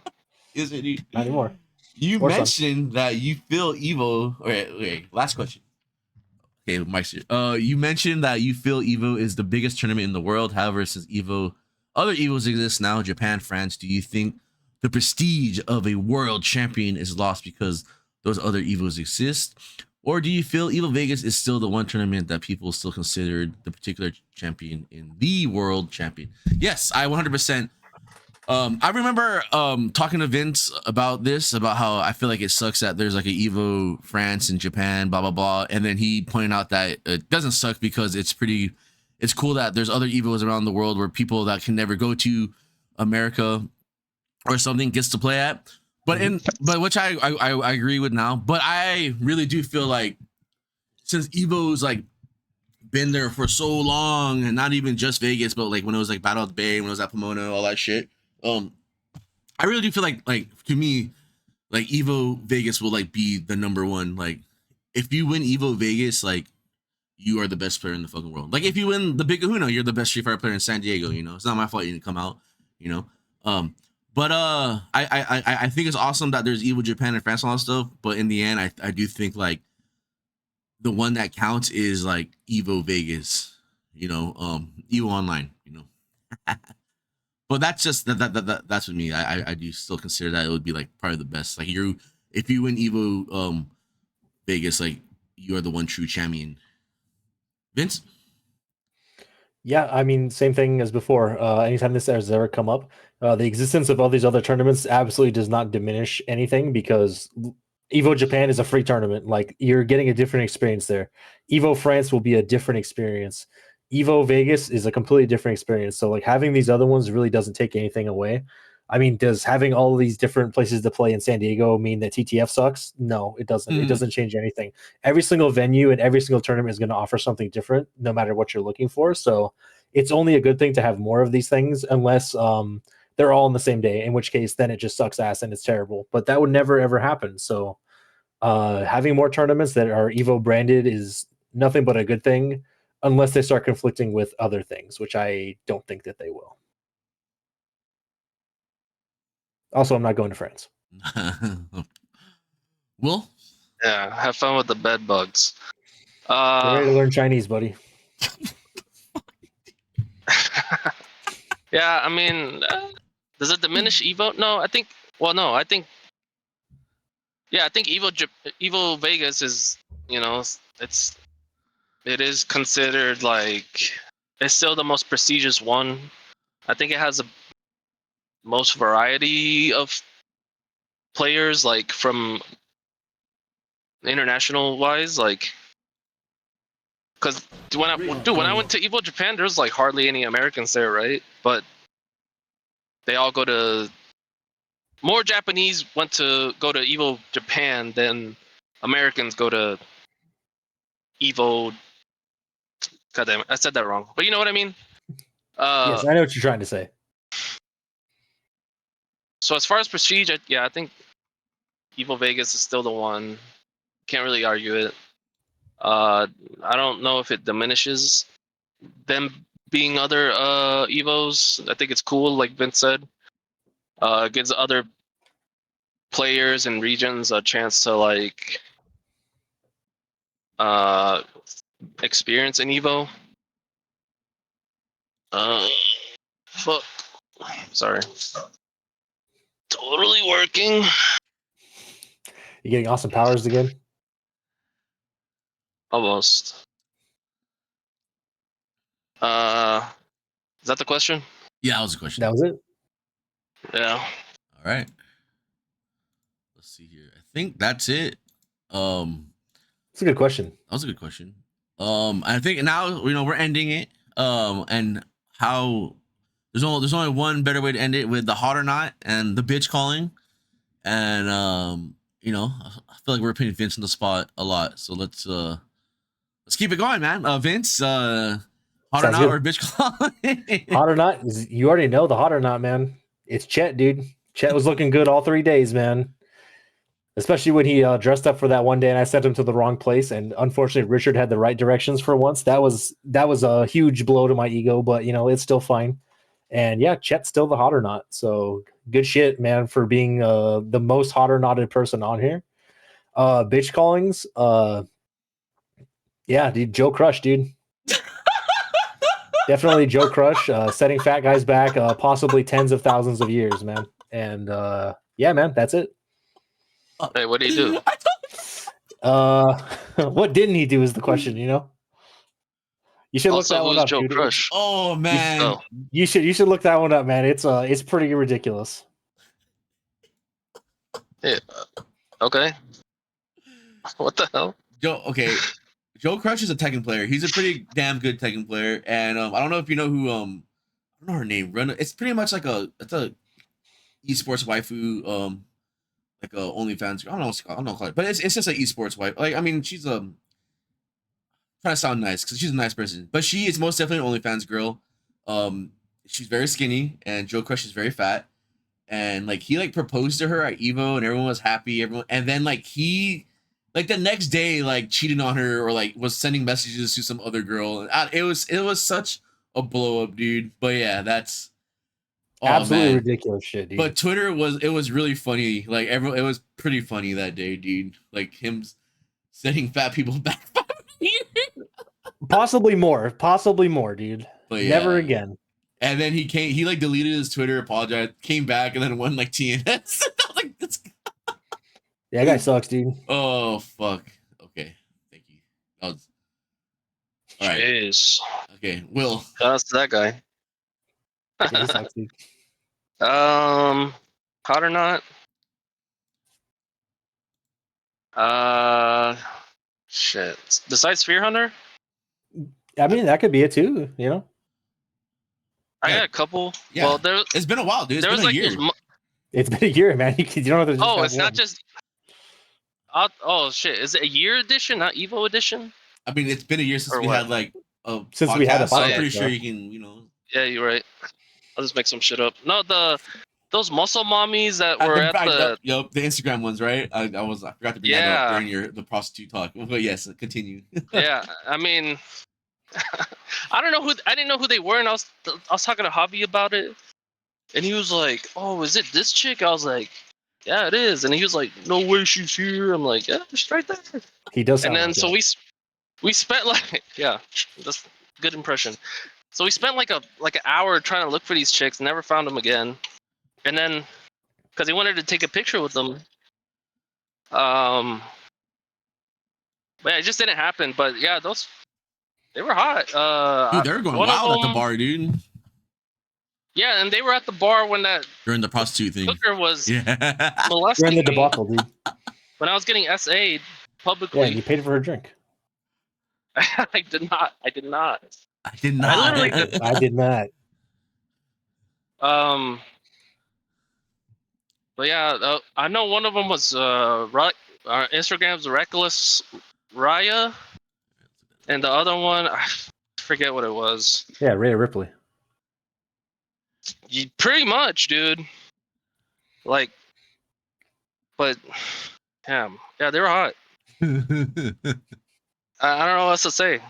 Is it? Dude? Not anymore. You Or mentioned that you feel Evo. Okay, last question. Okay, Mike. You mentioned that you feel Evo is the biggest tournament in the world. However, since other Evos exist now, Japan, France, do you think the prestige of a world champion is lost because those other Evos exist? Or do you feel Evo Vegas is still the one tournament that people still considered the particular champion in the world champion? Yes, I 100%. I remember talking to Vince about this, about how I feel like it sucks that there's like an Evo France and Japan, blah blah blah, and then he pointed out that it doesn't suck because it's cool that there's other Evos around the world where people that can never go to America or something gets to play at. But which I agree with now. But I really do feel like since Evo's like been there for so long, and not even just Vegas, but like when it was like Battle of the Bay, when it was at Pomona, all that shit. I really do feel like to me, like Evo Vegas will like be the number one. Like if you win Evo Vegas, like you are the best player in the fucking world. Like if you win the Big Kahuna, you're the best Street Fighter player in San Diego. It's not my fault you didn't come out. But I think it's awesome that there's Evo Japan and France and all that stuff. But in the end, I do think like the one that counts is like Evo Vegas. Evo Online. But that's just that's with me. I do still consider that it would be like probably the best. Like if you win Evo Vegas, like you are the one true champion. Vince? Yeah, I mean, same thing as before. Anytime this has ever come up, the existence of all these other tournaments absolutely does not diminish anything because Evo Japan is a free tournament. Like you're getting a different experience there. Evo France will be a different experience. Evo Vegas is a completely different experience. So like having these other ones really doesn't take anything away. I mean, does having all these different places to play in San Diego mean that TTF sucks? No, it doesn't. It doesn't change anything. Every single venue and every single tournament is going to offer something different, no matter what you're looking for. So it's only a good thing to have more of these things, unless they're all on the same day, in which case then it just sucks ass and it's terrible. But that would never, ever happen. So having more tournaments that are Evo branded is nothing but a good thing, unless they start conflicting with other things, which I don't think that they will. Also, I'm not going to France. Will? Yeah, have fun with the bed bugs. Get ready to learn Chinese, buddy. Yeah, I mean, does it diminish Evo? No, I think. Well, no, I think. Yeah, I think Evo Vegas is, it is considered like it's still the most prestigious one. I think it has the most variety of players, like from international wise, like because when I went to Evo Japan, there's like hardly any Americans there, right? But they all go to more Japanese went to go to Evo Japan than Americans go to Evo. God damn it, I said that wrong. But you know what I mean? Yes, I know what you're trying to say. So as far as prestige, I think Evo Vegas is still the one. Can't really argue it. I don't know if it diminishes them being other Evos. I think it's cool, like Vince said. Gives other players and regions a chance to like experience an Evo. Fuck. Sorry. Totally working. You getting awesome powers again? Almost. Is that the question? Yeah, that was a question. That was it. Yeah. All right. Let's see here. I think that's it. It's a good question. That was a good question. I think now we're ending it. And how there's only one better way to end it with the hot or not and the bitch calling. And I feel like we're putting Vince on the spot a lot. So let's keep it going, man. Vince, hot or not or bitch calling? Hot or not? You already know the hot or not, man. It's Chet, dude. Chet was looking good all 3 days, man. Especially when he dressed up for that one day and I sent him to the wrong place. And unfortunately, Richard had the right directions for once. That was a huge blow to my ego, but it's still fine. And yeah, Chet's still the hot or not. So good shit, man, for being the most hot or notted person on here. Bitch callings. Yeah, dude, Joe Crush, dude. Definitely Joe Crush, setting fat guys back possibly tens of thousands of years, man. And yeah, man, that's it. Hey, what do you do? What didn't he do is the question, You should look Also, that one who's up, Joe dude. Crush? Oh man. You should look that one up, man. It's pretty ridiculous. Yeah. Okay. What the hell? Joe Crush is a Tekken player. He's a pretty damn good Tekken player, and I don't know if you know who. I don't know her name. It's pretty much like it's a esports waifu. Like a OnlyFans. I don't know. I don't know, but it's just an esports wife. Like I mean, she's trying to sound nice because she's a nice person, but she is most definitely an OnlyFans girl. She's very skinny, and Joe Crush is very fat, and like he like proposed to her at Evo, and everyone was happy. And then like he. Like the next day, like cheated on her or like was sending messages to some other girl. It was such a blow up, dude. But yeah, that's absolutely ridiculous shit, dude. But Twitter was really funny. Like it was pretty funny that day, dude. Like him sending fat people back. Possibly more, dude. But yeah. Never again. And then he like deleted his Twitter, apologized, came back, and then won like TNS. Like this. Yeah, that guy sucks, dude. Oh fuck. Okay, thank you. That was all right. Jeez. Okay, Will. That's that guy. Yeah, he sucks, dude. Hot or not? Shit. Besides Fear Hunter? I mean, that could be it too. I got a couple. Yeah. Well, it's been a while, dude. It's been a year. It's been a year, man. You don't have to. Oh, it's not just. Oh shit! Is it a year edition, not Evo edition? I mean, it's been a year since we had like a since podcast, we had a podcast. So I'm pretty sure you can, Yeah, you're right. I'll just make some shit up. No, those muscle mommies that were at the the Instagram ones, right? I forgot to bring that up during the prostitute talk. But yes, continue. Yeah, I mean, I didn't know who they were, and I was talking to Javi about it, and he was like, "Oh, is it this chick?" I was like, "Yeah, it is," and he was like, "No way, she's here." I'm like, "Yeah, she's right there." He does. And then We spent that's a good impression. So we spent like an hour trying to look for these chicks, never found them again. And then, because he wanted to take a picture with them, but yeah, it just didn't happen. But yeah, they were hot. Dude, they were going one of wild at the them- bar, dude. Yeah, and they were at the bar when that During the prostitute thing. hooker was Yeah. You're molesting in the me debacle, dude. when I was getting SA'd publicly. Yeah, and you paid for her drink. I did not. I did not. I literally did. I did not. But yeah, I know one of them was Instagram's Reckless Raya, and the other one I forget what it was. Yeah, Rhea Ripley. Pretty much, dude. Like, but damn, yeah, they were hot. I don't know what else to say.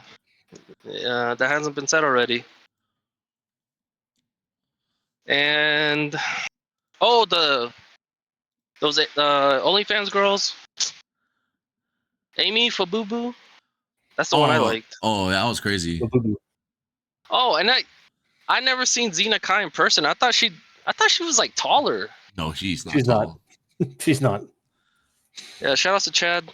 That hasn't been said already. And those OnlyFans girls, Amy Fabubu. That's the one I liked. Oh, that was crazy. Oh, and I never seen Xena Kai in person. I thought she was like taller. No, she's not. She's tall. not. She's not. Yeah, shout out to Chad.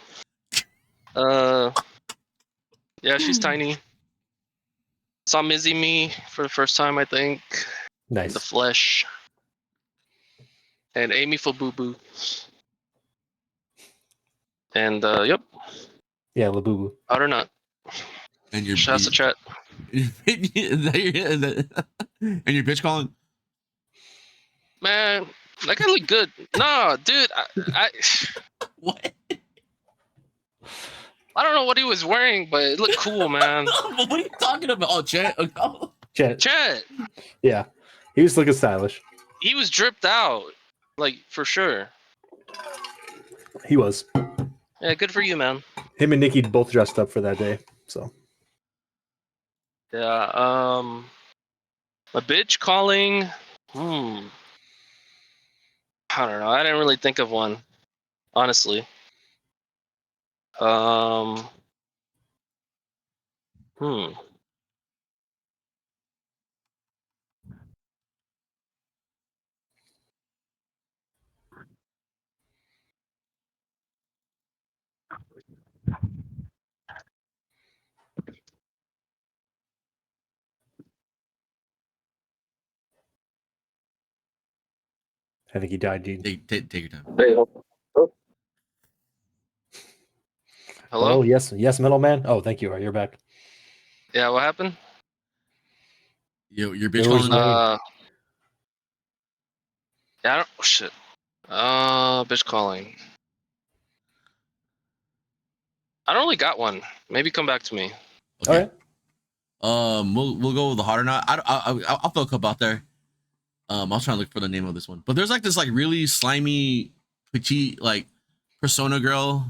Yeah, she's tiny. Saw Mizzy Me for the first time, I think. In Nice. the flesh. And Amy Fabubu. And yep, Yeah, Labubu. outer nut. And your Shout out to Chat. and your bitch calling. Man, that guy look good. No, dude, I What? I don't know what he was wearing, but it looked cool, man. What are you talking about? Oh, Chet. Chet. Chat, Yeah. He was looking stylish. he was dripped out, like for sure. He was. Yeah, good for you, man. Him and Nikki both dressed up for that day. So Yeah, my bitch calling. I don't know. I didn't really think of one, honestly. I think he died, dude. Take your time. Hey, Hello? Oh, yes, middleman. Oh, thank you. You're back. Yeah, what happened? Your bitch There was calling. no- Yeah, I don't. Oh, shit. Bitch calling. I don't really got one. Maybe come back to me. Okay. All right. We'll go with the hot or not. I'll throw a couple out there. I was trying to look for the name of this one, but there's like this like really slimy petite like persona girl,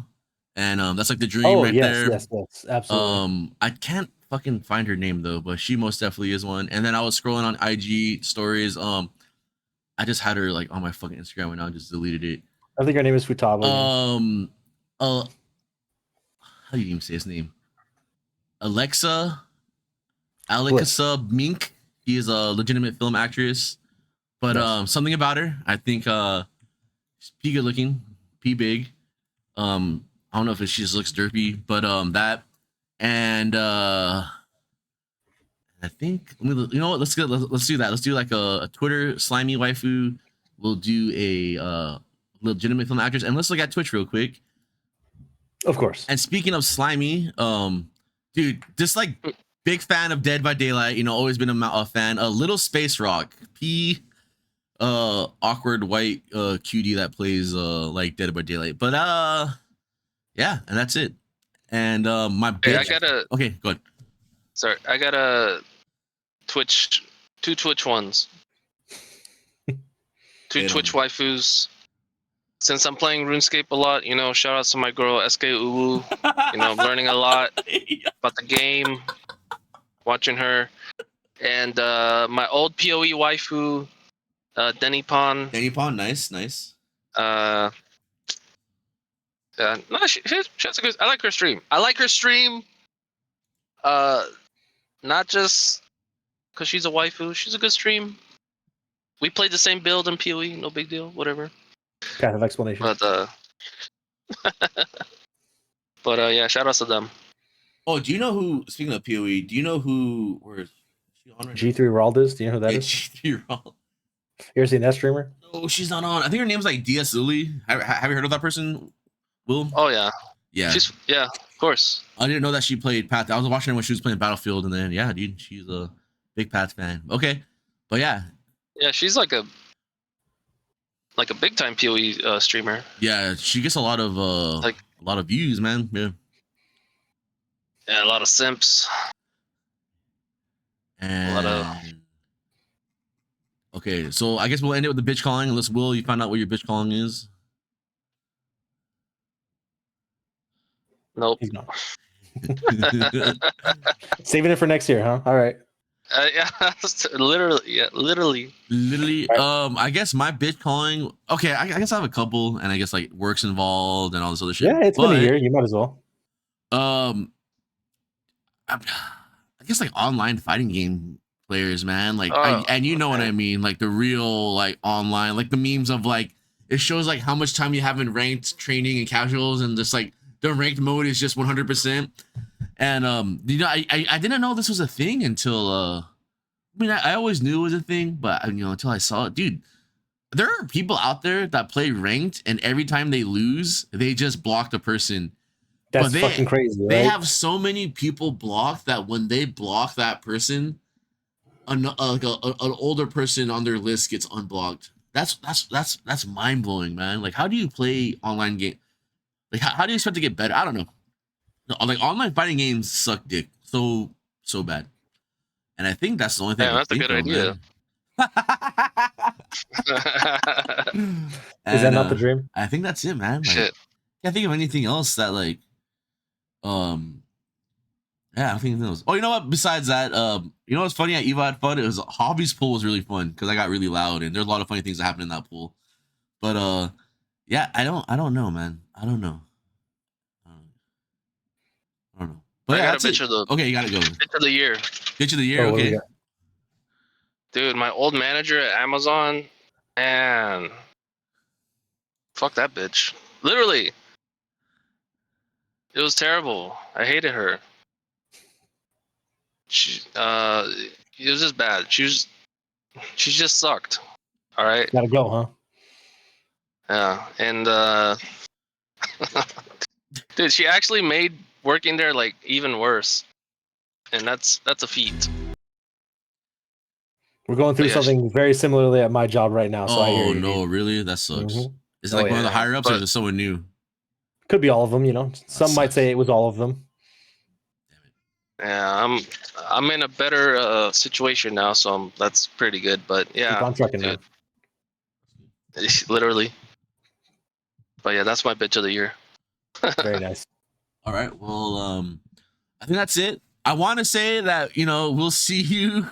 and that's like the dream Oh, right yes, there. yes, absolutely. I can't fucking find her name though, but she most definitely is one. And then I was scrolling on IG stories. I just had her like on my fucking Instagram and I just deleted it. I think her name is Futaba. How do you even say his name? Alexa Mink. She is a legitimate film actress, but Yes. something about her, I think she's P good looking, P big. I don't know if she just looks derpy, but that and I think you know what? Let's do that. Let's do like a Twitter slimy waifu. We'll do a legitimate film actress, and let's look at Twitch real quick. Of course. And speaking of slimy, dude, just like big fan of Dead by Daylight. You know, always been a fan. A Little Space Rock, awkward white cutie that plays like Dead by Daylight. But yeah, and that's it. And my bitch. Hey, okay, go ahead. Sorry, I got a two Twitch ones. Two Twitch waifus. Since I'm playing RuneScape a lot, you know, shout out to my girl SK Uwu. You know, I'm learning a lot about the game, watching her. And my old PoE waifu, Denny Pon. Nice. No, she has a good. I like her stream. Not just because she's a waifu. She's a good stream. We played the same build in PoE. No big deal. Whatever. Kind of explanation. But yeah, shout outs to them. Oh, do you know who? Speaking of PoE, do you know who? Where is she on? Right G3 Raldis, do you know who that now? is? G3 Raw. You ever seen that streamer? Oh, she's not on. I think her name's like DS Lily. Have you heard of that person? Will? Oh yeah. Yeah. Yeah, of course. I didn't know that she played Path. I was watching her when she was playing Battlefield, and then yeah, dude, she's a big Path fan. Okay, but yeah. Yeah, she's like a big time PoE streamer. Yeah, she gets a lot of views, man. Yeah. Yeah, a lot of simps. And okay, so I guess we'll end it with the bitch calling. Unless Will, you find out what your bitch calling is. Nope. He's not. Saving it for next year, huh? All right. Yeah, literally. I guess my bitch calling. Okay, I guess I have a couple, and I guess like work's involved and all this other shit. Yeah, it's been a year. You might as well. I guess like online fighting game players, man. Like, and you know what I mean, like the real like online, like the memes of like it shows like how much time you have in ranked training and casuals, and just like the ranked mode is just 100%. And you know, I didn't know this was a thing until I mean, I always knew it was a thing, but you know, until I saw it, dude. There are people out there that play ranked, and every time they lose, they just block the person. That's fucking crazy. Right? They have so many people blocked that when they block that person, an older person on their list gets unblocked. That's mind blowing, man. Like, how do you play online game? Like, how do you expect to get better? I don't know. Like, online fighting games suck dick so bad, and I think that's the only thing. Yeah, that's a good idea. Is that not the dream? I think that's it, man. Like, Shit. Can't think of anything else that like, yeah, I don't think else. Oh, you know what? Besides that, you know what's funny at Eva had fun? It was Hobby's pool was really fun because I got really loud and there's a lot of funny things that happened in that pool. But yeah, I don't know, man. I don't know. But I yeah, got a bitch of the okay, you gotta go. bitch of the year. Bitch of the year, okay. Dude, my old manager at Amazon, man, fuck that bitch. Literally, it was terrible. I hated her. She, it was just bad. She just sucked. All right. Gotta go, huh? Yeah, and dude, she actually made working there like even worse, and that's a feat. We're going through something very similarly at my job right now. So I hear you, no, really? That sucks. Mm-hmm. Is it like one of the higher ups, or is it someone new? Could be all of them, you know. Some might say it was all of them. Yeah, I'm in a better situation now, so that's pretty good. But yeah, Keep on trucking, man. Literally. But yeah, that's my bitch of the year. Very nice. All right, well, I think that's it. I want to say that, you know, we'll see you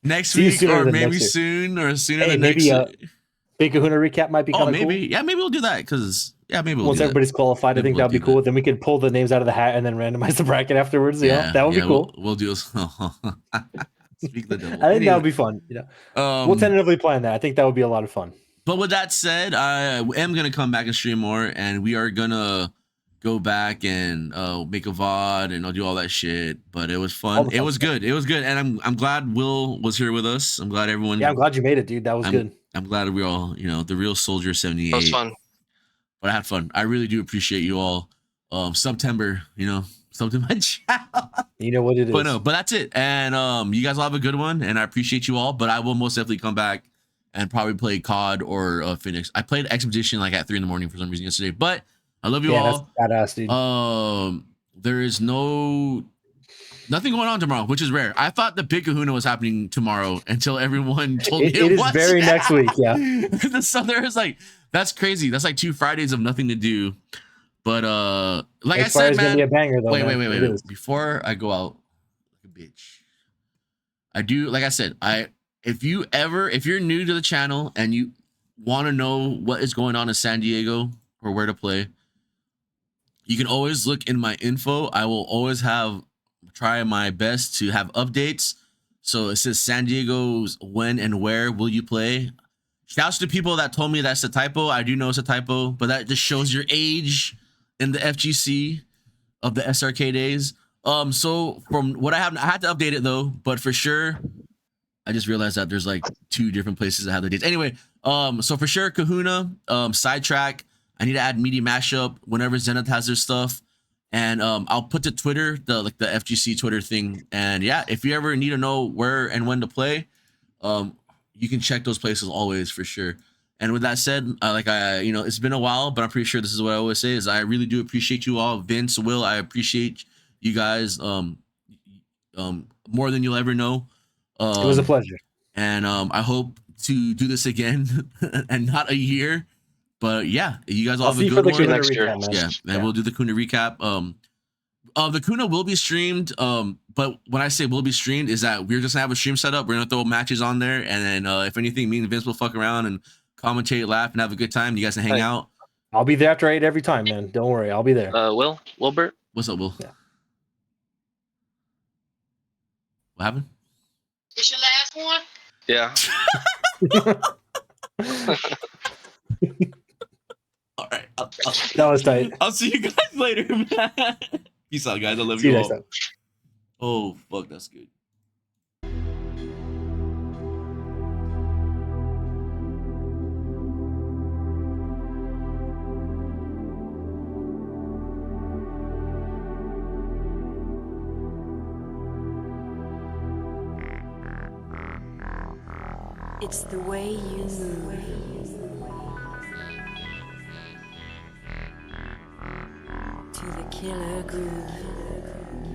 next week, or maybe soon, or sooner than next week. Big Kahuna recap might be kind of cool. Yeah, maybe we'll do that because maybe once everybody's qualified, I think that'd be cool. Then we could pull the names out of the hat and then randomize the bracket afterwards. Yeah, that would be cool. We'll do. Speak the devil. I think that would be fun. You know, we'll tentatively plan that. I think that would be a lot of fun. But with that said, I am gonna come back and stream more, and we are gonna go back and make a VOD and I'll do all that shit. But it was fun. It was good. It was good, and I'm glad Will was here with us. I'm glad everyone. Yeah, I'm glad you made it, dude. That was good. I'm glad we all, you know, the real Soldier 78. That was fun. But I had fun. I really do appreciate you all. September, you know, sub to my channel. You know what it is. But that's it. And you guys all have a good one, and I appreciate you all. But I will most definitely come back and probably play COD or Phoenix. I played Expedition like at 3 a.m. for some reason yesterday. But I love you all. That's badass, dude. There is nothing going on tomorrow, which is rare. I thought the Big Kahuna was happening tomorrow until everyone told me it is was. Very next week, yeah. So there's like, that's crazy. That's like 2 Fridays of nothing to do. But like I said, man. Gonna be a banger, though, wait. Before I go out like a bitch, I do, like I said, if you're new to the channel and you want to know what is going on in San Diego or where to play, you can always look in my info. I will always have try my best to have updates. So it says San Diego's when and where will you play? Shouts to people that told me that's a typo. I do know it's a typo, but that just shows your age in the FGC of the SRK days. So from what I had to update it though, but for sure, I just realized that there's like 2 different places that have the dates. Anyway, so for sure, Kahuna, Sidetrack. I need to add Media Mashup whenever Zenith has their stuff. And I'll put the Twitter, the FGC Twitter thing. And yeah, if you ever need to know where and when to play, you can check those places always for sure. And with that said, it's been a while, but I'm pretty sure this is what I always say is I really do appreciate you all. Vince, Will, I appreciate you guys more than you'll ever know. It was a pleasure. And I hope to do this again and not a year. But yeah, you guys all have a good one. next year. Yeah, and we'll do the Kuna recap. The Kuna will be streamed. But when I say will be streamed, is that we're just gonna have a stream set up. We're gonna throw matches on there, and then if anything, me and Vince will fuck around and commentate, laugh, and have a good time. You guys can hang out. I'll be there after 8 every time, man. Don't worry, I'll be there. Wilbert. What's up, Will? Yeah. What happened? It's your last one? Yeah. All right. That was tight. I'll see you guys later, man. Peace out, guys. I love See you you next all. time. Oh, fuck, that's good. It's the way you move. To the killer groove.